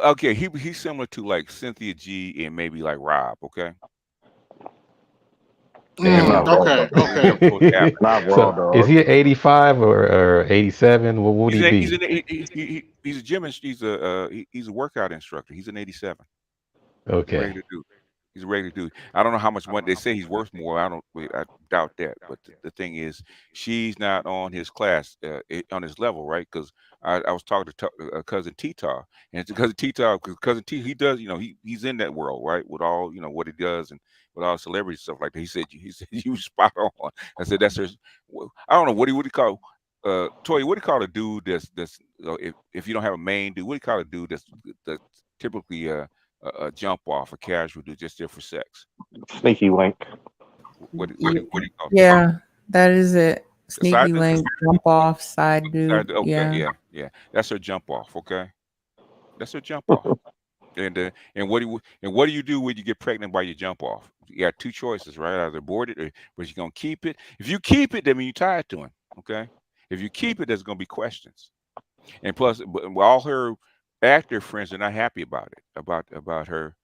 S2: Okay, he's similar to like Cynthia G and maybe like Rob. Okay.
S1: Okay.
S19: Not
S13: So
S19: raw dog.
S13: is he an 85 or 87? What would he be?
S2: He's a gym. He's a workout instructor. He's an 87.
S13: Okay.
S2: Regular dude. He's a regular dude. I don't know how much money they say he's worth more. I doubt that. But the thing is, she's not on his class, on his level, right? Because I was talking to cousin T-Tar, and it's cousin T-Tar, because cousin T, he does, he's in that world, right? With all, what he does and with all celebrity stuff like that. He said you spot on. I said that's her. I don't know what do you call. Toy, what do you call a dude that's if you don't have a main dude, what do you call a dude that's typically a jump off, a casual dude just there for sex?
S19: Sneaky link.
S2: What do you call it?
S12: Yeah, that is it. Sneaky link, jump off, side dude.
S2: Okay, yeah. That's her jump off. Okay, that's her jump off. And what do you do when you get pregnant by your jump off? You got two choices, right? Either abort it, but you're gonna keep it. If you keep it, that means you're tied to him. Okay. If you keep it, there's gonna be questions. And plus, all her actor friends are not happy about it, about her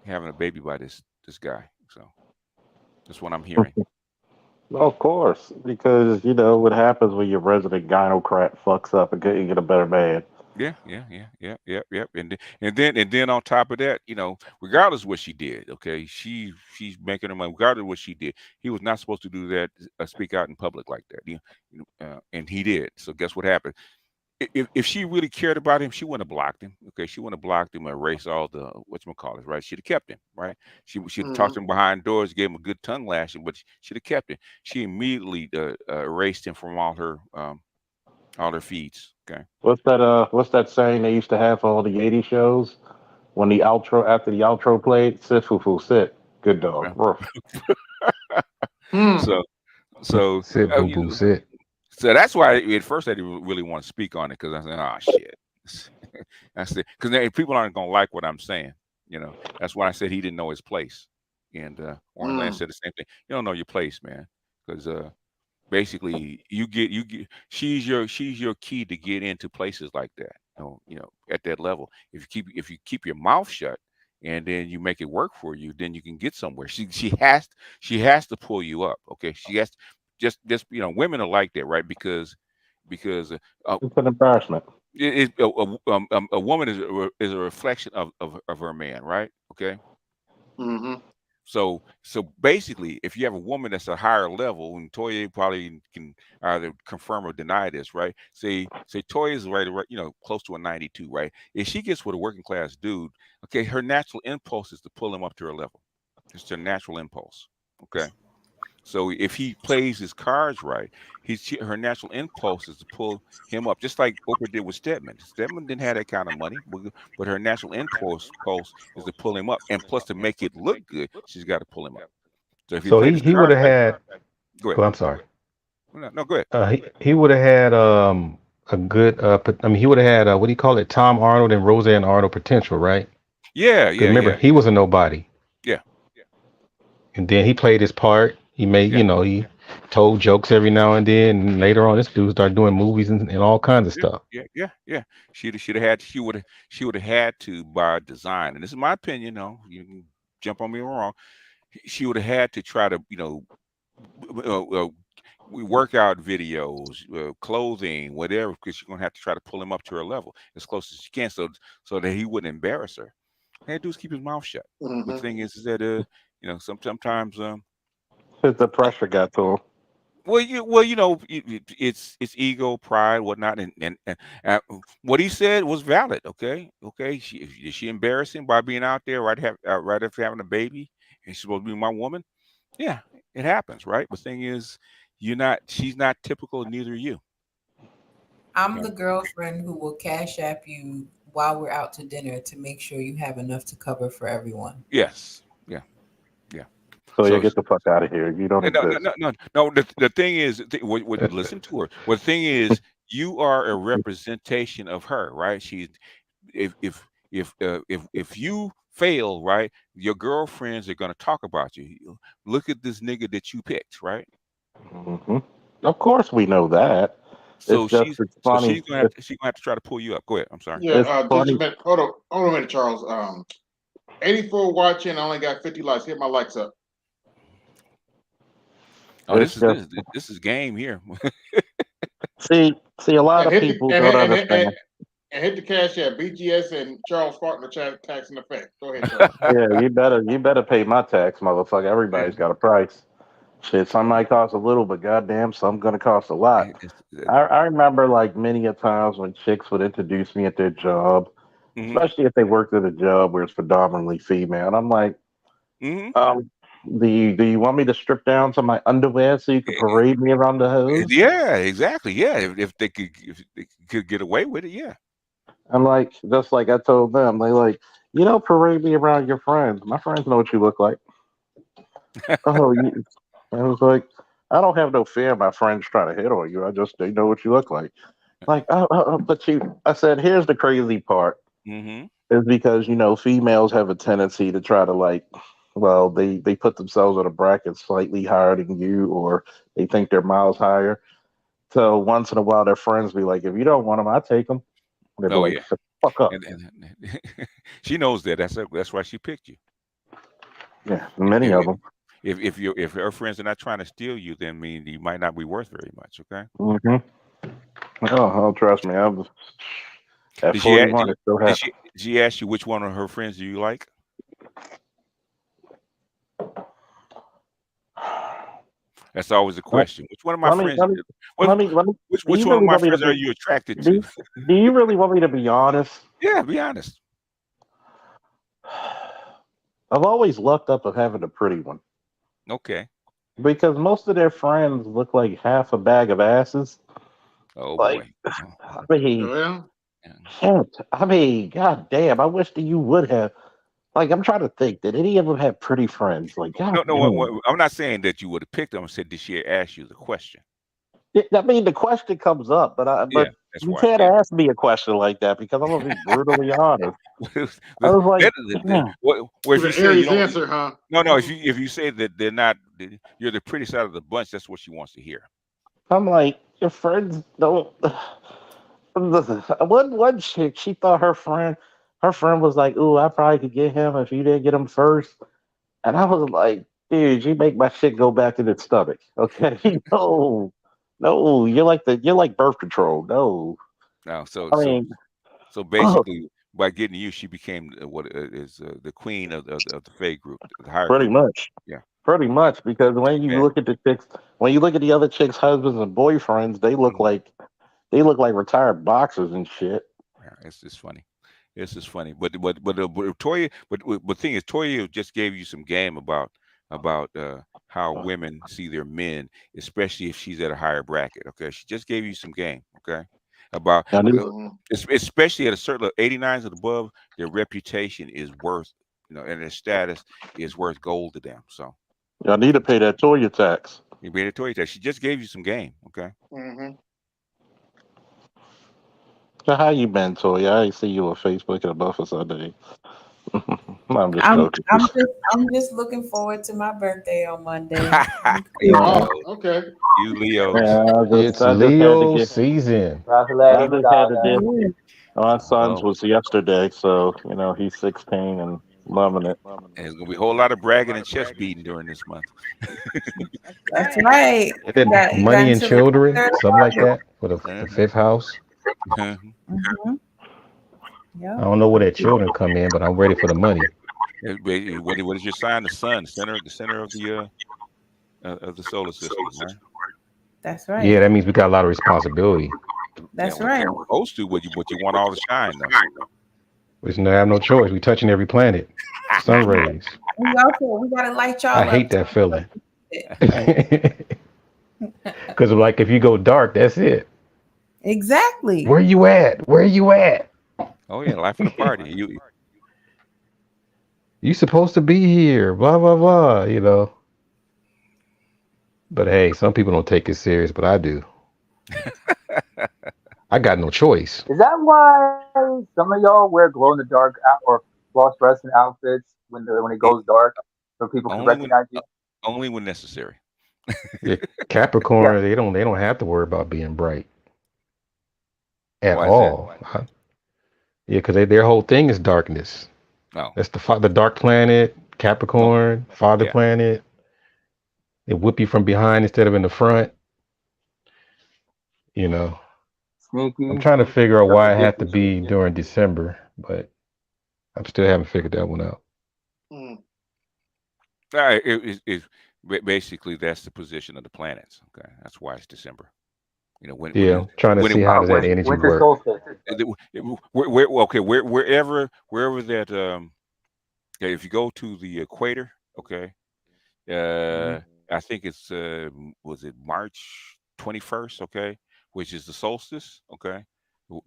S2: having a baby by this guy. So that's what I'm hearing.
S19: Of course, because what happens when your resident gynocrat fucks up and couldn't get a better man.
S2: Yeah. And then on top of that, regardless of what she did, okay, she's making her money. Regardless of what she did, he was not supposed to do that, speak out in public like that. And he did. So guess what happened? if she really cared about him, she wouldn't have blocked him. Okay, she wouldn't have blocked him and erased all the whatchamacallit, right? She'd have kept him, right? She'd have talked to him behind doors, gave him a good tongue lashing, but she'd have kept him. She immediately erased him from all her feeds. Okay.
S19: What's that saying they used to have for all the 80 shows? When the outro after the outro played, sit foo sit. Good dog.
S2: So so
S13: Sit boo
S2: you
S13: boo
S2: know,
S13: sit.
S2: so that's why at first I didn't really want to speak on it because I said, "Oh shit," that's it. Because people aren't gonna like what I'm saying. You know, that's why I said he didn't know his place. And Orange Land said the same thing. You don't know your place, man, because basically you get she's your key to get into places like that. At that level. If you keep your mouth shut and then you make it work for you, then you can get somewhere. She has to pull you up. Okay, she has to, just women are like that, right? Because
S19: It's an embarrassment.
S2: a woman is a reflection of her man, right? Okay. So basically, if you have a woman that's a higher level, and Toya probably can either confirm or deny this, right? Say Toya is right, close to a 92, right? If she gets with a working class dude, okay, her natural impulse is to pull him up to her level. It's her natural impulse. Okay. So if he plays his cards right, her natural impulse is to pull him up, just like Oprah did with Stedman. Stedman didn't have that kind of money, but her natural impulse is to pull him up, and plus to make it look good, she's got to pull him up. So if he
S13: So
S2: played his
S13: he would
S2: cards
S13: have
S2: right,
S13: had.
S2: go ahead.
S13: Oh, I'm sorry.
S2: No, go ahead.
S13: He would have had a good. He would have had what do you call it? Tom Arnold and Roseanne Arnold potential, right?
S2: Yeah,
S13: Because remember, he was a nobody,
S2: yeah,
S13: and then he played his part. He made,
S2: yeah,
S13: he told jokes every now and then, and later on, this dude started doing movies and all kinds of
S2: yeah,
S13: stuff.
S2: yeah. She would have had to by design, and this is my opinion. No, you can jump on me wrong. She would have had to try to, workout videos, clothing, whatever, because you're gonna have to try to pull him up to her level as close as you can, so that he wouldn't embarrass her. Hey, dudes, keep his mouth shut. But the thing is that sometimes
S19: The pressure got to him.
S2: it's ego, pride, whatnot, and what he said was valid. Okay. Did she embarrass him by being out there right after having a baby, and she's supposed to be my woman? Yeah, it happens, right? But the thing is, she's not typical, neither are you.
S12: I'm
S2: Okay.
S12: the girlfriend who will cash app you while we're out to dinner to make sure you have enough to cover for everyone.
S2: Yes. Yeah.
S19: So you
S2: So
S19: get the fuck out of here. You don't
S2: no, no,
S19: exist.
S2: no, no, no. The thing is, listen to her. Well, the thing is, you are a representation of her, right? She's if you fail, right, your girlfriends are gonna talk about you. Look at this nigga that you picked, right?
S19: hmm Of course, we know that. It's
S2: So
S19: just it's funny.
S2: she's gonna have to try to pull you up. Go ahead. I'm sorry.
S19: It's
S1: Just a
S19: funny.
S1: minute. Hold on a minute, Charles. 84 watching. I only got 50 likes. Hit my likes up.
S2: Oh,
S19: It's just
S2: this is game here.
S19: see. A lot
S1: And
S19: of people don't understand.
S1: hit the cash at BGS and Charles Partner tax in effect. Go ahead, Charles.
S19: Yeah, you better pay my tax, motherfucker. Everybody's got a price. Shit, some might cost a little, but goddamn, some gonna cost a lot. I remember like many a times when chicks would introduce me at their job, especially if they worked at a job where it's predominantly female. And I'm like, do you want me to strip down to my underwear so you can parade me around the hose?
S2: Yeah, exactly. Yeah, if they could get away with it, yeah.
S19: I'm like, just like I told them, they like, parade me around your friends. My friends know what you look like. Oh, I was like, I don't have no fear of my friends trying to hit on you. They know what you look like. Like, I said, here's the crazy part is because, females have a tendency to try to they put themselves in a bracket slightly higher than you, or they think they're miles higher. So once in a while, their friends be like, if you don't want them, I take them. They'd be
S2: Oh
S19: like,
S2: yeah.
S19: shut the fuck up.
S2: And she knows that. That's why she picked you.
S19: Yeah, many of them.
S2: If her friends are not trying to steal you, then you might not be worth very much. Okay.
S19: Oh, trust me, I was at
S2: Did
S19: 41. It still happened.
S2: she ask you which one of her friends do you like? That's always a question. Which one of my
S19: Let me
S2: friends?
S19: let me let me let me. Do
S2: Which
S19: you
S2: one of
S19: really
S2: my
S19: want me to
S2: friends are
S19: be?
S2: you attracted
S19: Do
S2: to?
S19: do you really want me to be honest?
S2: Yeah, be honest.
S19: I've always lucked up of having a pretty one
S2: Okay.
S19: because most of their friends look like half a bag of asses.
S2: Oh
S19: Like,
S2: boy.
S19: I mean,
S1: Well,
S19: shit. I mean, god damn. I wish that you would have. Like, I'm trying to think. Did any of them have pretty friends? Like, god
S2: No,
S19: damn.
S2: I'm not saying that you would have picked them. I said, did she ask you the question?
S19: I mean, the question comes up,
S2: Yeah,
S19: but
S2: that's
S19: you
S2: why.
S19: can't
S2: Yeah.
S19: ask me a question like that because I'm gonna be brutally honest. I was like, damn.
S2: Where
S1: it's
S2: if you
S1: an
S2: say you
S1: Aries
S2: don't,
S1: answer, huh?
S2: no, if you say that they're not, you're the pretty side of the bunch. That's what she wants to hear.
S19: I'm like, your friends don't. One chick, she thought her friend was like, "Ooh, I probably could get him if you didn't get him first." And I was like, "Dude, you make my shit go back in its stomach." Okay, no, no, you're like birth control. No,
S2: Now,
S19: I mean,
S2: so basically, by getting you, she became what is the queen of the Fae group, the higher
S19: pretty
S2: group.
S19: much,
S2: Yeah.
S19: pretty much, because when
S2: Too
S19: you
S2: bad.
S19: look at the chicks, when you look at the other chicks' husbands and boyfriends, they look like retired boxers and shit.
S2: Yeah, it's just funny. It's just funny. But Toya, but thing is, Toya just gave you some game about how women see their men, especially if she's at a higher bracket. Okay, she just gave you some game. Okay, about
S19: I need,
S2: especially at a certain 89s and above, their reputation is worth, and their status is worth gold to them. So
S19: I need to pay that Toya tax.
S2: you made a Toya test. She just gave you some game. Okay.
S1: Mm-hmm.
S19: So how you been, Toya? I ain't see you on Facebook in about for Sunday. I'm just
S12: I'm
S19: joking.
S12: I'm just looking forward to my birthday on Monday.
S2: You
S1: Oh,
S2: Leos.
S1: okay.
S2: You Leos.
S19: Yeah,
S13: It's
S19: I just had to
S13: Leo
S19: get.
S13: season.
S19: I just had to get. My son's
S2: Oh,
S19: was yesterday, so he's 16 and loving it.
S2: and there's gonna be a whole lot of bragging and chest beating during this month.
S12: That's right.
S13: And then
S12: You got
S13: money and
S12: until the
S13: children,
S12: 3rd of
S13: something like
S12: August.
S13: that for the fifth house.
S12: Mhm.
S13: I
S12: Yep.
S13: don't know where that children come in, but I'm ready for the money.
S2: What is your sign? The sun, the center of the solar system, right?
S12: That's
S13: Yeah,
S12: right.
S13: that means we got a lot of responsibility.
S12: That's
S2: Yeah,
S12: right.
S2: we're supposed to, but you want all the shine though.
S13: We just have no choice. We touching every planet. Sun rays.
S12: We gotta light
S13: I
S12: y'all
S13: hate
S12: up.
S13: that feeling. Because like if you go dark, that's it.
S12: Exactly.
S13: Where you at? Where you at?
S2: Oh yeah, life of the party.
S13: You supposed to be here. Blah blah blah. But hey, some people don't take it serious, but I do. I got no choice.
S9: Is that why some of y'all wear glow in the dark or phosphorescent outfits when it goes dark, so people can
S2: only when
S9: recognize you?
S2: only when necessary.
S13: Yeah,
S9: Yeah.
S13: Capricorn, they don't have to worry about being bright at
S2: Why is that?
S13: all. Yeah, because their whole thing is darkness.
S2: No.
S13: That's the dark planet,
S2: Oh,
S13: Capricorn, father
S2: yeah.
S13: planet. They whip you from behind instead of in the front. You know, I'm
S9: Sneaky,
S13: trying to figure out why I have to
S9: repetitious.
S13: be during December, but I still haven't figured that one out.
S1: Mm.
S2: Basically that's the position of the planets. Okay, that's why it's December.
S13: Yeah, I'm trying to see how does that energy
S9: Winter
S13: work.
S9: solstice.
S2: Wherever that okay, if you go to the equator, okay, I think it's was it March 21st, okay, which is the solstice, okay,
S9: Yes,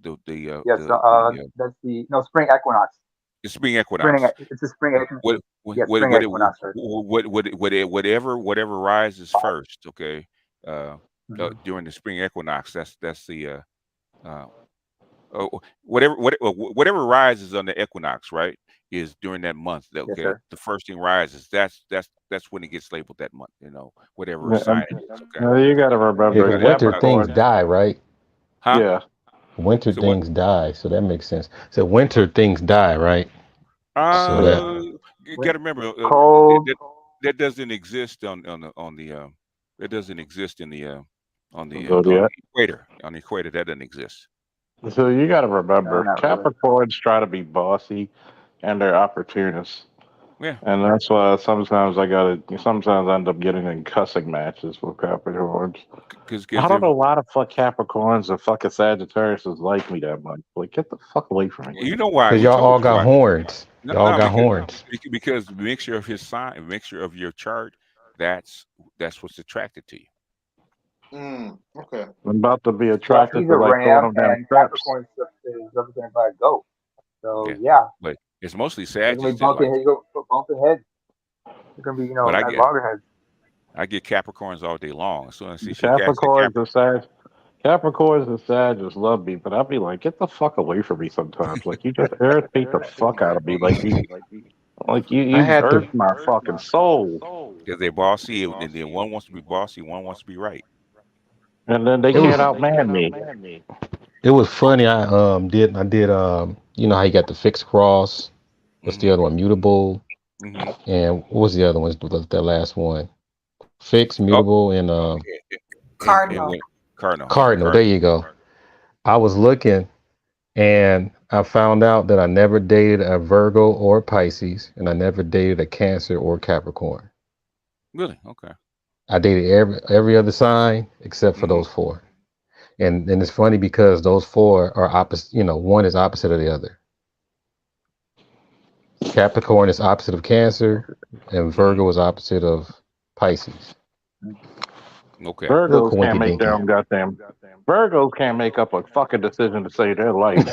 S9: that's the spring equinox.
S2: the spring equinox.
S9: It's a spring equinox.
S2: What
S9: Yeah,
S2: what
S9: spring
S2: what
S9: equinox. Sorry.
S2: whatever rises first, okay,
S9: Mhm.
S2: during the spring equinox, that's the uh whatever rises on the equinox, right, is during that month.
S9: Yes,
S2: Okay,
S9: sir.
S2: the first thing rises. That's when it gets labeled that month. Whatever
S19: Yeah,
S2: sign it is. Okay,
S19: you got to
S13: Yeah,
S19: remember
S13: because winter things
S19: Capricorn.
S13: die, right?
S2: huh?
S19: Yeah,
S13: Winter
S2: So what?
S13: things die, so that makes sense. So winter things die, right? So that
S2: You got to remember
S9: Cold.
S2: that doesn't exist on the that doesn't exist in the on
S19: zodiac.
S2: the equator. On the equator, that doesn't exist.
S19: So you got to
S9: No,
S19: remember
S9: not really.
S19: Capricorns try to be bossy, and they're opportunists.
S2: Yeah.
S19: And that's why sometimes I end up getting in cussing matches with Capricorns.
S2: Because
S19: I don't know why the fuck Capricorns or fucking Sagittarius like me that much. Like, get the fuck away from me.
S2: you know why
S13: Because
S2: we
S13: y'all
S2: told
S13: all
S2: you
S13: got
S2: why.
S13: horns.
S2: No,
S13: Y'all
S2: no,
S13: got horns.
S2: because the mixture of his sign, a mixture of your chart, that's what's attracted to you.
S1: Okay.
S19: I'm about to be
S9: Well,
S19: attracted
S9: he's
S19: to
S9: a
S19: like throwing
S9: ram,
S19: them down
S9: and
S19: steps.
S9: Capricorn is represented by a goat. So
S2: Yeah,
S9: yeah,
S2: but it's mostly
S9: they're gonna be
S2: Sagittarius that
S9: bumping
S2: like
S9: heads.
S2: you.
S9: Bumping heads. They're gonna be,
S2: But
S9: at loggerheads.
S2: I get Capricorns all day long. As soon as I see
S19: Capricorns and Capricorns and Sagittarius love me, but I'll be like, get the fuck away from me sometimes. Like, you just irritate the fuck out of me.
S13: I
S19: You
S13: had
S19: hurt
S13: to.
S19: my fucking soul.
S2: because they're bossy, and then one wants to be bossy, one wants to be right.
S19: And then they
S13: It was.
S19: can't outman me.
S13: It was funny. I did you know how you got the fixed cross. What's the other one? Mutable. And what was the other one? The last one. Fixed, mutable, and
S12: Cardinal.
S2: Cardinal. Yeah,
S13: cardinal. There you go. I was looking, and I found out that I never dated a Virgo or Pisces, and I never dated a Cancer or Capricorn.
S2: Really? Okay.
S13: I dated every other sign except for those four. And it's funny because those four are opposite. You know, one is opposite of the other. Capricorn is opposite of Cancer, and Virgo is opposite of Pisces.
S2: Okay.
S13: Little
S19: Virgos can't
S13: coinky
S19: make their
S13: dinky.
S19: own goddamn. Virgos can't make up a fucking decision to save their life.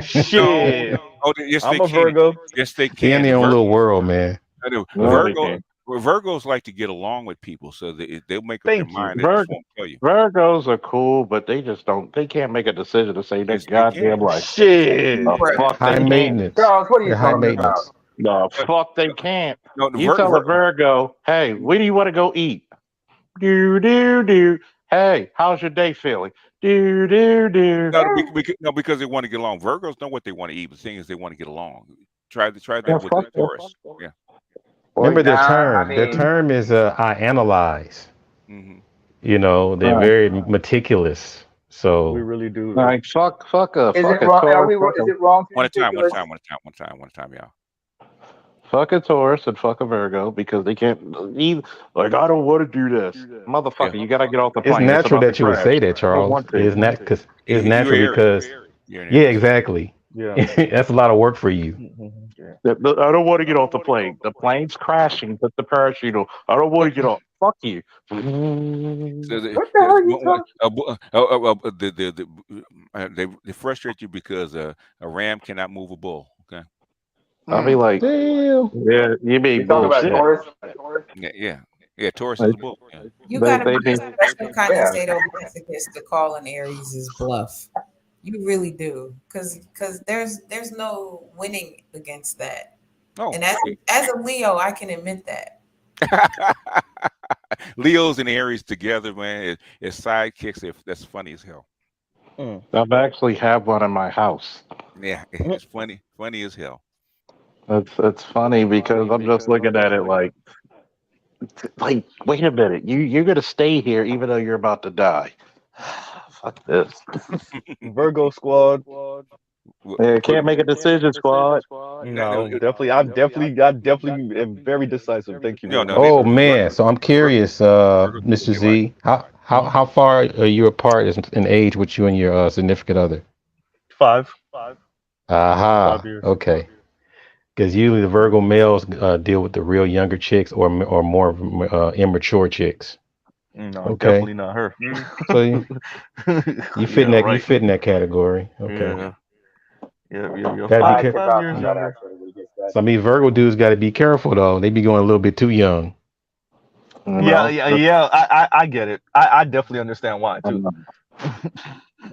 S14: Shit.
S2: Oh, yes,
S14: I'm
S2: they
S14: a
S2: can.
S14: Virgo.
S2: Yes, they
S13: They in
S2: can.
S13: their own little world, man.
S2: I know.
S19: No, they can't.
S2: Virgos like to get along with people, so they'll make up their
S14: Thank you.
S2: mind. They just won't tell you.
S19: Virgos are cool, but they just don't. They can't make a decision to save their
S2: Yes, they
S19: goddamn
S2: can.
S19: life.
S14: Shit.
S19: The fuck
S13: High
S19: they can't.
S13: maintenance.
S9: Charles, what are you
S13: They're high
S9: talking about?
S13: maintenance.
S19: The fuck they can't.
S2: No, the
S19: You tell a Virgo, hey, where do you want to go eat? Do. Hey, how's your day feeling? Do.
S2: because they want to get along. Virgos know what they want to eat. The thing is, they want to get along. Try
S19: Yeah,
S2: that with the
S19: fuck them.
S2: Taurus. Yeah.
S13: Remember their
S9: I
S13: term. Their
S9: mean,
S13: term is I analyze.
S2: Mm-hmm.
S13: You know, they're
S19: Right.
S13: very meticulous.
S14: We
S13: So
S14: really do.
S19: Like fuck
S9: is
S19: a
S9: it wrong?
S19: Taurus,
S9: Is it wrong to be
S2: One at a time,
S9: meticulous?
S2: one time, y'all.
S19: fuck a Taurus and fuck a Virgo because they can't either. Like, I don't want to do this, motherfucker.
S2: Yeah.
S19: You gotta get off the
S13: it's
S19: plane. It's
S13: natural
S19: about to
S13: that you would
S19: crash.
S13: say that,
S19: I don't
S13: Charles.
S19: want to.
S13: It's not because it's
S2: You're
S13: natural
S2: Aries.
S13: because
S2: You're an
S13: yeah,
S2: Aries.
S13: exactly.
S14: Yeah.
S13: That's a lot of work for you.
S19: I don't want to get off the plane. The plane's crashing. Put the parachute on. I don't want to get off. Fuck you.
S2: So
S9: What the hell are you talking?
S2: they frustrate you because a ram cannot move a bull. Okay.
S19: I'll be like,
S13: Damn.
S19: yeah, you mean
S9: You talking about
S19: bullshit.
S9: Taurus?
S2: Yeah. Taurus is
S19: Like,
S2: a bull. Yeah.
S12: You gotta
S19: they
S12: be a
S19: be
S12: special kind
S9: Yeah.
S12: of sadomasocchist to call an Aries' bluff. You really do, because there's no winning against that.
S2: Oh.
S12: And as a Leo, I can admit that.
S2: Leos and Aries together, man, is sidekicks. That's funny as hell.
S19: I've actually have one in my house.
S2: Yeah, it's funny as hell.
S19: It's funny because I'm just looking at it like wait a minute, you're gonna stay here even though you're about to die. Fuck this.
S14: Virgo squad.
S19: Yeah, can't make a decision, squad.
S14: No, definitely. I definitely am very decisive. Thank you very much.
S13: Oh man, so I'm curious, Mr. Z, how far are you apart in age with you and your significant other?
S14: 5.
S13: Aha.
S14: 5 years.
S13: Okay. Because usually the Virgo males deal with the real younger chicks or more immature chicks.
S14: No,
S13: Okay.
S14: definitely not her.
S13: So you fit in that you fit in that category. Okay.
S14: Yeah. Yeah.
S13: Gotta be
S9: I
S13: careful.
S9: can vouch for
S14: years
S9: that
S14: younger.
S9: actually. We get that.
S13: Some of these Virgo dudes got to be careful though. They be going a little bit too young.
S14: Yeah. I get it. I definitely understand why too.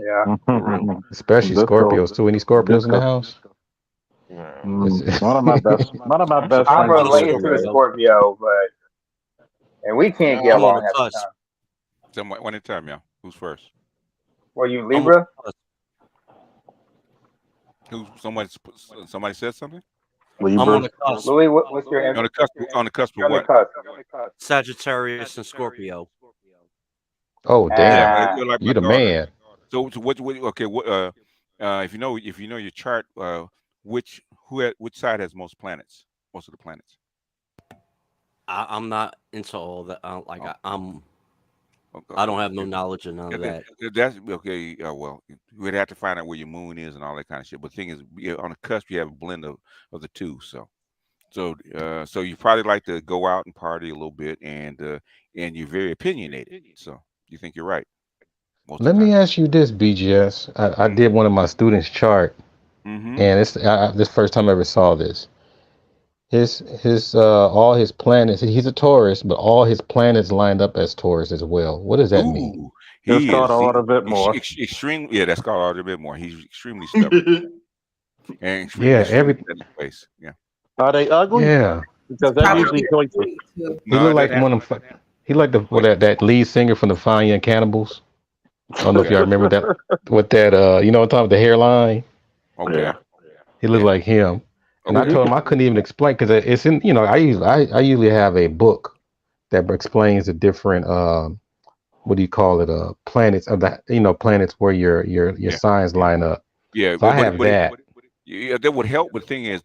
S9: Yeah.
S13: Especially Scorpios too. Any Scorpios in the house?
S19: One of my best
S9: I'm
S19: friends is
S9: related to a Scorpio, and we can't get
S20: I'm on
S9: along
S20: the
S9: half the
S20: cusp.
S9: time.
S2: One at a time, y'all. Who's first?
S9: Were you
S20: I'm on the
S9: Libra?
S20: cusp.
S2: Somebody said something?
S20: I'm on the cusp.
S9: Louis, what's your
S2: On the cusp. On the cusp of
S9: You're on the
S2: what?
S9: cusp.
S20: Sagittarius and Scorpio.
S13: Oh damn!
S2: You're like
S13: You
S2: my
S13: the
S2: daughter.
S13: man.
S2: So what? Okay. What? If you know your chart, which side has most planets? Most of the planets.
S20: I'm not into all that. Like
S2: Oh,
S20: I don't have no
S2: okay.
S20: knowledge of none of that.
S2: That's okay. Well, we'd have to find out where your moon is and all that kind of shit. But the thing is, on the cusp, you have a blend of the two. So you probably like to go out and party a little bit, and you're very opinionated. So you think you're right most of
S13: Let
S2: the
S13: me
S2: time.
S13: ask you this, BGS. I did one of my students' chart,
S2: Mm-hmm.
S13: and this first time I ever saw this. His all his planets. He's a Taurus, but all his planets lined up as Taurus as well. What does that mean?
S2: Ooh,
S19: It's
S2: he
S19: called
S2: is
S19: a little bit more.
S2: extreme. Yeah, that's called a little bit more. He's extremely stubborn and
S13: Yeah,
S2: extremely set in his ways. Yeah.
S19: Are they ugly?
S13: yeah.
S19: Because they're
S2: No,
S19: usually choices.
S13: He
S2: no,
S13: looked
S2: it
S13: like
S2: doesn't have.
S13: one of them. He like the what that lead singer from the Fine Young Cannibals. I don't know if
S2: Okay.
S13: y'all remember that with that you know what I'm talking about, the hairline.
S2: Okay.
S13: He looked
S2: Yeah.
S13: like him. And I
S2: Okay.
S13: told him I couldn't even explain because it's in I usually have a book that explains the different what do you call it planets of the planets where your
S2: Yeah.
S13: signs line up.
S2: Yeah.
S13: So I have that.
S2: Yeah, that would help. But the thing is,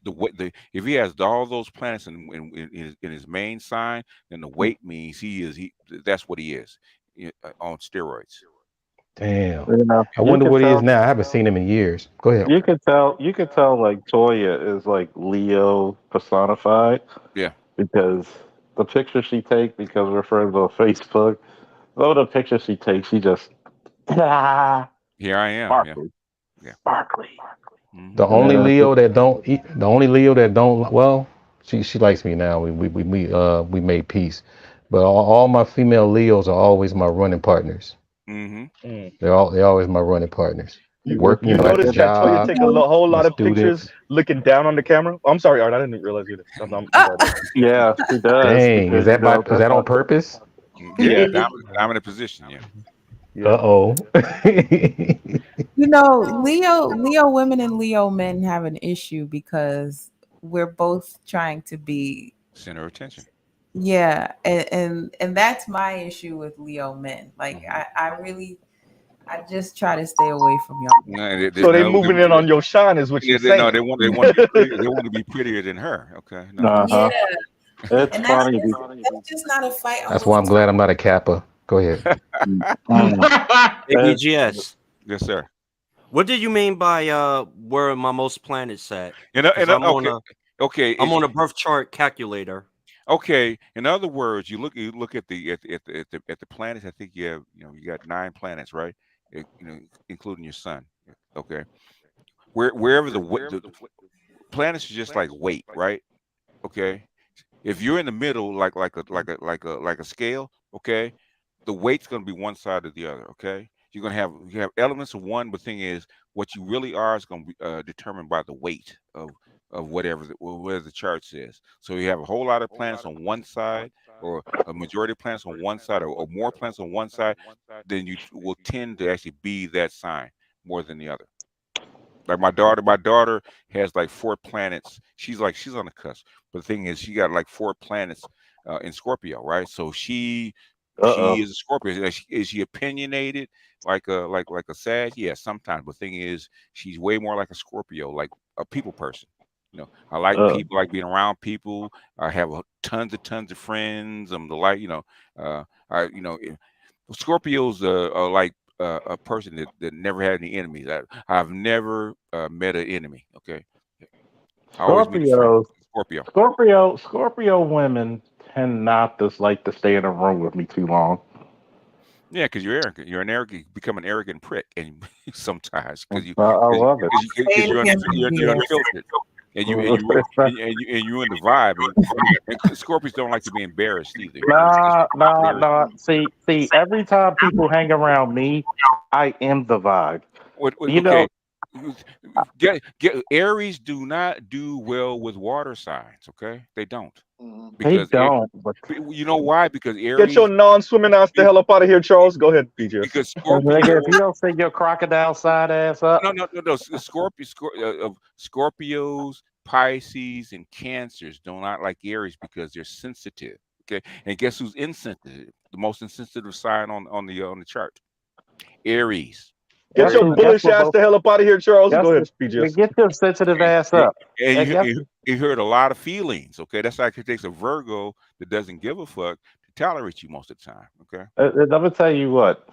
S2: if he has all those planets in his main sign, then the weight means that's what he is, on steroids.
S13: Damn.
S19: You know,
S13: I
S19: you
S13: wonder
S19: can
S13: what he is
S19: tell.
S13: now. I haven't seen him in years. Go ahead.
S19: You can tell. You can tell. Like Toya is like Leo personified
S2: Yeah.
S19: because the picture she takes, because we're friends on Facebook. Some of the pictures she takes, she just
S2: Here I am. Yeah.
S19: sparkly,
S2: Yeah.
S19: sparkly.
S13: The
S2: Mm-hmm.
S13: only Leo that don't eat, the only Leo that don't, well, she likes me now. We made peace, but all my female Leos are always my running partners.
S2: Mm-hmm.
S13: They're always my running partners.
S19: You,
S13: Work,
S19: you
S13: at the
S19: notice that Toya
S13: job,
S19: take a whole
S13: my
S19: lot of pictures
S13: students.
S19: looking down on the camera. I'm sorry, Art. I didn't realize you did. I'm sorry. Yeah, she does
S13: Dang,
S19: because
S13: is that on purpose?
S2: Yeah.
S19: yeah.
S2: Dominant position. Yeah.
S19: Yeah.
S13: Uh-oh.
S12: Leo women and Leo men have an issue because we're both trying to be,
S2: Center of attention.
S12: yeah, and that's my issue with Leo men. Like
S2: Mm-hmm.
S12: I just try to stay away from y'all.
S2: No,
S19: So they moving in on your shine, is what
S2: yeah,
S19: you're saying.
S2: they want to be pretty, they want to be prettier than her. Okay. No.
S12: Yeah,
S19: Uh-huh. It's
S12: and
S19: funny.
S12: that's just not a fight I'm
S13: That's why
S12: willing
S13: I'm
S12: to.
S13: glad I'm not a Kappa. Go ahead.
S20: Hey, BGS.
S2: Yes, sir.
S20: What did you mean by where are my most planets at?
S2: And
S20: Because I'm
S2: okay, okay,
S20: I'm on a birth chart calculator.
S2: okay. In other words, you look at the planets. I think you got 9 planets, right? Including your sun. Okay. Wherever the planets are just like weight, right? Okay. If you're in the middle, like a scale, okay, the weight's going to be one side or the other. Okay, you have elements of one, but thing is, what you really are is going to be determined by the weight of whatever the chart says. So you have a whole lot of planets on one side, or a majority of planets on one side, or more planets on one side, then you will tend to actually be that sign more than the other. Like my daughter has like 4 planets. She's on the cusp. But the thing is, she got like 4 planets in Scorpio, right? So she
S19: Uh-oh.
S2: is a Scorpio. Is she opinionated like a Sag? Yeah, sometimes. But the thing is, she's way more like a Scorpio, like a people person. I like
S19: Uh,
S2: people, I like being around people. I have tons of friends. I'm the like, I Scorpios are like a person that never had any enemies. I've never met an enemy. Okay, I always meet a friend.
S19: Scorpios.
S2: Scorpio.
S19: Scorpio women tend not to like to stay in a room with me too long.
S2: Yeah, because you're arrogant. You're an arrogant. You become an arrogant prick, and sometimes because
S19: I love it.
S12: Say it again,
S2: you're
S12: BGS.
S2: unfiltered, and you ruin the vibe. And Scorpios don't like to be embarrassed either.
S19: Nah. See. Every time people hang around me, I am the vibe. You
S2: Okay.
S19: know,
S2: Get Aries do not do well with water signs. Okay, they don't
S19: they
S2: because
S19: don't. But
S2: you know why? Because
S19: get your
S2: Aries
S19: non-swimming ass the hell up out of here, Charles. Go ahead, BGS.
S2: because
S19: nigga, if
S2: Scorpio.
S19: you don't sing your crocodile side ass up,
S2: No. Scorpios, Pisces, and Cancers do not like Aries because they're sensitive. Okay, and guess who's insensitive? The most insensitive sign on the chart, Aries.
S14: Get your bullish ass the hell up out of here, Charles. Go ahead, BGS.
S19: Get your sensitive ass up.
S2: And
S19: And guess
S2: you heard a lot of feelings. Okay, that's why it takes a Virgo that doesn't give a fuck to tolerate you most of the time. Okay.
S19: I'm gonna tell you what.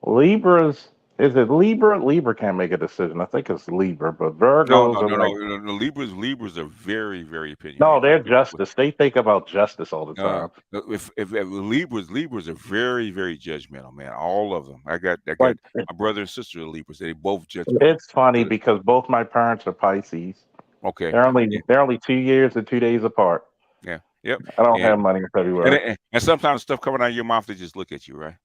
S19: Libras, is it Libra? Libra can't make a decision. I think it's Libra, but Virgos are like
S2: No. Libras are very, very opinionated.
S19: no, they're justice. They think about justice all the time.
S2: If Libras are very, very judgmental, man. All of them. I got
S19: Like,
S2: my brother and sister are Libras. They both judgmental.
S19: it's funny because both my parents are Pisces.
S2: Okay.
S19: They're only 2 years and 2 days apart.
S2: Yeah. Yep.
S19: I don't have money in February.
S2: And sometimes stuff coming out of your mouth, they just look at you, right?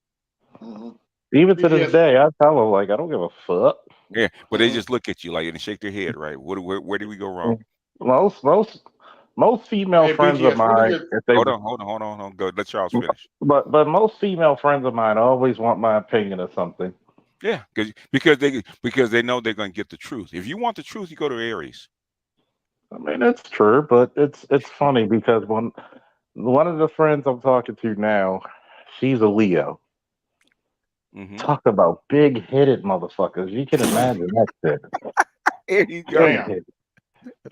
S19: Even to this day, I tell them like I don't give a fuck.
S2: Yeah, but they just look at you like and shake their head, right? Where did we go wrong?
S19: Most female friends of mine. If they,
S2: hold on. Go. Let Charles finish.
S19: But most female friends of mine always want my opinion of something.
S2: Yeah, because they know they're going to get the truth. If you want the truth, you go to Aries.
S19: I mean, it's true, but it's funny because one of the friends I'm talking to now, she's a Leo. Talk about big-headed motherfuckers. You can imagine that shit.
S2: Here you go.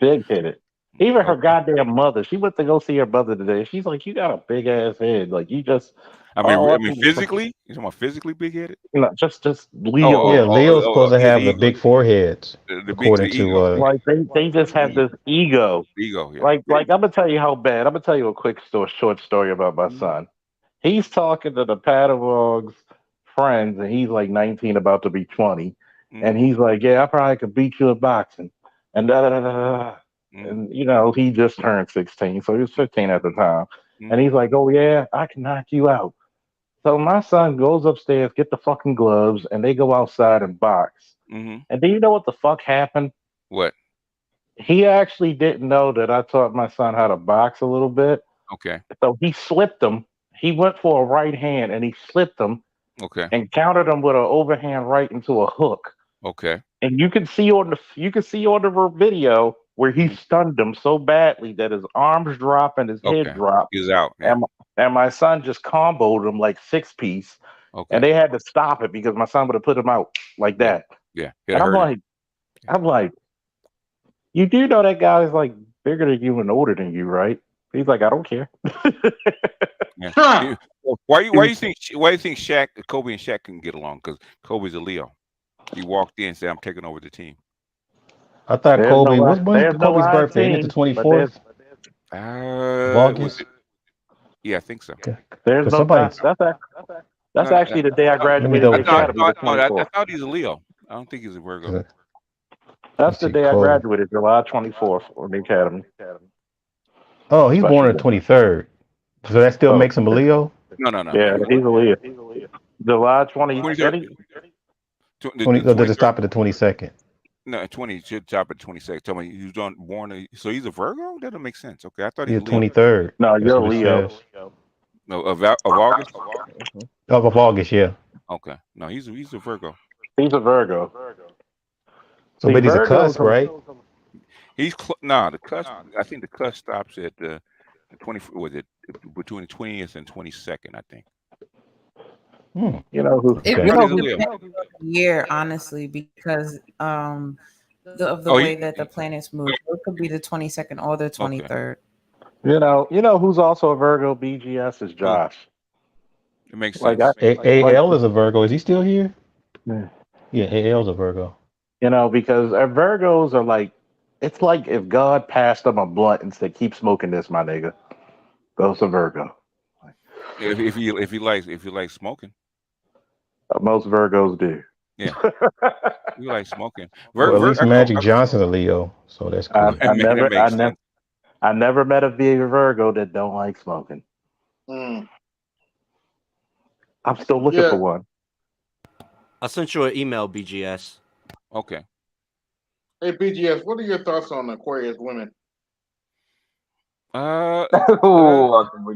S19: Big-headed. Even her goddamn mother. She went to go see her mother today. She's like, "You got a big ass head. Like you just."
S2: I mean, physically. You talking about physically big headed?
S19: No, just Leo.
S13: Yeah, Leo's supposed to have the big foreheads, according to
S19: like they just have this ego.
S2: Ego, yeah.
S19: Like I'm gonna tell you how bad. I'm gonna tell you a quick short story about my son. He's talking to the Padawag's friends, and he's like 19, about to be 20, and he's like, "Yeah, I probably could beat you in boxing," and da da da da. And you know, he just turned 16, so he was 15 at the time, and he's like, "Oh yeah, I can knock you out." So my son goes upstairs, get the fucking gloves, and they go outside and box. And do you know what the fuck happened?
S2: What?
S19: He actually didn't know that I taught my son how to box a little bit.
S2: Okay.
S19: So he slipped him. He went for a right hand, and he slipped him.
S2: Okay.
S19: And countered him with an overhand right into a hook.
S2: Okay.
S19: And you can see on the video where he stunned him so badly that his arms drop and his head dropped.
S2: He's out. Yeah.
S19: And my son just comboed him like 6-piece.
S2: Okay.
S19: And they had to stop it because my son would have put him out like that.
S2: Yeah.
S19: And I'm like, you do know that guy is like bigger than you and older than you, right? He's like, I don't care.
S2: Yeah. Why do you think Kobe and Shaq can get along? Because Kobe's a Leo. He walked in and said, "I'm taking over the team."
S13: I thought Kobe. When's Kobe's birthday? Isn't it the 24th of August?
S2: Yeah, I think so.
S19: There's no that's actually the day I graduated.
S2: I thought he's a Leo. I don't think he's a Virgo.
S19: That's the day I graduated, July 24th on the academy.
S13: Oh, he's born on the 23rd. So that still makes him a Leo?
S2: No.
S19: Yeah, he's a Leo. July 20th.
S13: Does it stop at the 22nd?
S2: No, 20 should stop at 26th. Tell me, he was born. So he's a Virgo? That doesn't make sense. Okay, I thought he was
S13: 23rd.
S19: No, you're a Leo.
S2: No, of August.
S13: Of August, yeah.
S2: Okay, no, he's a Virgo.
S19: He's a Virgo.
S13: So, but he's a cusp, right?
S2: He's the cusp. I think the cusp stops at the 20. Was it between the 20th and 22nd? I think.
S19: You know who?
S12: It really depends on the year, honestly, because of the way that the planets move. It could be the 22nd or the 23rd.
S19: Okay. You know who's also a Virgo? BGS is Josh.
S2: It makes sense.
S13: AL is a Virgo. Is he still here? Yeah, AL's a Virgo.
S19: You know, because our Virgos are like, it's like if God passed them a blunt and said, "Keep smoking this, my nigga." Those are Virgo.
S2: If he likes smoking.
S19: Most Virgos do.
S2: Yeah, you like smoking.
S13: Well, at least Magic Johnson's a Leo, so that's cool.
S19: I never met a Virgo that don't like smoking. I'm still looking for one.
S20: I sent you an email, BGS.
S2: Okay.
S1: Hey, BGS, what are your thoughts on Aquarius women?
S9: When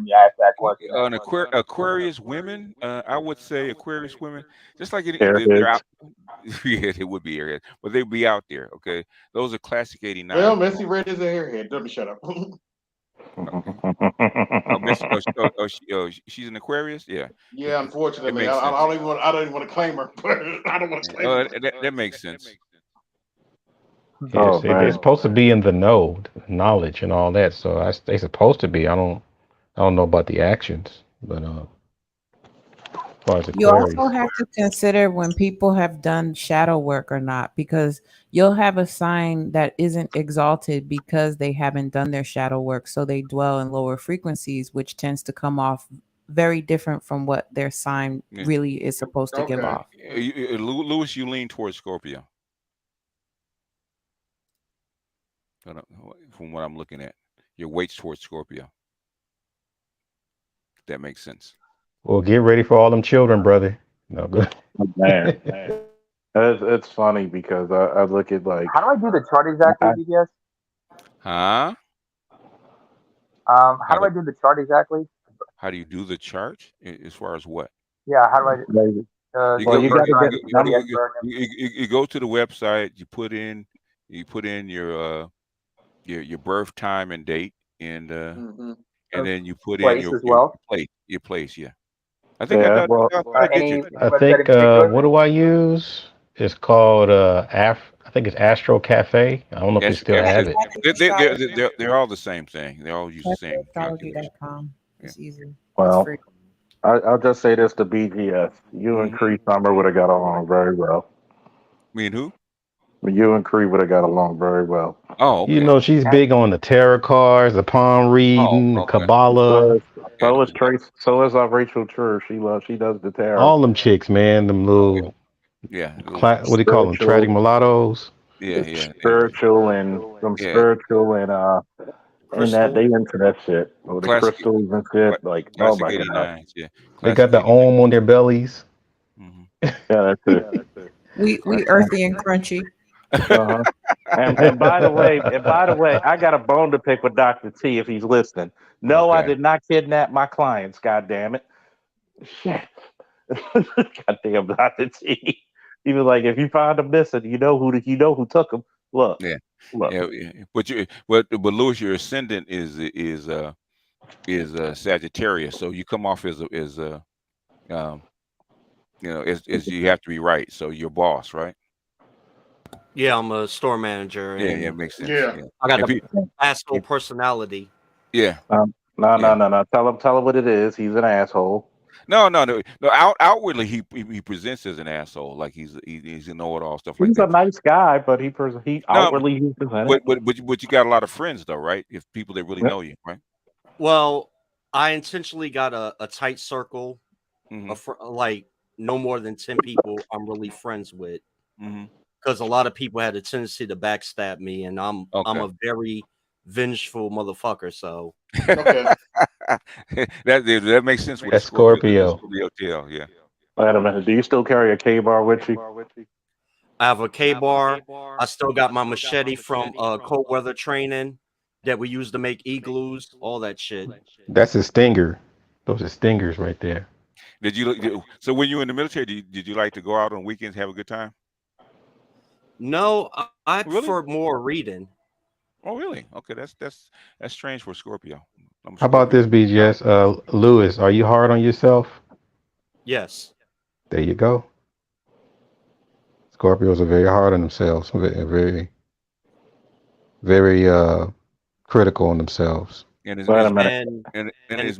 S9: you ask that question,
S2: Aquarius women, I would say Aquarius women, just like
S19: they're
S2: out. Yeah, they would be airheads, but they'd be out there. Okay, those are classic '89.
S1: Well, Messi Red is a airhead. Don't shut up.
S18: Oh, Miss, she's an Aquarius. Yeah.
S1: Yeah,
S18: It
S1: unfortunately,
S18: makes sense.
S1: I don't even want to claim her. I don't want to claim her.
S18: That makes sense.
S13: Yes, they're supposed to be in the know, knowledge and all that. So they supposed to be. I don't know about the actions, but as far as
S12: You
S13: Aquarius,
S12: also have to consider when people have done shadow work or not, because you'll have a sign that isn't exalted because they haven't done their shadow work. So they dwell in lower frequencies, which tends to come off very different from what their sign
S18: Yeah.
S12: really is supposed to give off.
S18: Lewis, you lean towards Scorpio. From what I'm looking at, your weight's towards Scorpio. If that makes sense.
S13: well, get ready for all them children, brother. No good.
S19: Man, it's funny because I look at like
S9: How do I do the chart exactly, BDS?
S18: Huh?
S9: How do I do the chart exactly?
S18: How do you do the chart? As far as what?
S9: Yeah, how do I?
S18: You
S9: Well,
S18: go.
S9: you got to get
S18: You go to the website. You put in your birth time and date, and then you put in
S9: place as well.
S18: your place. Yeah, I think I did.
S13: I think what do I use? It's called I think it's Astro Cafe. I don't know if they still have it.
S18: They're all the same thing. They all use the same calculation.
S12: Astrology.com. It's easy.
S19: well, I'll just say this to BGS. You and Cree Summer would have got along very well.
S18: Me and who?
S19: You and Cree would have got along very well.
S18: Oh, okay.
S13: You know, she's big on the tarot cards, the palm reading, the Kabbalah.
S19: So is Trace. So is Rachel True. She does the tarot.
S13: All them chicks, man. Them little, what do you call them? Tragic mulattoes.
S18: Yeah.
S19: Spiritual and some spiritual and and that they into that shit. Or the
S18: Classic-
S19: crystals and shit. Like, oh
S18: Classic
S19: my
S18: 89s,
S19: god.
S18: yeah.
S13: They got the Om on their bellies.
S19: Yeah, that's it.
S12: We earthy and crunchy.
S19: Uh-huh. And by the way, I got a bone to pick with Dr. T if he's listening. No, I did not kidnap my clients. God damn it! Shit. Goddamn Dr. T. He was like, if you find them missing, you know who took them. Look.
S18: Yeah.
S19: Look.
S18: Yeah. But Louis, your ascendant is Sagittarius, so you come off as you have to be right. So you're boss, right?
S20: Yeah, I'm a store manager.
S18: Yeah,
S20: And
S18: it makes sense.
S1: Yeah.
S20: I got the asshole personality.
S18: Yeah.
S19: No. Tell him what it is. He's an asshole.
S18: No. Outwardly, he presents as an asshole, like he's a know-it-all, stuff like
S19: He's
S18: that.
S19: a nice guy, but he outwardly he's presented.
S18: But you got a lot of friends though, right? If people that really know you, right?
S20: Well, I intentionally got a tight circle, like no more than 10 people I'm really friends with, because a lot of people had a tendency to backstab me, and I'm a very vengeful motherfucker. So
S18: that makes sense with
S13: That's Scorpio.
S18: tail, yeah.
S19: Wait a minute. Do you still carry a K-bar with you?
S20: I have a K-bar. I still got my machete from cold weather training that we used to make igloos, all that shit.
S13: That's a stinger. Those are stingers right there.
S18: So when you were in the military, did you like to go out on weekends, have a good time?
S20: No, I prefer more reading.
S18: Oh, really? Okay, that's strange for Scorpio.
S13: How about this, BGS? Lewis, are you hard on yourself?
S20: Yes.
S13: There you go. Scorpios are very hard on themselves, very, very critical on themselves.
S18: And his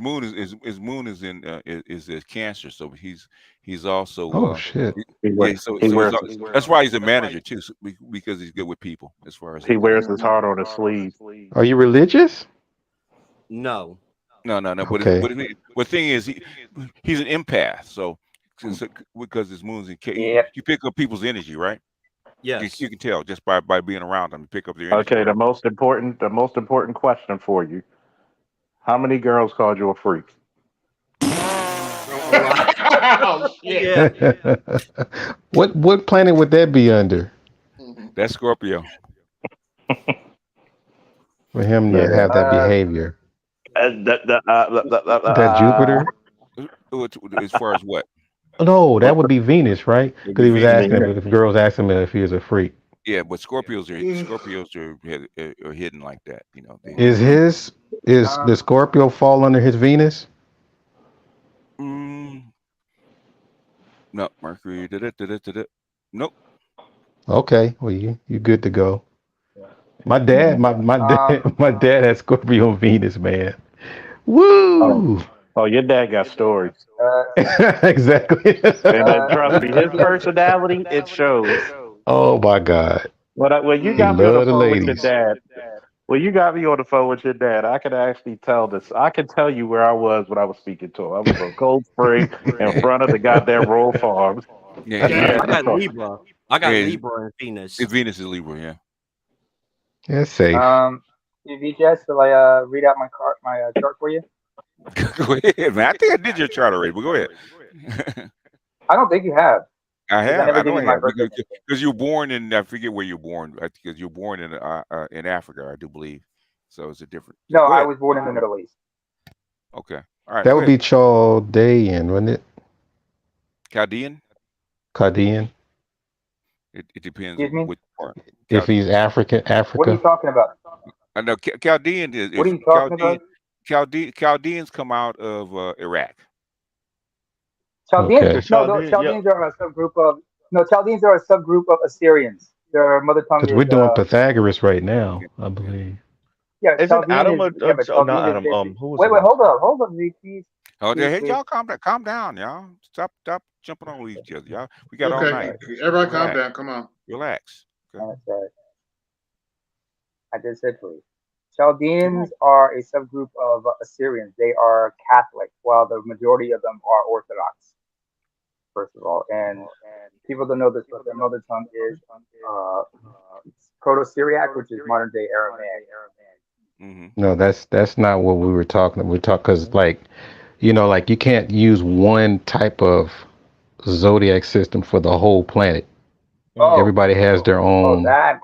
S18: moon is in is Cancer, so he's also
S13: Oh shit.
S18: That's why he's a manager too, because he's good with people. As far as
S19: he wears his heart on his sleeve.
S13: Are you religious?
S20: No.
S18: But
S13: Okay.
S18: the thing is, he's an empath, so because his moon's in you pick up people's energy, right?
S20: Yes.
S18: You can tell just by being around them. You pick up their energy.
S19: Okay, the most important question for you. How many girls called you a freak?
S1: Oh, shit.
S13: What planet would that be under?
S18: That's Scorpio.
S13: For him to have that behavior. That Jupiter?
S18: As far as what?
S13: No, that would be Venus, right? Because he was asking if girls asked him if he was a freak.
S2: Yeah, but Scorpios are hidden like that. You know,
S13: Is the Scorpio fall under his Venus?
S2: no Mercury. Nope.
S13: Okay, well you good to go. My dad, my dad, my dad has Scorpio Venus, man. Woo!
S19: Oh, your dad got stories.
S13: Exactly.
S19: And trust me, his personality, it shows.
S13: Oh my God.
S19: When you
S13: He
S19: got me on the
S13: love the
S19: phone with your
S13: ladies.
S19: dad, when you got me on the phone with your dad, I could actually tell this. I can tell you where I was when I was speaking to him. I was on Cold Spring in front of the goddamn Royal Farms.
S2: Yeah,
S19: And he
S20: I
S19: actually
S20: got
S19: told.
S20: Libra. I got Libra and Venus.
S2: Venus is Libra. Yeah.
S13: That's safe.
S9: VJS, will I read out my chart for you?
S2: Go ahead, man. I think I did your chart already, but go ahead.
S9: I don't think you have.
S2: I have.
S9: never
S2: I know
S9: give
S2: I
S9: you my
S2: have
S9: birthday.
S2: because you were born in. I forget where you're born. Because you're born in Africa, I do believe. So it's a different.
S9: No,
S2: Go
S9: I
S2: ahead.
S9: was born in the Middle East.
S2: Okay. All right.
S13: That
S2: Go
S13: would
S2: ahead.
S13: be Chaldean, wouldn't it?
S2: Chaldean.
S13: Chaldean.
S2: It depends
S9: Excuse me?
S2: which part.
S13: If he's African,
S9: What are you
S13: Africa.
S9: talking about?
S2: I know Chaldean is
S9: What are you talking about?
S2: Chaldeans come out of Iraq.
S9: Chaldeans?
S13: Okay.
S9: No, Chaldeans are a subgroup of Chaldeans are a subgroup of Assyrians. Their mother tongue
S13: Because
S9: is
S13: we're doing Pythagoras right now, I believe.
S9: yeah.
S19: Isn't
S9: Chaldean
S19: Adam
S9: is but
S19: not
S9: Chaldean is
S19: Adam?
S9: basic.
S19: Who was
S9: Wait,
S19: it?
S9: hold up, Z, please.
S2: Oh,
S9: Please,
S2: hey,
S9: please.
S2: y'all, calm down, y'all. Stop jumping on each other, y'all. We got all
S1: Okay,
S2: night.
S1: everybody, calm
S2: Relax.
S1: down. Come on.
S2: Relax. Okay.
S9: Sorry. I just said please. Chaldeans are a subgroup of Assyrians. They are Catholic, while the majority of them are Orthodox. First of all, and people don't know this, but their mother tongue is Proto-Syriac, which is modern day Aramaic.
S13: No, that's not what we were talking. We talk because like you can't use one type of zodiac system for the whole planet. Everybody has their own.
S9: That.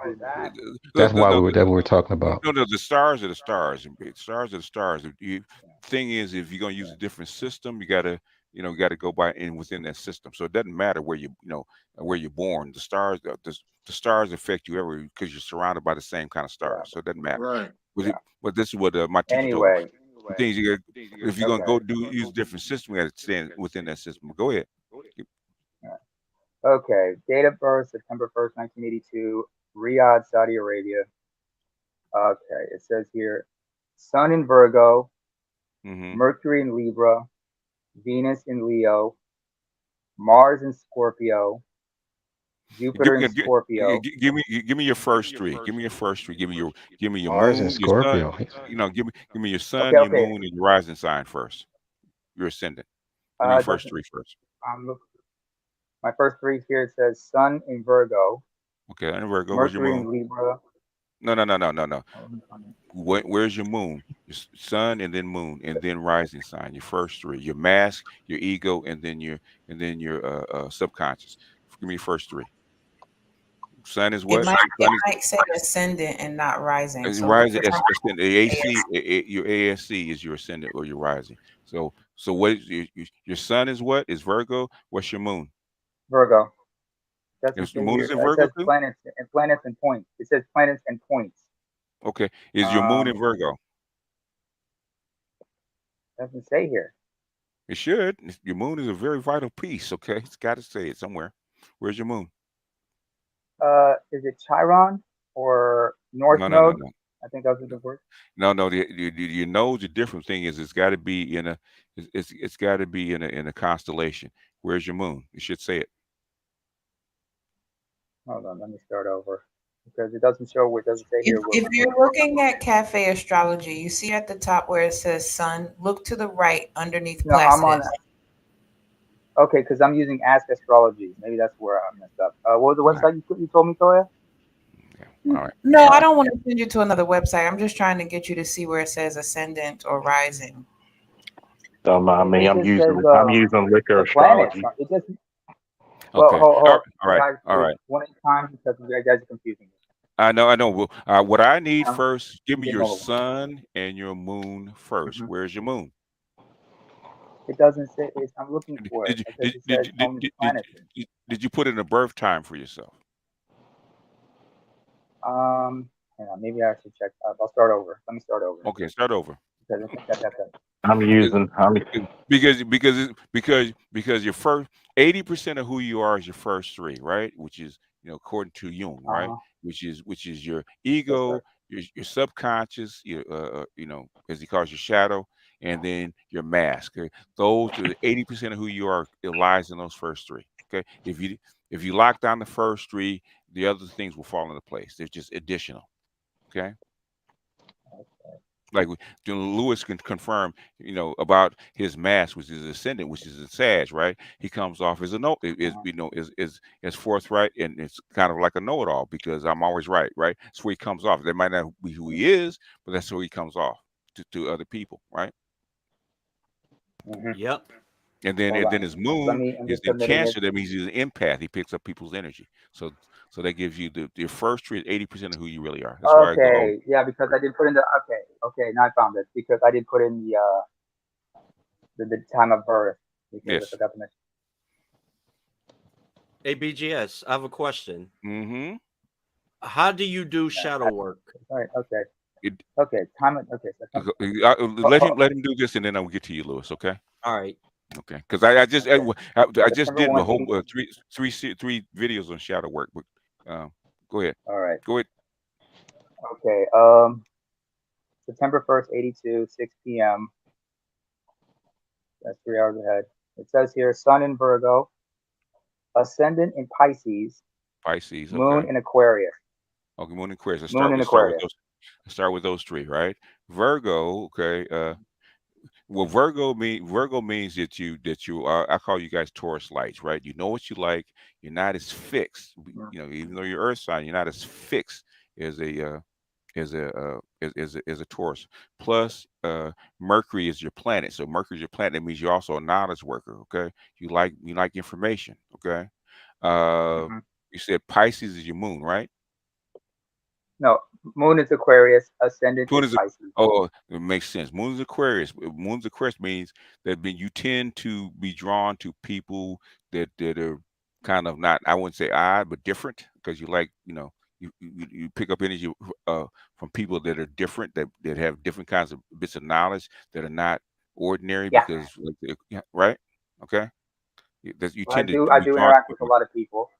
S13: That's why we were talking about.
S2: No, the stars are the stars. Stars are the stars. Thing is, if you're gonna use a different system, you gotta go by within that system. So it doesn't matter where where you're born. The stars affect you everywhere because you're surrounded by the same kind of stars. So it doesn't matter.
S1: Right.
S2: But this is what my teacher told me.
S9: Anyway.
S2: The things if you're gonna use a different system, you got to stay within that system. Go ahead.
S9: Okay. Date of birth, September 1st, 1982, Riyadh, Saudi Arabia. Okay. It says here, Sun in Virgo, Mercury in Libra, Venus in Leo, Mars in Scorpio, Jupiter in Scorpio.
S2: Give me your first three. Give me your first three. Give me your
S13: Mars
S2: moon,
S13: and
S2: your sun.
S13: Scorpio.
S2: Give me your sun,
S9: Okay,
S2: your moon, and your rising sign first. Your ascendant. Give me your first three first.
S9: My first three here, it says Sun in Virgo.
S2: Okay, in Virgo. Where's your
S9: Mercury
S2: moon?
S9: in Libra.
S2: No. Where's your moon? Your sun and then moon and then rising sign. Your first three. Your mask, your ego, and then your subconscious. Give me your first three. Sun is what?
S12: It might say ascendant and not rising. So
S2: rising. The AC. Your ASC is your ascendant or your rising. So what is your sun is what? Is Virgo? What's your moon?
S9: Virgo.
S2: Your moon is in
S9: It
S2: Virgo
S9: says
S2: too?
S9: planets and points. It says planets and points.
S2: Okay. Is your moon in Virgo?
S9: Doesn't say here.
S2: It should. Your moon is a very vital piece. Okay, it's got to say it somewhere. Where's your moon?
S9: Is it Chiron or North Node?
S2: No.
S9: I think those are the words.
S2: No. Your node's a different thing. It's got to be in a. It's got to be in a constellation. Where's your moon? You should say it.
S9: Hold on, let me start over because it doesn't show. It doesn't say here.
S12: If you're looking at Cafe Astrology, you see at the top where it says Sun. Look to the right underneath Placidus.
S9: I'm on. Okay, because I'm using Ask Astrology. Maybe that's where I messed up. What was the website you told me, Toya?
S2: All right.
S12: No, I don't want to send you to another website. I'm just trying to get you to see where it says ascendant or rising.
S19: I mean, I'm using liquor astrology.
S9: It just.
S2: Okay.
S9: Hold,
S2: all right.
S9: One at a time because you guys are confusing me.
S2: I know. Well, what I need first, give me your sun and your moon first. Where's your moon?
S9: It doesn't say. I'm looking for it.
S2: Did you put in a birth time for yourself?
S9: Hang on, maybe I should check. I'll start over. Let me start over.
S2: Okay, start over.
S9: Because I think that's it.
S2: Because your first 80% of who you are is your first three, right? Which is according to Jung, right? Which is your ego, your subconscious, your as he calls your shadow, and then your mask. Okay? Those are the 80% of who you are. It lies in those first three. Okay, if you lock down the first three, the other things will fall into place. They're just additional. Okay. Like Lewis can confirm, about his mask, which is ascendant, which is a Sag, right? He comes off as a is forthright, and it's kind of like a know-it-all because I'm always right? That's where he comes off. That might not be who he is, but that's where he comes off to other people, right?
S20: Yep.
S2: And then his moon is in Cancer. That means he's an empath. He picks up people's energy. So that gives you your first three is 80% of who you really are. That's why I go.
S9: Yeah, because I did put in the okay. Now I found it because I did put in the time of birth because
S2: yes.
S9: I forgot to mention.
S20: Hey, BGS, I have a question.
S2: Mm-hmm.
S20: How do you do shadow work?
S9: All right. Okay. Okay.
S2: Let him do this, and then I'll get to you, Lewis. Okay.
S20: All right.
S2: Okay. Because I just did the whole three videos on shadow work. But go ahead.
S9: All right.
S2: Go ahead.
S9: Okay. September 1st, 82, 6 p.m. That's 3 hours ahead. It says here, Sun in Virgo, Ascendant in Pisces.
S2: Pisces.
S9: Moon
S2: Okay.
S9: in Aquarius.
S2: Okay. Moon in Aquarius. Let's start with those three, right? Virgo. Okay. Well, Virgo means that you are. I call you guys Taurus lights, right? You know what you like. You're not as fixed. Even though you're Earth sign, you're not as fixed as a Taurus. Plus, Mercury is your planet. So Mercury is your planet. That means you're also a knowledge worker. Okay, you like information. Okay. You said Pisces is your moon, right?
S9: No, Moon is Aquarius, Ascendant is Pisces.
S2: It makes sense. Moon's Aquarius. Moon's Aquarius means that you tend to be drawn to people that are kind of not, I wouldn't say odd, but different, because you like, you pick up energy from people that are different, that have different kinds of bits of knowledge that are not ordinary, because right? Okay.
S9: I do interact with a lot of people.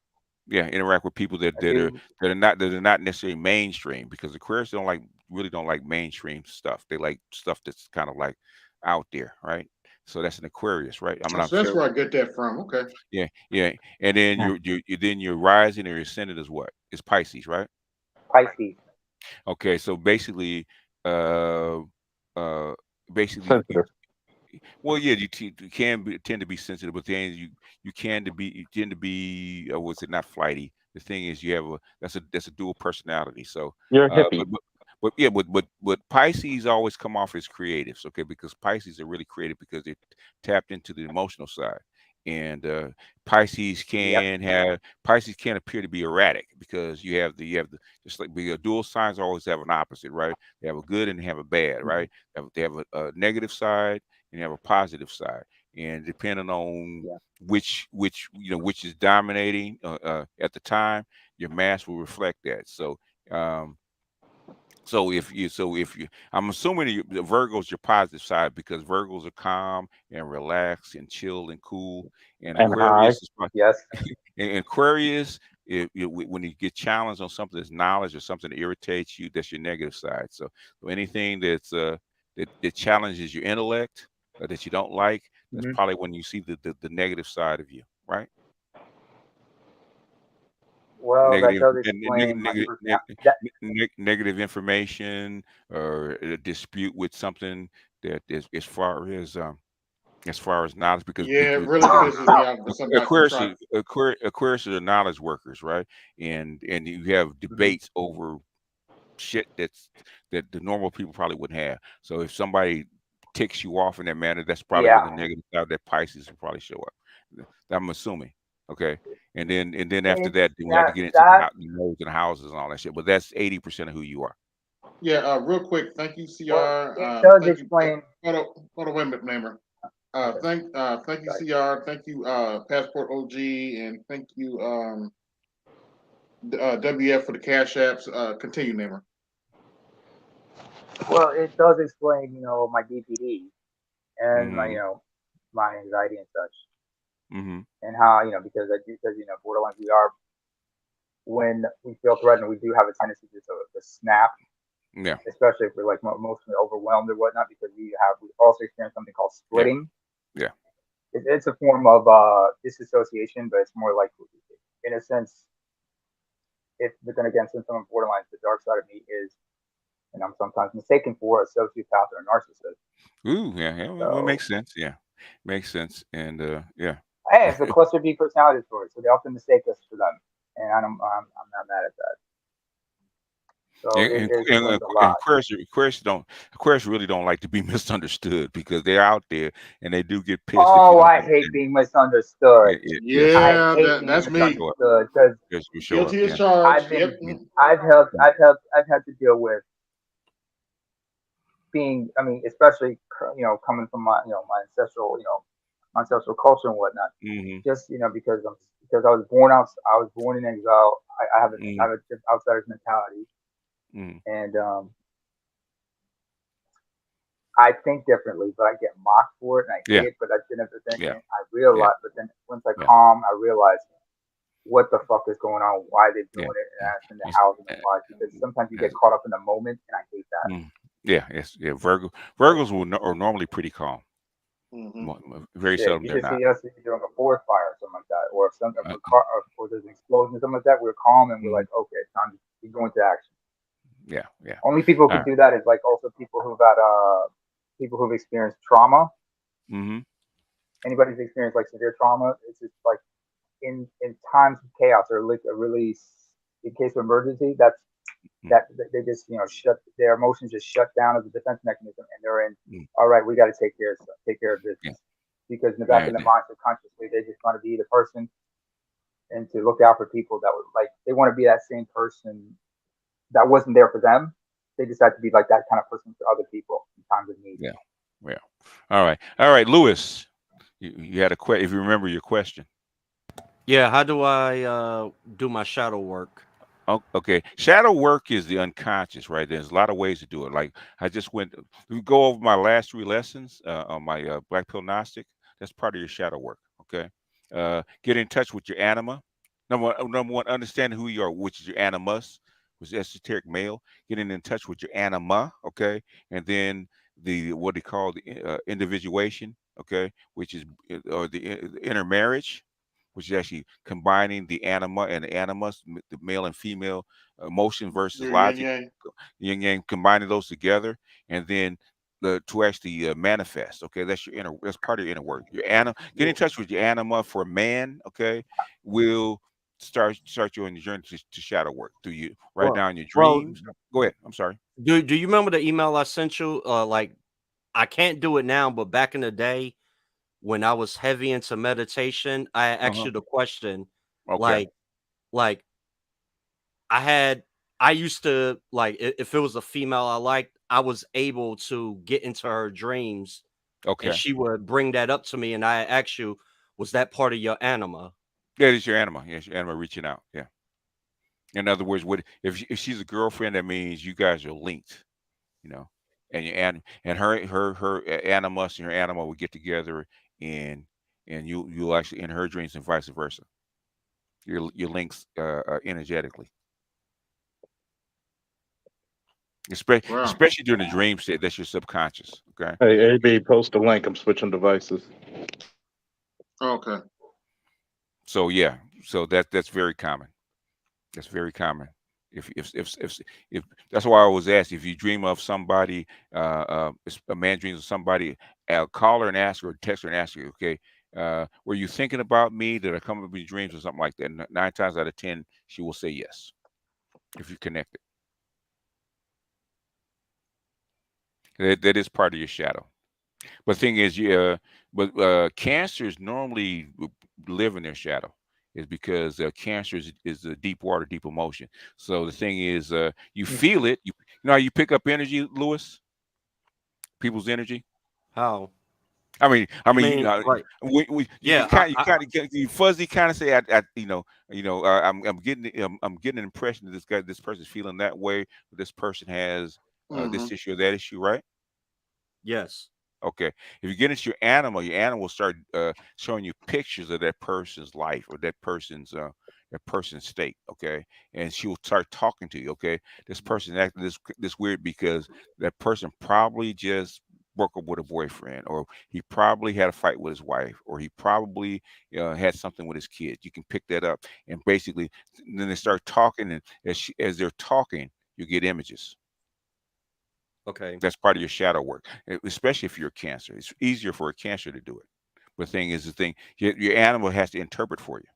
S2: Yeah, interact with people that are not necessarily mainstream, because Aquarius don't like mainstream stuff. They like stuff that's kind of like out there, right? So that's an Aquarius, right?
S1: That's where I get that from. Okay.
S2: Yeah, and then your rising or your ascendant is what? It's Pisces, right?
S9: Pisces.
S2: Okay, so basically,
S14: sensitive.
S2: Well, yeah, you tend to be sensitive, but then you tend to be what's it, not flighty. The thing is, you have that's a dual personality. So
S14: you're a hippie.
S2: But Pisces always come off as creatives, okay? Because Pisces are really creative because they're tapped into the emotional side, and Pisces can appear to be erratic because you have the just like dual signs always have an opposite, right? They have a good and they have a bad, right? They have a negative side and you have a positive side, and depending on which is dominating at the time, your mass will reflect that. So if you I'm assuming the Virgo's your positive side, because Virgos are calm and relaxed and chilled and cool, and Aquarius is and Aquarius, when you get challenged on something that's knowledge or something that irritates you, that's your negative side. So anything that's that challenges your intellect, that you don't like, that's probably when you see the negative side of you, right?
S9: Well, that does explain
S2: negative information, or a dispute with something that is as far as knowledge, because
S1: it really pisses me off when somebody
S2: Aquarius are knowledge workers, right? And you have debates over shit that the normal people probably wouldn't have. So if somebody ticks you off in that manner, that's probably when the negative side that Pisces will probably show up. I'm assuming. Okay. And then after that, we have to get into the nodes and houses and all that shit. But that's 80% of who you are.
S1: Yeah, real quick. Thank you, CR.
S9: It does explain.
S1: Hold on, wait a minute, Namer. Thank you, CR. Thank you, Passport OG, and thank you, WF for the Cash Apps. Continue, Namer.
S9: Well, it does explain, my DPD and my, my anxiety and such, and how, because borderline, we are, when we feel threatened, we do have a tendency to snap.
S2: Yeah.
S9: Especially if we're like emotionally overwhelmed or whatnot, because we also experience something called splitting.
S2: Yeah.
S9: It's a form of disassociation, but it's more like, in a sense, but then again, since I'm borderline, the dark side of me is, and I'm sometimes mistaken for a sociopath or a narcissist.
S2: Ooh, yeah. Well, it makes sense. Yeah, makes sense. And yeah.
S9: Hey, it's a cluster B personality disorder, so they often mistake us for them, and I'm not mad at that. So
S2: And Aquarius really don't like to be misunderstood, because they're out there and they do get pissed.
S9: Oh, I hate being misunderstood.
S1: Yeah,
S9: I hate being
S1: that's me.
S9: misunderstood, because
S1: Guilty as charged.
S9: I've had to deal with being, especially coming from my my ancestral culture and whatnot. Just because I was born in exile. I have an outsider's mentality, and I think differently, but I get mocked for it, and I hate it. But at the end of the thing, I realize. But then once I calm, I realize what the fuck is going on, why they're doing it, and asking the hows and the whys. Because sometimes you get caught up in the moment, and I hate that.
S2: Virgos are normally pretty calm. Very seldom
S9: you
S2: they're
S9: just
S2: not.
S9: see us during a forest fire or something like that, or if or there's an explosion or something like that. We're calm and we're like, okay, it's time to go into action.
S2: Yeah.
S9: Only people who can do that is like also people who've experienced trauma. Anybody who's experienced like severe trauma, it's just like in times of chaos or like a release in case of emergency. That they just shut their emotions, just shut down as a defense mechanism, and they're in. All right, we got to take care of this, because in the back of their mind, subconsciously, they just want to be the person and to look out for people that would like. They want to be that same person that wasn't there for them. They decide to be like that kind of person for other people in times of need.
S2: Yeah. All right, Lewis. You had a question. If you remember your question.
S20: Yeah. How do I do my shadow work?
S2: Okay. Shadow work is the unconscious, right? There's a lot of ways to do it. Like I just we go over my last 3 lessons on my Black Pill Gnostic. That's part of your shadow work. Okay. Get in touch with your anima. Number one, understanding who you are, which is your animus, which is esoteric male. Getting in touch with your anima. Okay. And then what they call the individuation. Okay. Which is or the intermarriage, which is actually combining the anima and the animus, the male and female emotion versus logic, yin yang, combining those together, and then to actually manifest. Okay, that's part of your inner work. Your anima, get in touch with your anima for a man. Okay, will start you on your journey to shadow work. Do you write down your dreams? Go ahead. I'm sorry.
S20: Do you remember the email I sent you? Like, I can't do it now, but back in the day, when I was heavy into meditation, I asked you the question, like I used to, like, if it was a female I liked, I was able to get into her dreams. And she would bring that up to me, and I asked you, was that part of your anima?
S2: Yeah, it's your anima. Yes, your anima reaching out. Yeah. In other words, if she's a girlfriend, that means you guys are linked, and her animus and her anima will get together, and you'll actually in her dreams and vice versa. Your links energetically, especially during the dream state. That's your subconscious. Okay.
S19: Hey, AB, post the link. I'm switching devices.
S1: Okay.
S2: So yeah, so that's very common. That's very common. If that's why I was asked, if you dream of somebody, a man dreams of somebody, call her and ask her, or text her and ask her, okay, were you thinking about me? Did I come up in your dreams or something like that? 9 times out of 10, she will say yes, if you're connected. That is part of your shadow. But the thing is, cancers normally live in their shadow. Is because cancer is a deep water, deep emotion. So the thing is, you feel it. You know how you pick up energy, Lewis? People's energy.
S20: How?
S2: I mean,
S20: right.
S2: You kind of you fuzzy kind of say, I'm getting an impression that this person's feeling that way. This person has this issue or that issue, right?
S20: Yes.
S2: Okay. If you get into your animal will start showing you pictures of that person's life or that person's state. Okay, and she will start talking to you. Okay, this person acting this weird because that person probably just broke up with a boyfriend, or he probably had a fight with his wife, or he probably had something with his kids. You can pick that up, and basically, then they start talking, and as they're talking, you get images.
S20: Okay.
S2: That's part of your shadow work, especially if you're a Cancer. It's easier for a Cancer to do it. But the thing, your animal has to interpret for you.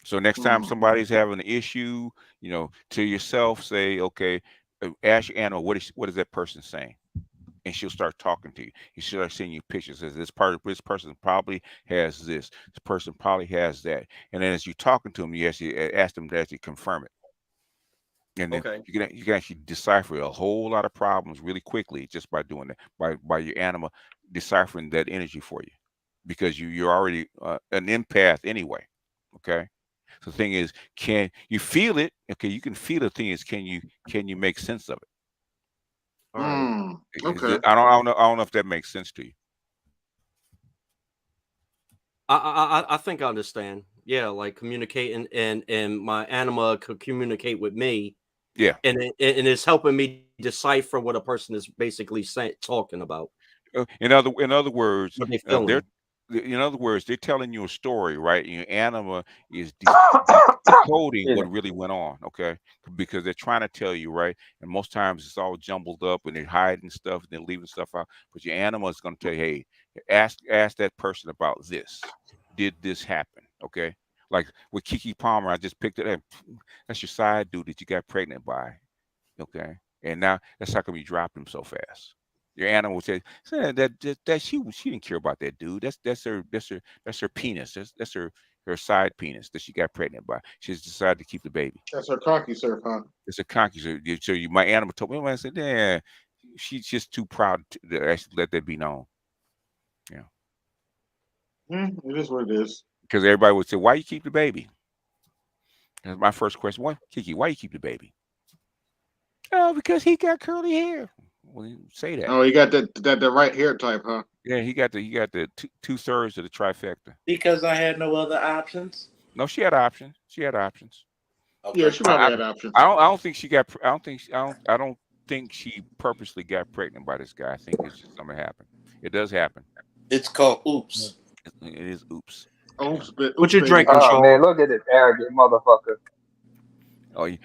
S2: So next time somebody's having an issue, to yourself, say, okay, ask your animal, what is that person saying? And she'll start talking to you. You start sending you pictures. Says this person probably has this. This person probably has that. And then as you're talking to them, you actually ask them to actually confirm it. And then you can actually decipher a whole lot of problems really quickly just by doing that, by your animal deciphering that energy for you, because you're already an empath anyway. Okay, so the thing is, can you feel it? Okay, you can feel it. The thing is, can you make sense of it?
S20: All right.
S1: Okay.
S2: I don't know if that makes sense to you.
S20: I think I understand. Yeah, like communicating, and my anima could communicate with me.
S2: Yeah,
S20: and it's helping me decipher what a person is basically talking about.
S2: In other words,
S20: What they feeling.
S2: they're telling you a story, right? And your anima is decoding what really went on, okay? Because they're trying to tell you, right? And most times it's all jumbled up, and they're hiding stuff, and they're leaving stuff out. But your anima is going to tell you, hey, ask that person about this. Did this happen? Okay. Like with Kiki Palmer, I just picked it up. That's your side dude that you got pregnant by. Okay. And now that's how come you dropped him so fast. Your animal said that she didn't care about that dude. That's her penis. That's her side penis that she got pregnant by. She just decided to keep the baby.
S1: That's her cocky surf, huh?
S2: It's a cocky. So my animal told me, I said, yeah, she's just too proud to actually let that be known. Yeah.
S1: It is what it is.
S2: Because everybody would say, why you keep the baby? That's my first question. What, Kiki, why you keep the baby? Oh, because he got curly hair. Well, you say that.
S1: Oh, he got the right hair type, huh?
S2: Yeah, he got the 2/3 of the trifecta.
S3: Because I had no other options.
S2: No, she had options.
S3: Okay.
S1: Yeah, she probably had options.
S2: I don't think she got. I don't think she purposely got pregnant by this guy. I think it's just something happened. It does happen.
S3: It's called oops.
S2: It is oops.
S1: Oops,
S20: what you drinking,
S9: Oh
S20: Sean?
S9: man, look at this arrogant motherfucker.
S2: Oh, you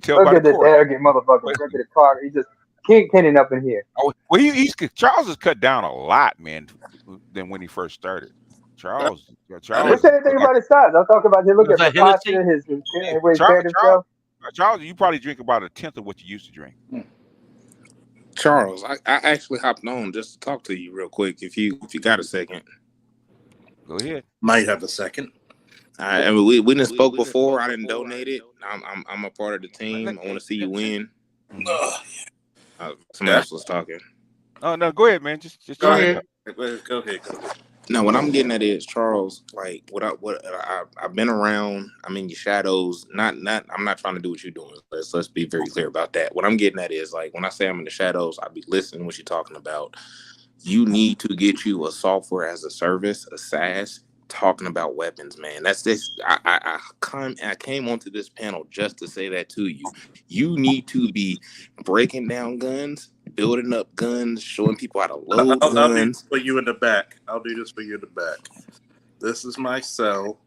S2: tell
S9: Look
S2: by
S9: at
S2: the
S9: this
S2: court.
S9: arrogant motherfucker drinking the car. He just Kenning up in here.
S2: Oh, well, Charles has cut down a lot, man, than when he first started. Charles.
S9: What's anything about his size? I'm talking about his look at his posture, his way he carried himself.
S2: Charles, you probably drink about 1/10 of what you used to drink.
S4: Charles, I actually hopped on just to talk to you real quick. If you got a second,
S2: go ahead.
S3: Might have a second.
S4: I mean, we didn't spoke before. I didn't donate it. I'm a part of the team. I want to see you win. Someone else was talking.
S2: Oh no, go ahead, man. Just
S3: go ahead. Go ahead.
S4: No, what I'm getting at is, Charles, like I've been around. I'm in your shadows. I'm not trying to do what you're doing. Let's be very clear about that. What I'm getting at is, like, when I say I'm in the shadows, I be listening what you're talking about. You need to get you a software as a service, a SaaS, talking about weapons, man. That's this. I came onto this panel just to say that to you. You need to be breaking down guns, building up guns, showing people how to load guns.
S3: I'll do this for you in the back. This is my cell,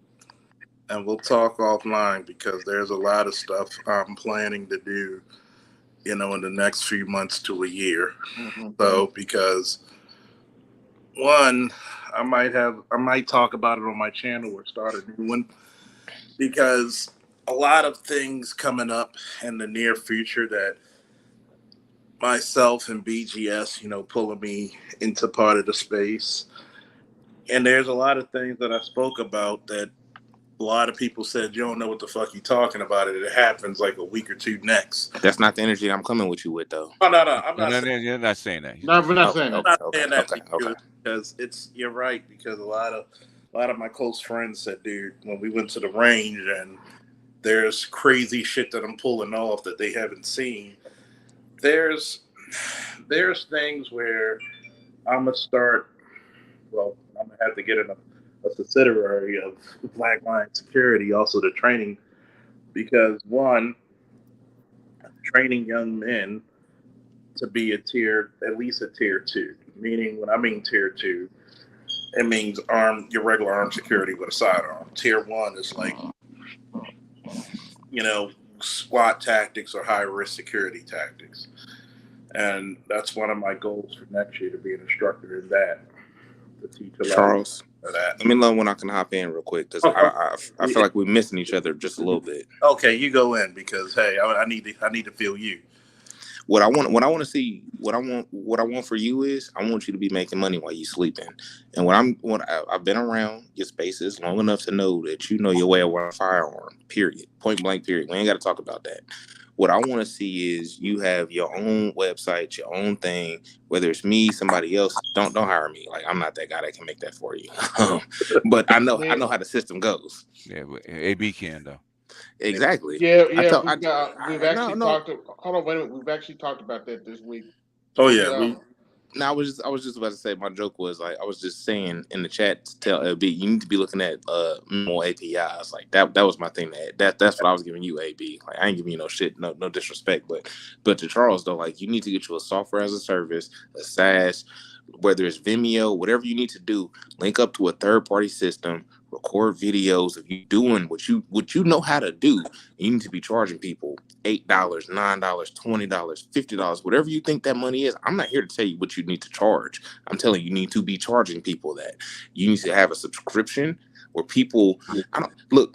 S3: and we'll talk offline because there's a lot of stuff I'm planning to do, in the next few months to a year. So, because one, I might talk about it on my channel or start a new one, because a lot of things coming up in the near future that myself and BGS, pulling me into part of the space. And there's a lot of things that I spoke about that a lot of people said, you don't know what the fuck you talking about. It happens like a week or two next.
S4: That's not the energy I'm coming with you with, though.
S3: No, I'm not saying
S2: you're not saying that.
S1: No, we're not saying that.
S3: I'm not saying that to you because you're right. Because a lot of my close friends said, dude, when we went to the range and there's crazy shit that I'm pulling off that they haven't seen. There's things where I'm gonna start. Well, I'm gonna have to get in a subsidiary of Black Line Security, also the training, because one, training young men to be at least a tier 2. Meaning, when I mean tier 2, it means your regular armed security with a sidearm. Tier 1 is like, SWAT tactics or high risk security tactics. And that's one of my goals for next year, to be an instructor in that, to teach a lot
S4: Charles,
S3: of that.
S4: let me know when I can hop in real quick, because I feel like we're missing each other just a little bit.
S3: Okay, you go in, because hey, I need to feel you.
S4: What I want for you is, I want you to be making money while you sleeping. And I've been around your spaces long enough to know that you know your way around a firearm. Period. Point blank. Period. We ain't got to talk about that. What I want to see is you have your own website, your own thing. Whether it's me, somebody else, don't hire me. Like, I'm not that guy that can make that for you. But I know how the system goes.
S2: Yeah, but AB can though.
S4: Exactly.
S1: Yeah. We've actually talked. Hold on, wait a minute. We've actually talked about that this week.
S3: Oh yeah.
S4: I was just about to say, my joke was like, I was just saying in the chat to tell AB, you need to be looking at more APIs. Like that was my thing. That's what I was giving you, AB. Like, I ain't giving you no shit, no disrespect, but to Charles though, like, you need to get you a software as a service, a SaaS, whether it's Vimeo, whatever you need to do, link up to a third-party system, record videos of you doing what you know how to do. You need to be charging people $8, $9, $20, $50, whatever you think that money is. I'm not here to tell you what you need to charge. I'm telling you need to be charging people that. You need to have a subscription where people,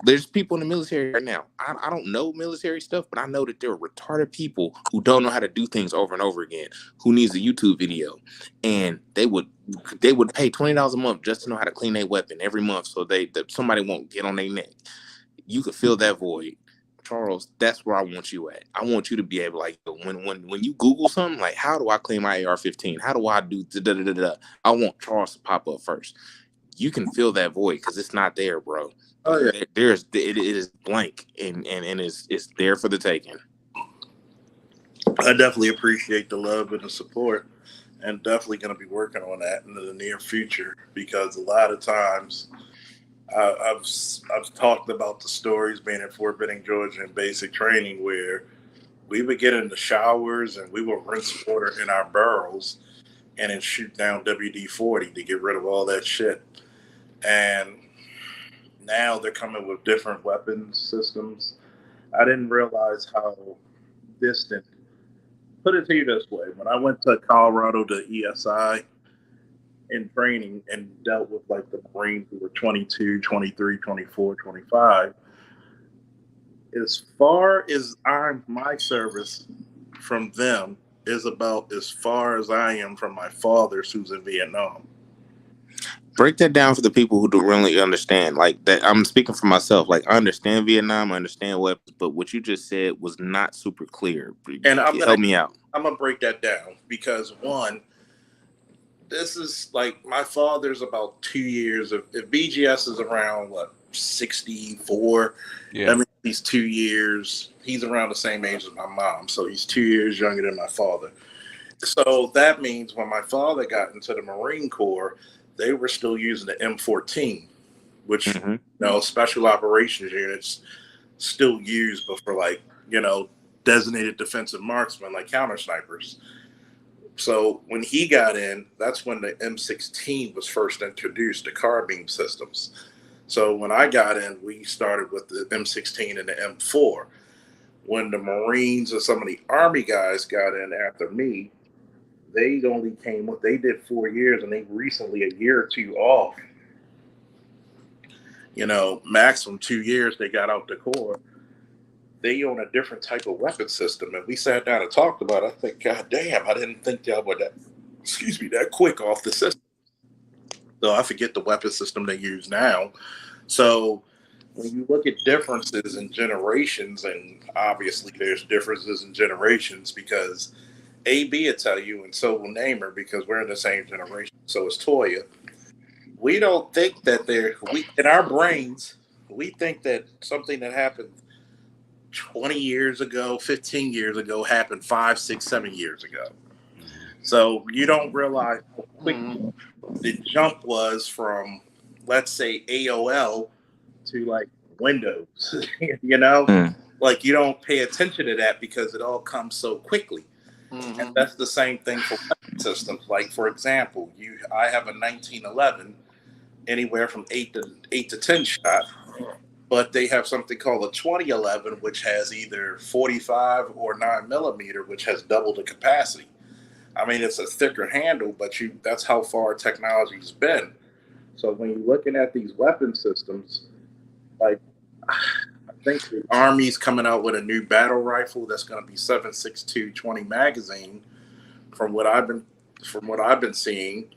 S4: there's people in the military right now. I don't know military stuff, but I know that there are retarded people who don't know how to do things over and over again, who needs a YouTube video, and they would pay $20 a month just to know how to clean their weapon every month, so that somebody won't get on their neck. You could fill that void. Charles, that's where I want you at. I want you to be able, like, when you Google something, like, how do I clean my AR-15? How do I do da-da-da-da-da? I want Charles to pop up first. You can fill that void because it's not there, bro.
S3: Oh yeah.
S4: It is blank and it's there for the taking.
S3: I definitely appreciate the love and the support, and definitely going to be working on that in the near future, because a lot of times I've talked about the stories being at Fort Benning, Georgia, in basic training, where we would get in the showers and we would rinse water in our barrels and then shoot down WD-40 to get rid of all that shit. And now they're coming with different weapons systems. I didn't realize how distant. Put it to you this way: when I went to Colorado to ESI in training and dealt with like the Marines who were 22, 23, 24, 25, as far as my service from them is about as far as I am from my father's, who's in Vietnam.
S4: Break that down for the people who don't really understand. Like that, I'm speaking for myself. Like, I understand Vietnam, I understand weapons, but what you just said was not super clear.
S3: And
S4: help me out.
S3: I'm gonna break that down, because one, this is like, my father's about 2 years of, if BGS is around 64.
S2: Yeah.
S3: I mean, he's 2 years. He's around the same age as my mom, so he's 2 years younger than my father. So that means when my father got into the Marine Corps, they were still using the M14, which special operations units still use, but for designated defensive marksmen, like counter snipers. So when he got in, that's when the M16 was first introduced, the carbine systems. So when I got in, we started with the M16 and the M4. When the Marines or some of the Army guys got in after me, they only they did 4 years, and they recently, a year or two off, maximum 2 years, they got out the Corps. They own a different type of weapon system, and we sat down and talked about it. I think, God damn, I didn't think y'all were that quick off the system. So I forget the weapon system they use now. So when you look at differences in generations, and obviously there's differences in generations because AB will tell you, and so will Namer, because we're in the same generation. So is Toya. We don't think that we in our brains, we think that something that happened 20 years ago, 15 years ago happened 5, 6, 7 years ago. So you don't realize how quick the jump was from, let's say, AOL to like Windows. You know, like you don't pay attention to that because it all comes so quickly. And that's the same thing for weapon systems. Like, for example, I have a 1911, anywhere from 8 to 10 shot, but they have something called a 2011, which has either 45 or 9mm, which has double the capacity. I mean, it's a thicker handle, but that's how far technology's been. So when you're looking at these weapon systems, like I think the Army's coming out with a new battle rifle that's going to be 7.62 20 magazine. From what I've been seeing,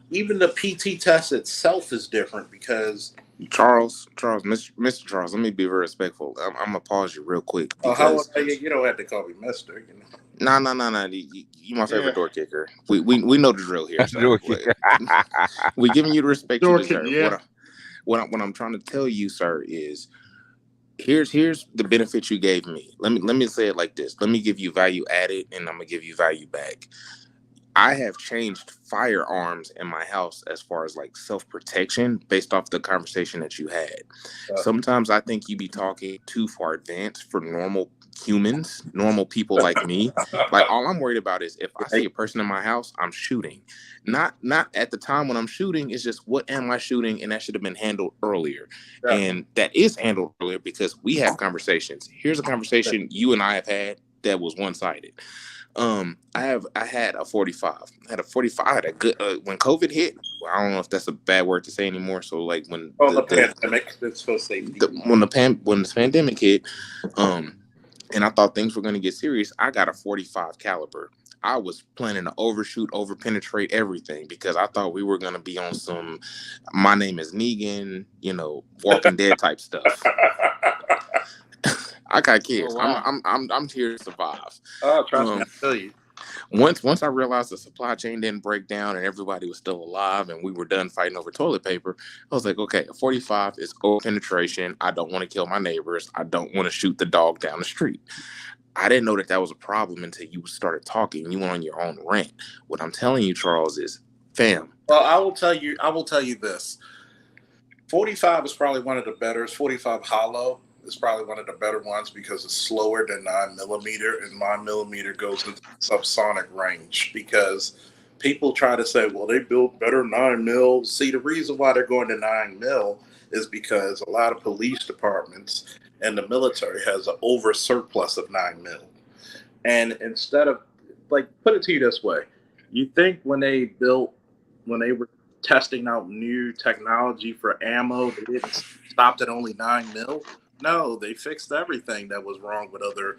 S3: even the PT test itself is different because
S4: Charles, Mr. Charles, let me be very respectful. I'm gonna pause you real quick
S3: because
S4: because
S3: you don't have to call me Mister. You know?
S4: No. You my favorite door kicker. We know the drill here.
S2: That's the door kicker.
S4: We giving you the respect
S3: Door
S4: you deserve.
S3: kicker, yeah.
S4: What I'm trying to tell you, sir, is here's the benefit you gave me. Let me say it like this. Let me give you value added, and I'm gonna give you value back. I have changed firearms in my house as far as like self-protection based off the conversation that you had. Sometimes I think you be talking too far advanced for normal humans, normal people like me. Like all I'm worried about is if I see a person in my house, I'm shooting. Not at the time when I'm shooting, it's just what am I shooting? And that should have been handled earlier. And that is handled earlier because we have conversations. Here's a conversation you and I have had that was one-sided. I had a 45. I had a 45. I had a good when COVID hit. Well, I don't know if that's a bad word to say anymore. So like when
S3: the pandemic, it's so safety.
S4: When the pandemic hit, and I thought things were going to get serious, I got a 45 caliber. I was planning to overshoot, overpenetrate everything because I thought we were going to be on some My Name is Negan, Walking Dead type stuff. I got kids. Oh, wow. I'm here to survive.
S3: Oh, trust me, I tell you.
S4: Once I realized the supply chain didn't break down and everybody was still alive and we were done fighting over toilet paper, I was like, okay, a 45 is over penetration. I don't want to kill my neighbors. I don't want to shoot the dog down the street. I didn't know that was a problem until you started talking. You went on your own rant. What I'm telling you, Charles, is, fam.
S3: Well, I will tell you this. 45 is probably one of the better. 45 hollow is probably one of the better ones because it's slower than 9mm, and 9mm goes into subsonic range. Because people try to say, well, they built better 9mm. See, the reason why they're going to 9mm is because a lot of police departments and the military has an over surplus of 9mm. And instead of, like, put it to you this way, you think when they were testing out new technology for ammo, they didn't stop at only 9mm? No, they fixed everything that was wrong with other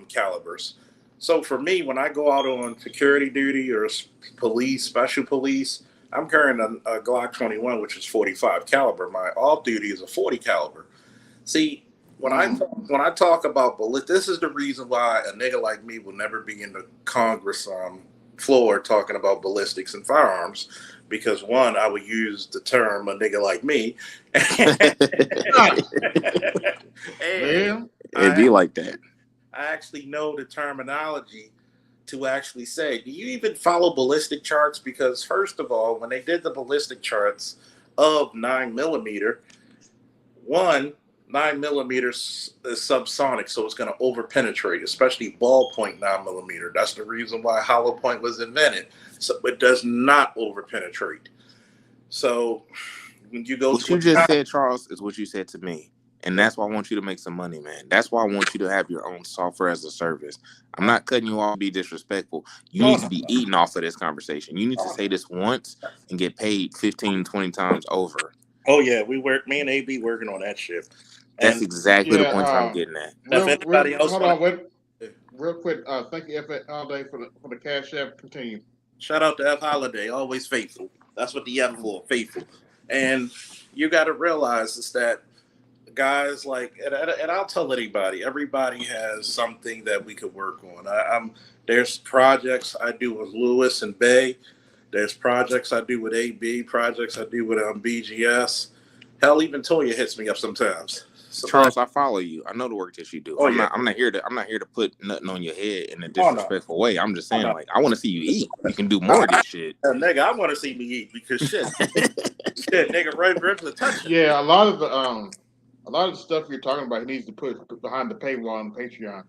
S3: calibers. So for me, when I go out on security duty or police, special police, I'm carrying a Glock 21, which is 45 caliber. My off duty is a 40 caliber. See, when I talk about bullets, this is the reason why a nigga like me will never be in the Congress floor talking about ballistics and firearms, because one, I would use the term a nigga like me. And
S4: it'd be like that.
S3: I actually know the terminology to actually say, do you even follow ballistic charts? Because first of all, when they did the ballistic charts of 9mm, 9mm is subsonic, so it's going to overpenetrate, especially ballpoint 9mm. That's the reason why hollow point was invented. So it does not overpenetrate. So when you go,
S4: what you just said, Charles, is what you said to me, and that's why I want you to make some money, man. That's why I want you to have your own software as a service. I'm not cutting you off, be disrespectful. You need to be eating off of this conversation. You need to say this once and get paid 15, 20 times over.
S3: Oh yeah, me and AB working on that shit.
S4: That's exactly the point I'm getting at.
S3: If anybody else,
S1: hold on, wait, real quick. Thank you, F Holiday, for the cash app. Continue.
S3: Shout out to F Holiday, always faithful. That's what the F for, faithful. And you got to realize is that guys, like, and I'll tell anybody, everybody has something that we could work on. There's projects I do with Lewis and Bay. There's projects I do with AB, projects I do with BGS. Hell, even Toya hits me up sometimes. So
S4: Charles, I follow you. I know the work that you do.
S3: Oh,
S4: I'm
S3: yeah.
S4: not here to put nothing on your head in a
S3: Oh, no.
S4: disrespectful way. I'm just saying,
S3: no.
S4: like, I want to see you eat. You can do more of this shit.
S3: Nigga, I want to see me eat because shit, nigga, right to touch it.
S1: Yeah, a lot of the stuff you're talking about, he needs to put behind the paywall on Patreon.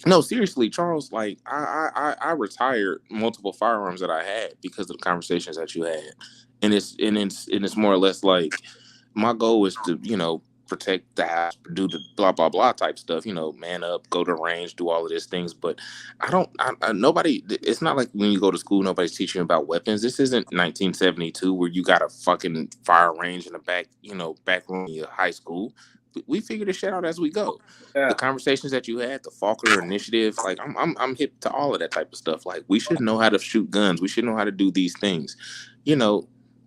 S4: No, seriously, Charles. Like, I retired multiple firearms that I had because of the conversations that you had, and it's more or less like my goal is to protect the house, do the blah blah blah type stuff. Man up, go to range, do all of these things. But nobody. It's not like when you go to school, nobody's teaching you about weapons. This isn't 1972 where you got a fucking fire range in the back room of your high school. We figure this shit out as we go.
S3: Yeah.
S4: The conversations that you had, the Faulkner Initiative, like I'm hip to all of that type of stuff. Like, we should know how to shoot guns. We should know how to do these things.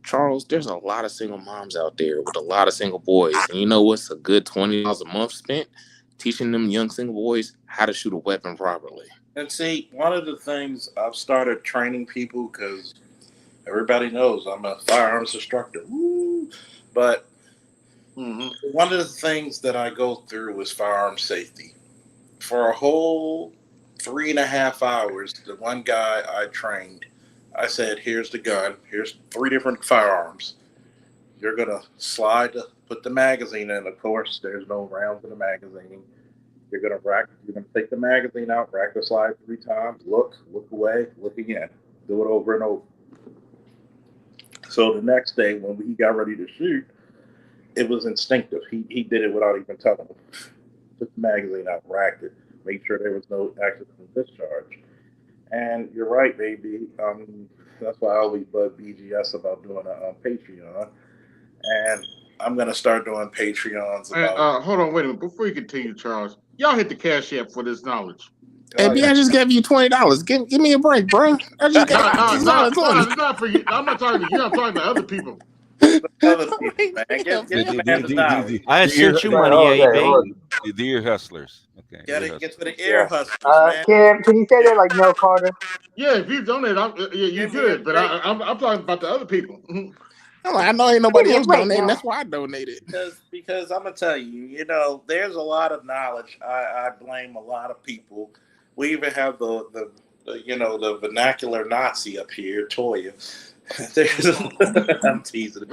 S4: Charles, there's a lot of single moms out there with a lot of single boys. And you know what's a good $20 a month spent? Teaching them young single boys how to shoot a weapon properly.
S3: And see, one of the things I've started training people, because everybody knows I'm a firearms instructor. Woo! But one of the things that I go through is firearm safety. For a whole 3.5 hours, the one guy I trained, I said, here's the gun. Here's 3 different firearms. You're going to put the magazine in. Of course, there's no rounds in the magazine. You're going to take the magazine out, rack the slide 3 times, look away, look again. Do it over and over. So the next day when he got ready to shoot, it was instinctive. He did it without even telling me. Took the magazine out, racked it, made sure there was no accidental discharge. And you're right, baby. That's why I always bug BGS about doing a Patreon. And I'm going to start doing Patreons about...
S1: Hold on, wait a minute. Before you continue, Charles, y'all hit the Cash App for this knowledge.
S4: Hey, B, I just gave you $20. Give me a break, bro. I just got
S1: no, it's not for you. I'm not talking to you. I'm talking to other people.
S3: Other people, man. Get the
S20: I sent you money, AB.
S18: The ear hustlers. Okay.
S3: Get to the ear hustlers,
S9: man. Can you say that like Mel Carter?
S1: Yeah, if you donate, you good. But I'm talking about the other people.
S4: I know ain't nobody else donating. That's why I donated.
S3: Because I'm gonna tell you, there's a lot of knowledge. I blame a lot of people. We even have the vernacular Nazi up here, Toya. I'm teasing.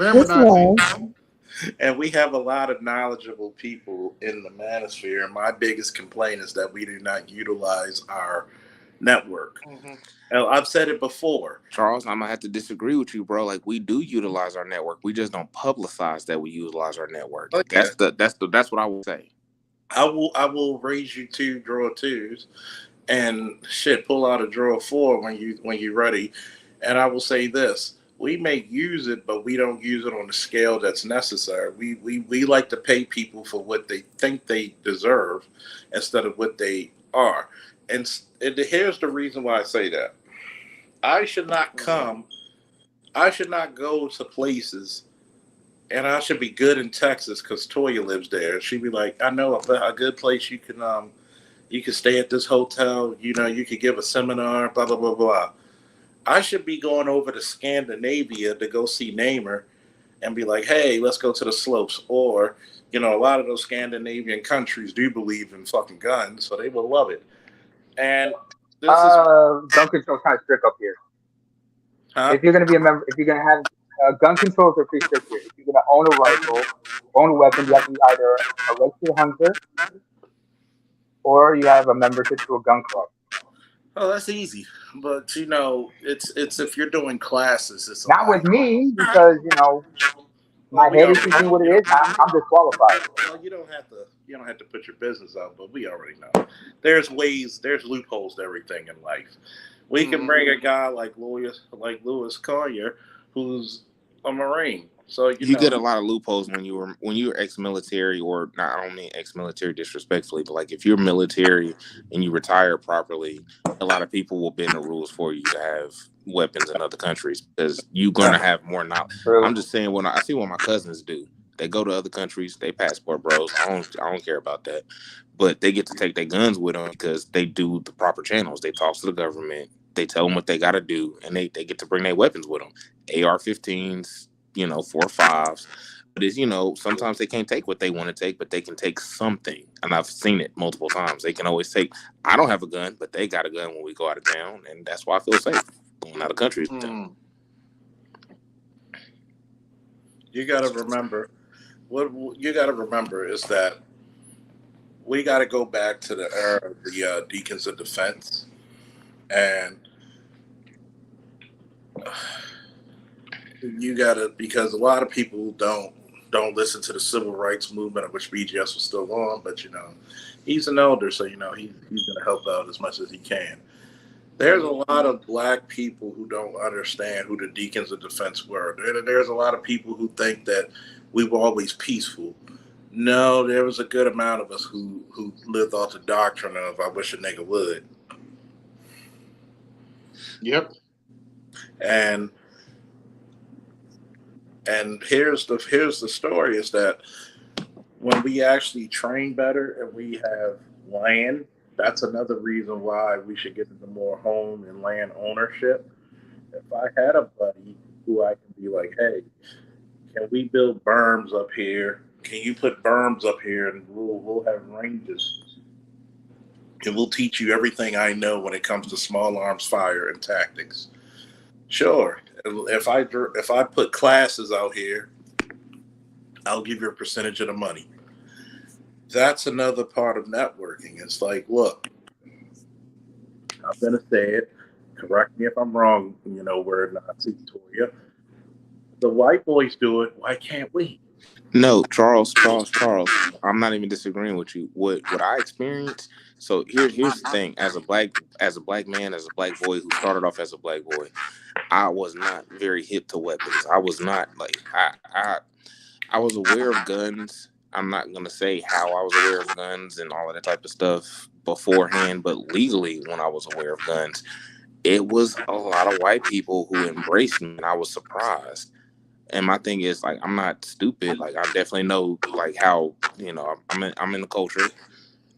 S3: And we have a lot of knowledgeable people in the manosphere. And my biggest complaint is that we do not utilize our network. And I've said it before.
S4: Charles, I'm gonna have to disagree with you, bro. Like, we do utilize our network. We just don't publicize that we utilize our network. Okay. That's what I would say.
S3: I will raise you 2 drawer 2s and pull out a drawer 4 when you're ready. And I will say this. We may use it, but we don't use it on the scale that's necessary. We like to pay people for what they think they deserve instead of what they are. And here's the reason why I say that. I should not go to places, and I should be good in Texas because Toya lives there. She'd be like, I know a good place you can stay at this hotel. You could give a seminar, blah, blah, blah, blah. I should be going over to Scandinavia to go see Namer and be like, hey, let's go to the slopes. Or, a lot of those Scandinavian countries do believe in fucking guns, so they will love it. And
S9: gun control is kind of strict up here.
S3: Huh?
S9: If you're going to be a member, if you're going to have gun controls are pretty strict here. If you're going to own a rifle, own a weapon, you have to be either a registered hunter or you have a membership to a gun club.
S3: Oh, that's easy. But it's if you're doing classes, it's
S9: not with me because my head is thinking what it is. I'm disqualified.
S3: Well, you don't have to put your business out, but we already know. There's loopholes to everything in life. We can bring a guy like Lewis Collier, who's a Marine. So
S4: you get a lot of loopholes when you're ex-military, or not. I don't mean ex-military disrespectfully, but like if you're military and you retire properly, a lot of people will bend the rules for you to have weapons in other countries because you're gonna have more knowledge. I'm just saying, when I see what my cousins do, They go to other countries. They passport bros. I don't care about that. But they get to take their guns with them because they do the proper channels. They talk to the government. They tell them what they got to do, and they get to bring their weapons with them. AR-15s, 4.5s. But it's, sometimes they can't take what they want to take, but they can take something. And I've seen it multiple times. They can always take, I don't have a gun, but they got a gun when we go out of town. And that's why I feel safe going out of country.
S3: You got to remember, what you got to remember is that we got to go back to the era of the deacons of defense. And you got to, because a lot of people don't listen to the civil rights movement, of which BGS was still on, but he's an elder, so he's going to help out as much as he can. There's a lot of black people who don't understand who the deacons of defense were. There's a lot of people who think that we were always peaceful. No, there was a good amount of us who lived off the doctrine of I wish a nigga would.
S1: Yep.
S3: And here's the story is that when we actually train better and we have land, that's another reason why we should get into more home and land ownership. If I had a buddy who I can be like, hey, can we build berms up here? Can you put berms up here and we'll have ranges? And we'll teach you everything I know when it comes to small arms fire and tactics. Sure. If I put classes out here, I'll give you a percentage of the money. That's another part of networking. It's like, look, I'm going to say it. Correct me if I'm wrong, we're Nazi Toya. The white boys do it. Why can't we?
S4: No, Charles. I'm not even disagreeing with you. What I experienced. So here's the thing. As a black man, as a black boy who started off as a black boy, I was not very hip to weapons. I was not like I was aware of guns. I'm not gonna say how I was aware of guns and all of that type of stuff beforehand, but legally, when I was aware of guns, it was a lot of white people who embraced me, and I was surprised. And my thing is, like, I'm not stupid. Like, I definitely know, like, how, I'm in the culture.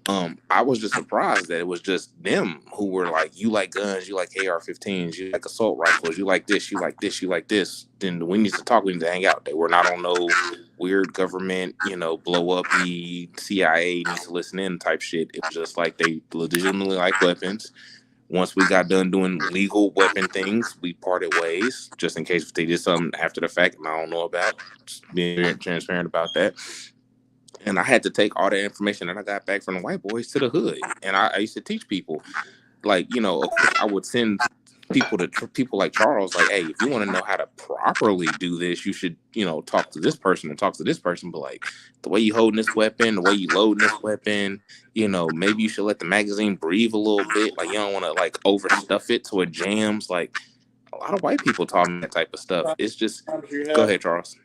S4: I was just surprised that it was just them who were like, you like guns, you like AR-15s, you like assault rifles, you like this, you like this, you like this. Then we need to talk, we need to hang out. They were not on no weird government, blow up the CIA needs to listen in type shit. It was just like they legitimately like weapons. Once we got done doing legal weapon things, we parted ways, just in case if they did something after the fact and I don't know about. Just being very transparent about that. And I had to take all the information that I got back from the white boys to the hood. And I used to teach people, like, of course, I would send people to people like Charles, like, hey, if you want to know how to properly do this, you should, talk to this person and talk to this person. But like the way you holding this weapon, the way you loading this weapon, maybe you should let the magazine breathe a little bit. Like, you don't want to like overstuff it so it jams. Like, a lot of white people taught me that type of stuff. It's just, go ahead, Charles.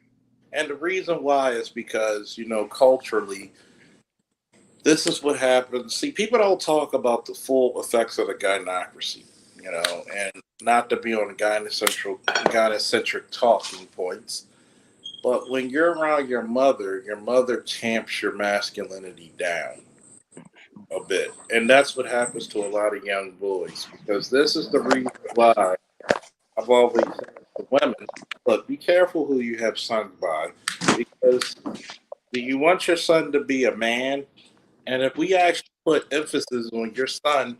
S3: And the reason why is because, culturally, this is what happens. See, people don't talk about the full effects of the gynocracy, and not to be on the gynocentric talking points. But when you're around your mother tamps your masculinity down a bit. And that's what happens to a lot of young boys. Because this is the reason why I've always said to women, look, be careful who you have sons by. Because do you want your son to be a man? And if we actually put emphasis on your son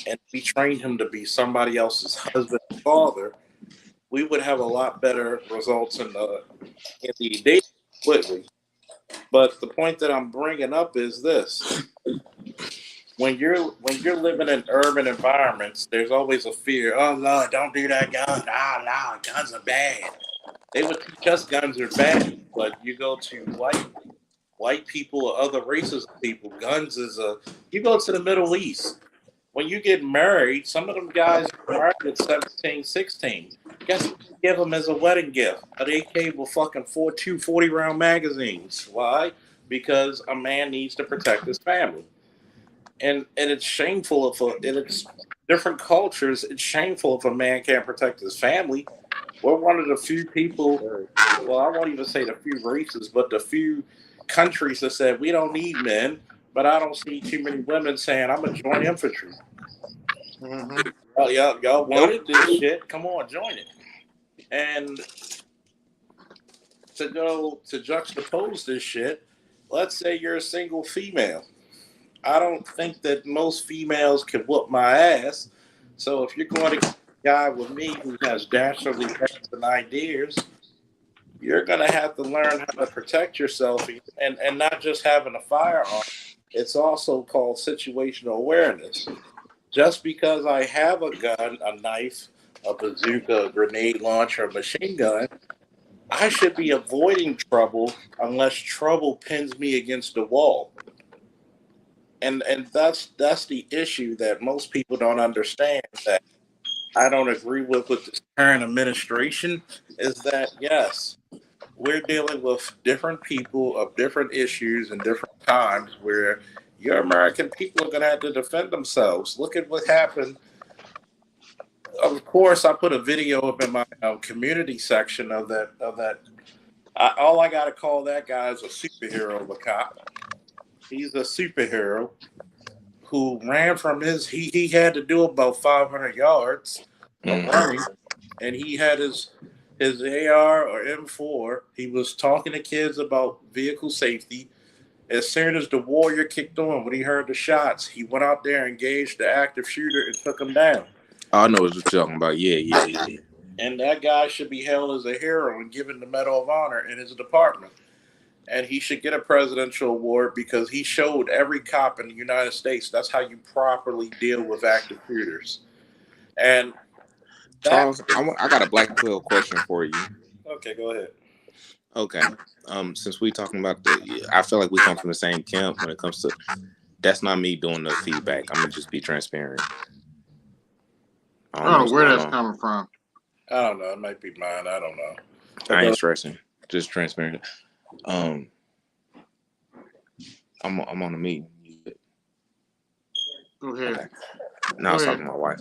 S3: and we train him to be somebody else's husband and father, we would have a lot better results in the dating quickly. But the point that I'm bringing up is this: when you're living in urban environments, there's always a fear. Oh Lord, don't do that gun. No, guns are bad. They would teach us guns are bad, but you go to white people or other races of people, guns is you go to the Middle East. When you get married, some of them guys are married at 17, 16. Guess what you give them as a wedding gift? An AK with fucking 40-round magazines. Why? Because a man needs to protect his family. And it's shameful in it's different cultures. It's shameful if a man can't protect his family. We're one of the few people. Well, I won't even say the few races, but the few countries that said we don't need men. But I don't see too many women saying I'm gonna join infantry. Y'all wanted this shit. Come on, join it. And to juxtapose this shit, let's say you're a single female. I don't think that most females can whoop my ass. So if you're going to get a guy with me who has dastardly plans and ideas, you're going to have to learn how to protect yourself and not just having a firearm. It's also called situational awareness. Just because I have a gun, a knife, a bazooka, a grenade launcher, a machine gun, I should be avoiding trouble unless trouble pins me against the wall. And that's the issue that most people don't understand, that I don't agree with this current administration, is that yes, we're dealing with different people of different issues and different times where your American people are going to have to defend themselves. Look at what happened. Of course, I put a video up in my community section of that. All I got to call that guy is a superhero of a cop. He's a superhero who ran from he had to do about 500 yards of running, and he had his AR or M4. He was talking to kids about vehicle safety. As soon as the warrior kicked on, when he heard the shots, he went out there, engaged the active shooter, and took him down.
S4: I know what you're talking about. Yeah.
S3: And that guy should be held as a hero and given the Medal of Honor in his department. And he should get a presidential award because he showed every cop in the United States that's how you properly deal with active shooters. And
S4: Charles, I got a black pill question for you.
S3: Okay, go ahead.
S4: Okay. Since we talking about I feel like we come from the same camp when it comes to. That's not me doing the feedback. I'm gonna just be transparent.
S1: I don't know where that's coming from.
S3: I don't know. It might be mine. I don't know.
S4: I ain't stressing. Just transparent. I'm on a meeting.
S1: Go ahead.
S4: Okay. Now I was talking to my wife.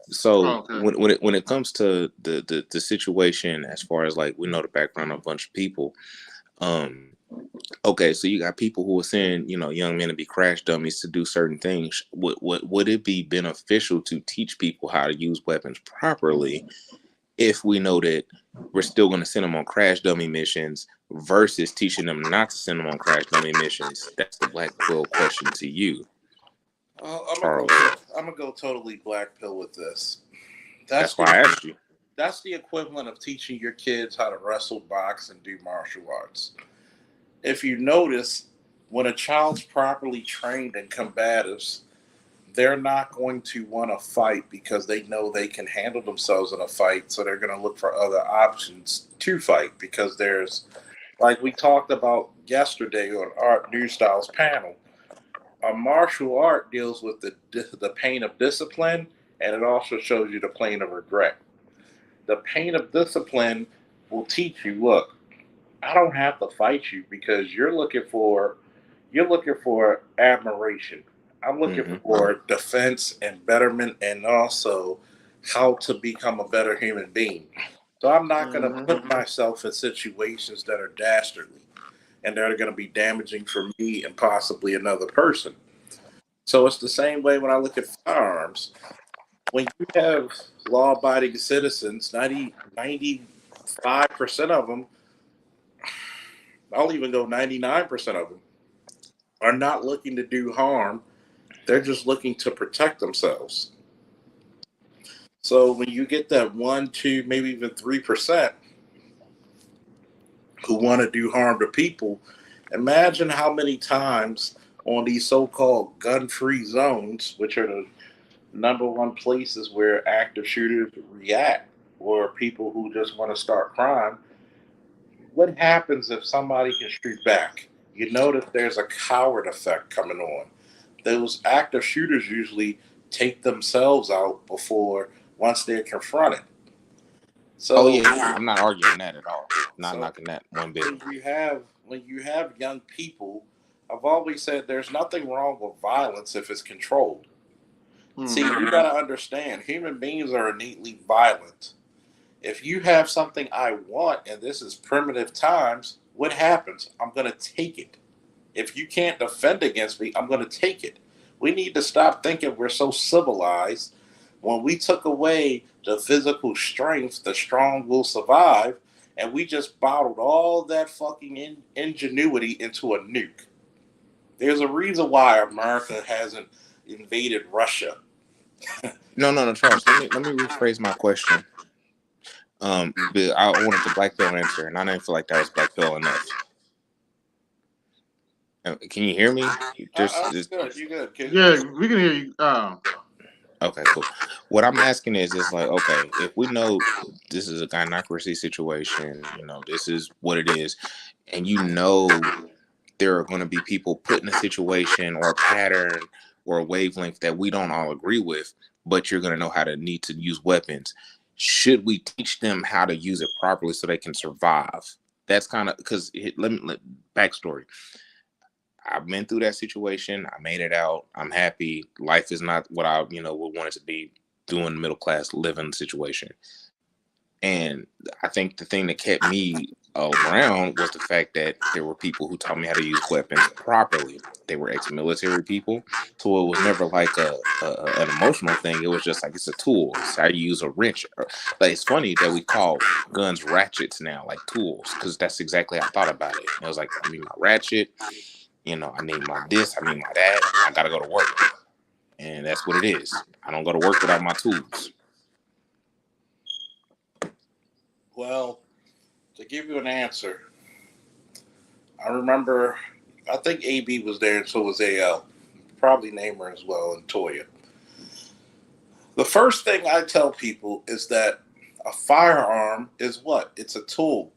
S4: So when it comes to the situation, as far as like we know the background of a bunch of people, okay, so you got people who are saying, young men to be crash dummies to do certain things. Would it be beneficial to teach people how to use weapons properly if we know that we're still going to send them on crash dummy missions versus teaching them not to send them on crash dummy missions? That's the black pill question to you.
S3: I'm gonna go totally black pill with this.
S4: That's why I asked you.
S3: That's the equivalent of teaching your kids how to wrestle, box, and do martial arts. If you notice, when a child's properly trained in combatives, they're not going to want to fight because they know they can handle themselves in a fight. So they're going to look for other options to fight because there's, like we talked about yesterday on Art New Styles panel, a martial art deals with the pain of discipline, and it also shows you the pain of regret. The pain of discipline will teach you, look, I don't have to fight you because you're looking for admiration. I'm looking for defense and betterment, and also how to become a better human being. So I'm not going to put myself in situations that are dastardly and that are going to be damaging for me and possibly another person. So it's the same way when I look at firearms. When you have law-abiding citizens, 95% of them, I'll even go 99% of them, are not looking to do harm. They're just looking to protect themselves. So when you get that 1, 2, maybe even 3% who want to do harm to people, imagine how many times on these so-called gun-free zones, which are the number one places where active shooters react, or people who just want to start crime, what happens if somebody can shoot back? You notice there's a coward effect coming on. Those active shooters usually take themselves out before once they're confronted. So,
S4: I'm not arguing that at all. Not knocking that one bit.
S3: When you have young people, I've always said there's nothing wrong with violence if it's controlled. See, you got to understand, human beings are innately violent. If you have something I want and this is primitive times, what happens? I'm going to take it. If you can't defend against me, I'm going to take it. We need to stop thinking we're so civilized. When we took away the physical strength, the strong will survive, and we just bottled all that fucking ingenuity into a nuke. There's a reason why America hasn't invaded Russia.
S4: No, Charles. Let me rephrase my question. But I wanted the black pill answer, and I didn't feel like that was black pill enough. Can you hear me?
S3: Good. You good?
S1: Yeah, we can hear you.
S4: Okay, cool. What I'm asking is like, okay, if we know this is a gynocracy situation, this is what it is, and there are going to be people put in a situation or a pattern or a wavelength that we don't all agree with, but you're going to know how to need to use weapons. Should we teach them how to use it properly so they can survive? That's kind of because backstory. I've been through that situation. I made it out. I'm happy. Life is not what I, would want it to be, doing middle class living situation. And I think the thing that kept me around was the fact that there were people who taught me how to use weapons properly. They were ex-military people. So it was never like an emotional thing. It was just like, it's a tool. It's how you use a wrench. Like, it's funny that we call guns ratchets now, like tools, because that's exactly how I thought about it. It was like, I need my ratchet. I need my this, I need my that. I gotta go to work. And that's what it is. I don't go to work without my tools.
S3: Well, to give you an answer, I remember, I think AB was there and so was AL. Probably Namer as well, and Toya. The first thing I tell people is that a firearm is what? It's a tool.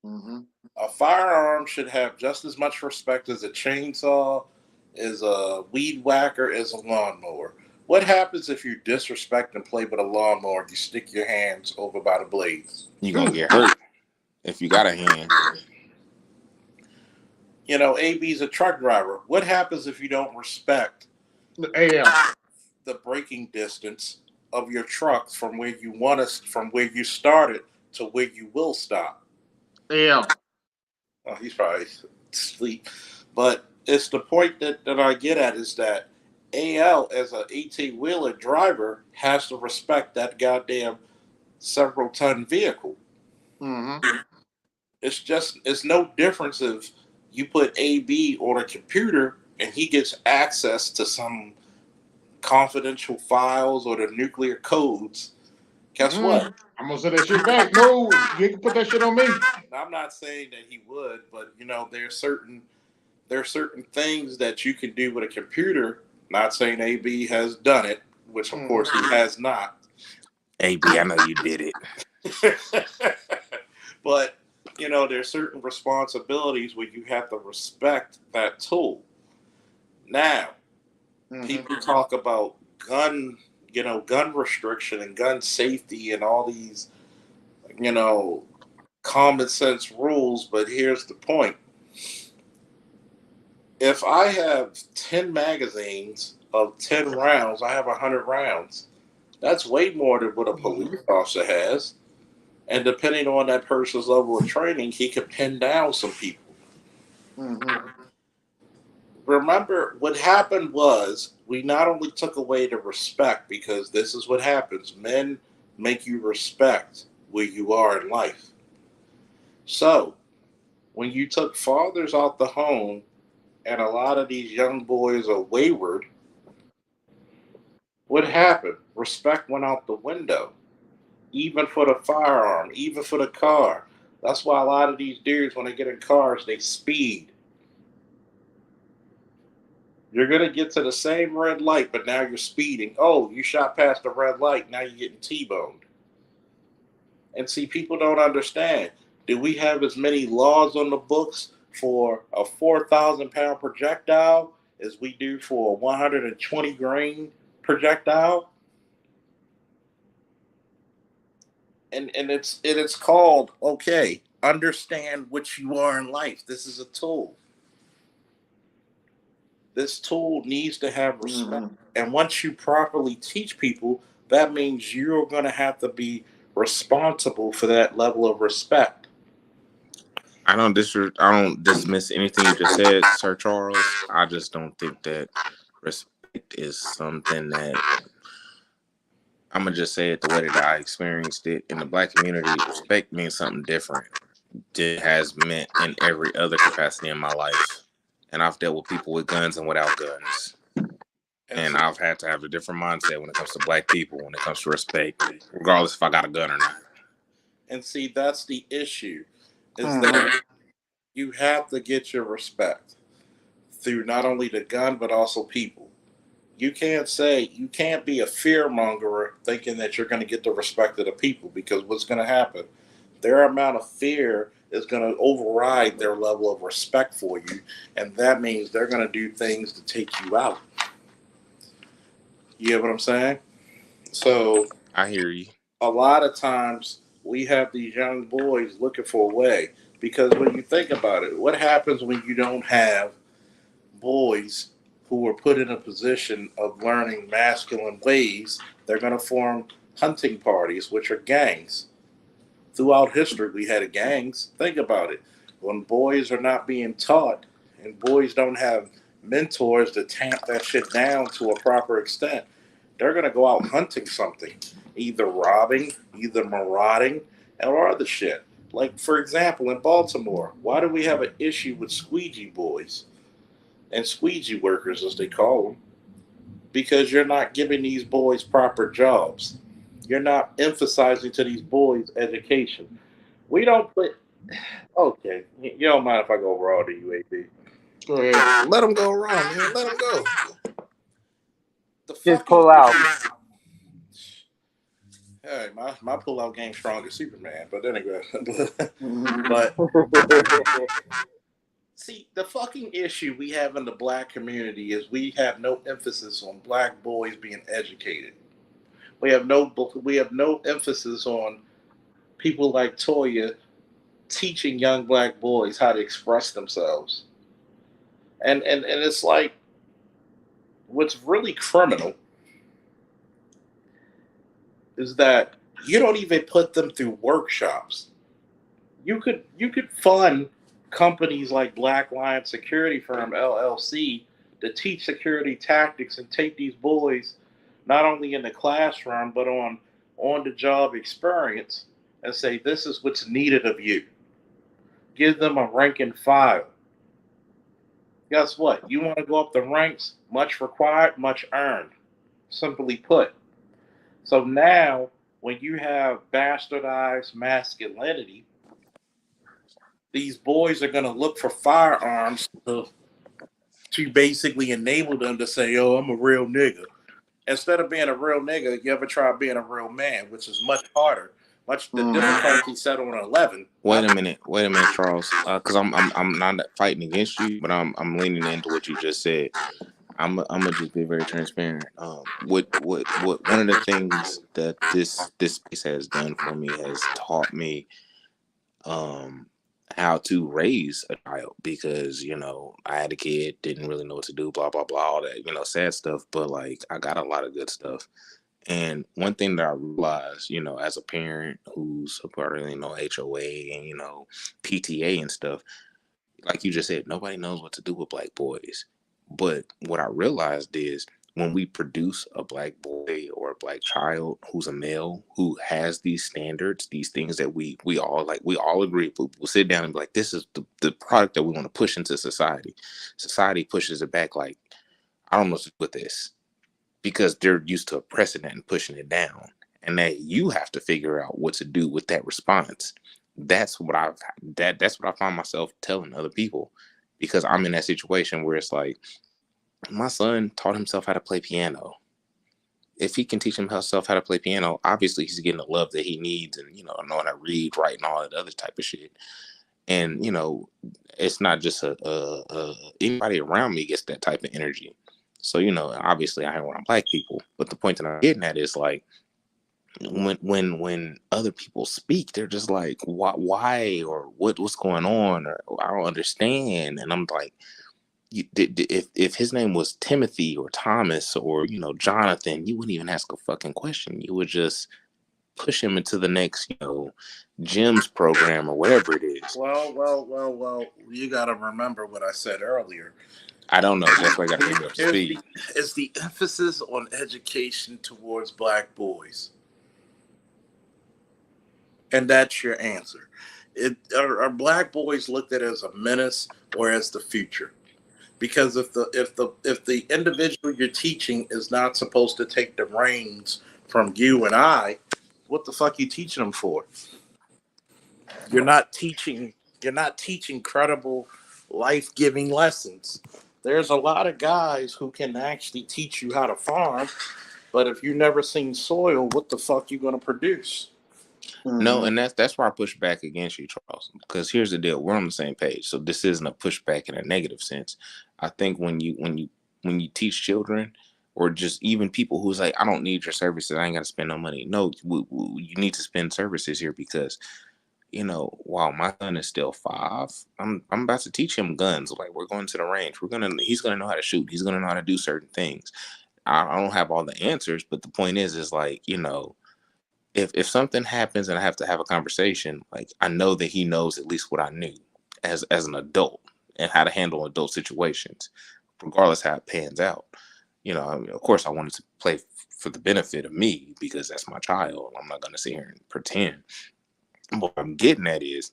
S1: Mm-hmm.
S3: A firearm should have just as much respect as a chainsaw, as a weed whacker, as a lawnmower. What happens if you disrespect and play with a lawnmower and you stick your hands over by the blades?
S4: You're going to get hurt if you got a hand.
S3: AB's a truck driver. What happens if you don't respect the braking distance of your truck from where you started to where you will stop?
S1: Yeah.
S3: Oh, he's probably asleep. But it's the point that I get at is that AL as an 18-wheeler driver has to respect that goddamn several ton vehicle.
S1: Mm-hmm.
S3: It's no difference if you put AB on a computer and he gets access to some confidential files or the nuclear codes. Guess what?
S1: I'm gonna send that shit back. No, you can put that shit on me.
S3: I'm not saying that he would, but there are certain things that you can do with a computer. Not saying AB has done it, which of course he has not.
S4: AB, I know you did it.
S3: But there's certain responsibilities where you have to respect that tool. Now, people talk about gun restriction and gun safety and all these, common sense rules. But here's the point. If I have 10 magazines of 10 rounds, I have 100 rounds. That's way more than what a police officer has. And depending on that person's level of training, he could pin down some people.
S1: Mm-hmm.
S3: Remember, what happened was we not only took away the respect, because this is what happens. Men make you respect where you are in life. So, when you took fathers out the home and a lot of these young boys are wayward, what happened? Respect went out the window. Even for the firearm, even for the car. That's why a lot of these dudes, when they get in cars, they speed. You're going to get to the same red light, but now you're speeding. Oh, you shot past the red light, now you're getting T-boned. And see, people don't understand. Do we have as many laws on the books for a 4,000-pound projectile as we do for a 120-grain projectile? And it's called, okay, understand what you are in life. This is a tool. This tool needs to have respect. And once you properly teach people, that means you're going to have to be responsible for that level of respect.
S4: I don't dismiss anything you just said, Sir Charles. I just don't think that respect is something that, I'm gonna just say it the way that I experienced it in the Black community. Respect means something different. It has meant in every other capacity in my life, and I've dealt with people with guns and without guns, and I've had to have a different mindset when it comes to Black people, when it comes to respect, regardless if I got a gun or not.
S3: And see, that's the issue, is that you have to get your respect through not only the gun but also people. You can't be a fear monger thinking that you're going to get the respect of the people, because what's going to happen? Their amount of fear is going to override their level of respect for you, and that means they're going to do things to take you out. You get what I'm saying? So
S4: I hear you.
S3: A lot of times we have these young boys looking for a way, because when you think about it, what happens when you don't have boys who are put in a position of learning masculine ways? They're going to form hunting parties, which are gangs. Throughout history, we had gangs. Think about it. When boys are not being taught and boys don't have mentors to tamp that shit down to a proper extent, they're going to go out hunting something, either robbing, either marauding, or other shit. Like, for example, in Baltimore, why do we have an issue with squeegee boys and squeegee workers, as they call them? Because you're not giving these boys proper jobs. You're not emphasizing to these boys education. We don't put. Okay, you don't mind if I go raw to you, AB?
S1: Go ahead.
S3: Let them go raw, man. Let them go. The
S9: Just
S3: fucking
S9: pull out.
S3: Hey, my pull-out game strong as Superman, but anyway. But see, the fucking issue we have in the Black community is we have no emphasis on Black boys being educated. We have no emphasis on people like Toya teaching young Black boys how to express themselves. And it's like, what's really criminal is that you don't even put them through workshops. You could fund companies like Black Lion Security Firm LLC to teach security tactics and take these boys not only in the classroom but on the job experience, and say this is what's needed of you. Give them a rank and file. Guess what? You want to go up the ranks? Much required, much earned. Simply put. So now, when you have bastardized masculinity, these boys are going to look for firearms to basically enable them to say, "Oh, I'm a real nigga." Instead of being a real nigga, you ever try being a real man, which is much harder, much the difficulty set on 11.
S4: Wait a minute, Charles, because I'm not fighting against you, but I'm leaning into what you just said. I'm gonna just be very transparent. What one of the things that this space has done for me has taught me how to raise a child, because I had a kid, didn't really know what to do, blah blah blah, all that sad stuff, but like I got a lot of good stuff. And one thing that I realized, as a parent who's a part of HOA and PTA and stuff, like you just said, nobody knows what to do with Black boys. But what I realized is, when we produce a Black boy or a Black child who's a male, who has these standards, these things that we all like, we all agree, we'll sit down and be like, this is the product that we want to push into society. Society pushes it back like, I don't know what to do with this, because they're used to oppressing it and pushing it down. And that you have to figure out what to do with that response. That's what I find myself telling other people, because I'm in that situation where it's like, my son taught himself how to play piano. If he can teach himself how to play piano, obviously he's getting the love that he needs, and knowing how to read, write, and all that other type of shit. And it's not just anybody around me gets that type of energy. So obviously I hang around Black people, but the point that I'm getting at is like, when other people speak, they're just like, why, or what's going on, or I don't understand. And I'm like, if his name was Timothy or Thomas or Jonathan, you wouldn't even ask a fucking question. You would just push him into the next, gyms program or whatever it is.
S3: Well. You got to remember what I said earlier.
S4: I don't know. That's why I got to bring you up to speed.
S3: It's the emphasis on education towards black boys. And that's your answer. Are black boys looked at as a menace or as the future? Because if the individual you're teaching is not supposed to take the reins from you and I, what the fuck you teaching them for? You're not teaching credible, life-giving lessons. There's a lot of guys who can actually teach you how to farm, but if you've never seen soil, what the fuck you gonna produce?
S4: No, and that's why I push back against you, Charles. Because here's the deal: we're on the same page, so this isn't a pushback in a negative sense. I think when you teach children, or just even people who's like, I don't need your services, I ain't got to spend no money. No, you need to spend services here because, while my son is still 5, I'm about to teach him guns. Like, we're going to the range. He's gonna know how to shoot. He's gonna know how to do certain things. I don't have all the answers, but the point is like, if something happens and I have to have a conversation, like, I know that he knows at least what I knew as an adult and how to handle adult situations, regardless how it pans out. Of course, I wanted to play for the benefit of me because that's my child. I'm not going to sit here and pretend. But what I'm getting at is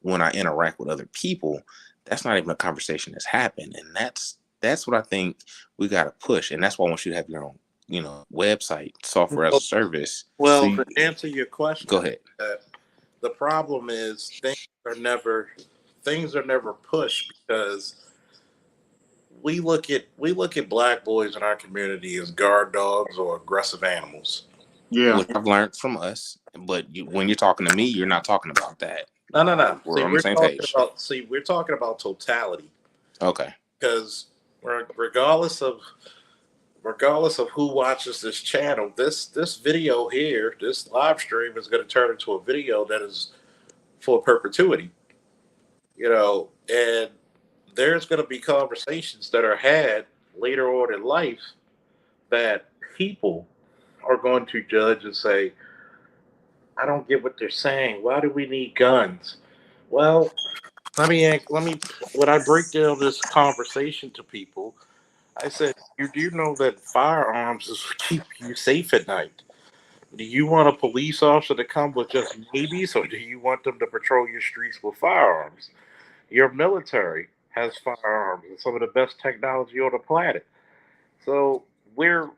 S4: when I interact with other people, that's not even a conversation that's happened. And that's what I think we got to push. And that's why I want you to have your own, website, software as a service.
S3: Well, to answer your question,
S4: go ahead.
S3: The problem is things are never pushed because we look at black boys in our community as guard dogs or aggressive animals.
S1: Yeah,
S4: which I've learned from us. But when you're talking to me, you're not talking about that.
S3: No.
S4: We're on the same page.
S3: We're talking about totality.
S4: Okay.
S3: Because regardless of who watches this channel, this video here, this live stream is going to turn into a video that is for perpetuity. And there's going to be conversations that are had later on in life that people are going to judge and say, I don't get what they're saying. Why do we need guns? Well, let me when I break down this conversation to people, I said, you do know that firearms is keep you safe at night. Do you want a police officer to come with just maybes, or do you want them to patrol your streets with firearms? Your military has firearms and some of the best technology on the planet. So we're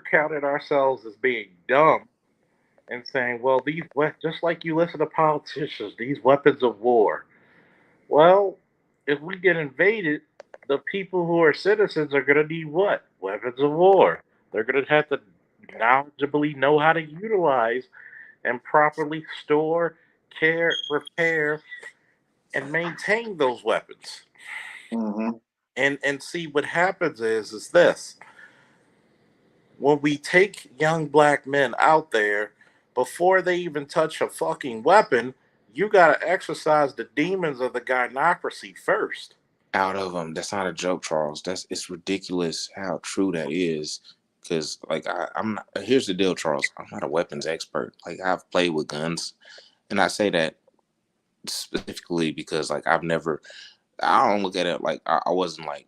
S3: counting ourselves as being dumb and saying, well, just like you listen to politicians, these weapons of war. Well, if we get invaded, the people who are citizens are going to need what? Weapons of war. They're going to have to knowledgeably know how to utilize and properly store, care, repair, and maintain those weapons.
S1: Mm-hmm.
S3: And see, what happens is this. When we take young black men out there, before they even touch a fucking weapon, you got to exercise the demons of the gynocracy first.
S4: Out of them. That's not a joke, Charles. It's ridiculous how true that is. Because, like, I'm not, here's the deal, Charles. I'm not a weapons expert. Like, I've played with guns, and I say that specifically because, like, I don't look at it like I wasn't like,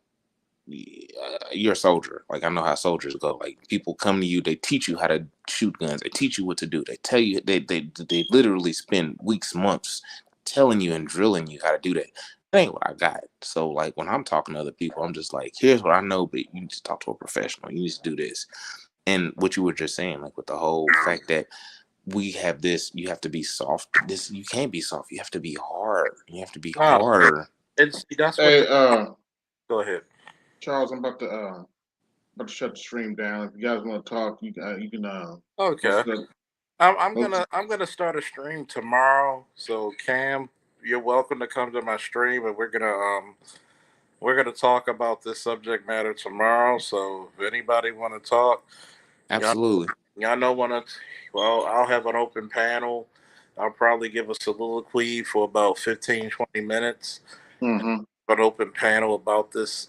S4: you're a soldier. Like, I know how soldiers go. Like, people come to you, they teach you how to shoot guns, they teach you what to do, they tell you, they literally spend weeks, months telling you and drilling you how to do that. That ain't what I got. So, like, when I'm talking to other people, I'm just like, here's what I know, but you need to talk to a professional, you need to do this. And what you were just saying, like, with the whole fact that we have this, you have to be soft, this, you can't be soft, you have to be hard, you have to be harder.
S3: That's
S1: hey,
S3: go ahead,
S1: Charles. I'm about to shut the stream down. If you guys want to talk, you can.
S3: Okay. I'm gonna start a stream tomorrow. So Cam, you're welcome to come to my stream, and we're gonna talk about this subject matter tomorrow. So if anybody want to talk,
S4: absolutely,
S3: y'all know I'll have an open panel. I'll probably give a soliloquy for about 15, 20 minutes.
S1: Mm-hmm.
S3: An open panel about this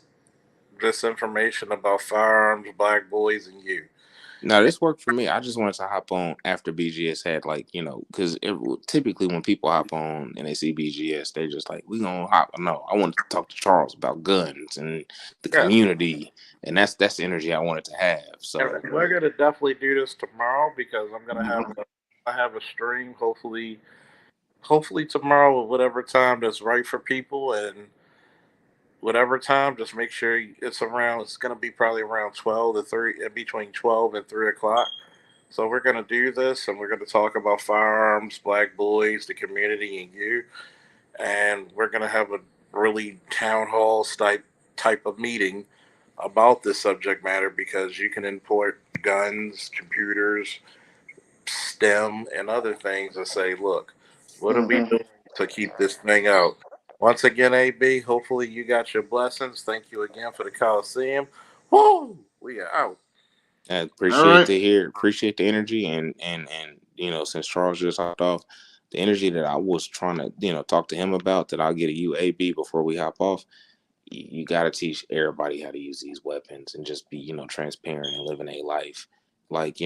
S3: information about firearms, black boys, and you.
S4: No, this worked for me. I just wanted to hop on after BGS had because typically when people hop on and they see BGS, they're just like, "We gonna hop." No, I wanted to talk to Charles about guns and the community, and that's the energy I wanted to have. So
S3: we're gonna definitely do this tomorrow because I'm gonna have a stream. Hopefully tomorrow at whatever time that's right for people, and whatever time, just make sure it's around. It's gonna be probably around 12 to 3, between 12 and 3 o'clock. So we're gonna do this, and we're gonna talk about firearms, black boys, the community, and you. And we're gonna have a really town hall type of meeting about this subject matter because you can import guns, computers, STEM, and other things and say, look, what are we doing to keep this thing out? Once again, AB, hopefully you got your blessings. Thank you again for the Colosseum. Woo! We are out.
S4: I appreciate the energy and since Charles just hopped off, the energy that I was trying to talk to him about that I'll get a UAB before we hop off. You got to teach everybody how to use these weapons and just be transparent and living a life. Like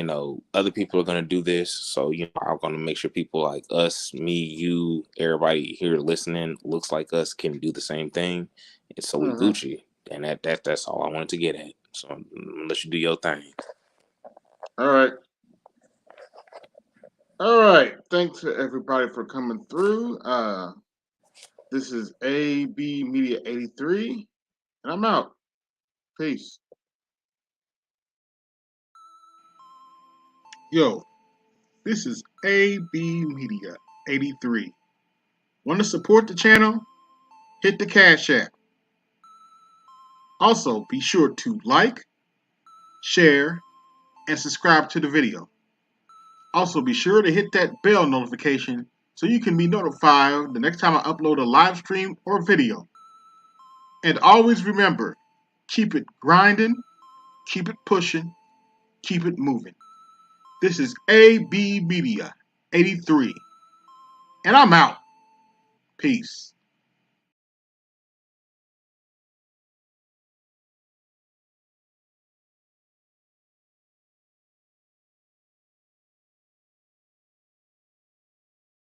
S4: other people are gonna do this, so I'm gonna make sure people like us, me, you, everybody here listening looks like us can do the same thing, and so we Gucci. And that's all I wanted to get at. So let you do your thing.
S1: All right. Thanks to everybody for coming through. This is AB Media 83, and I'm out. Peace. Yo, this is AB Media 83. Want to support the channel? Hit the Cash App. Also, be sure to like, share, and subscribe to the video. Also, be sure to hit that bell notification so you can be notified the next time I upload a live stream or video. And always remember, keep it grinding, keep it pushing, keep it moving. This is AB Media 83, and I'm out. Peace.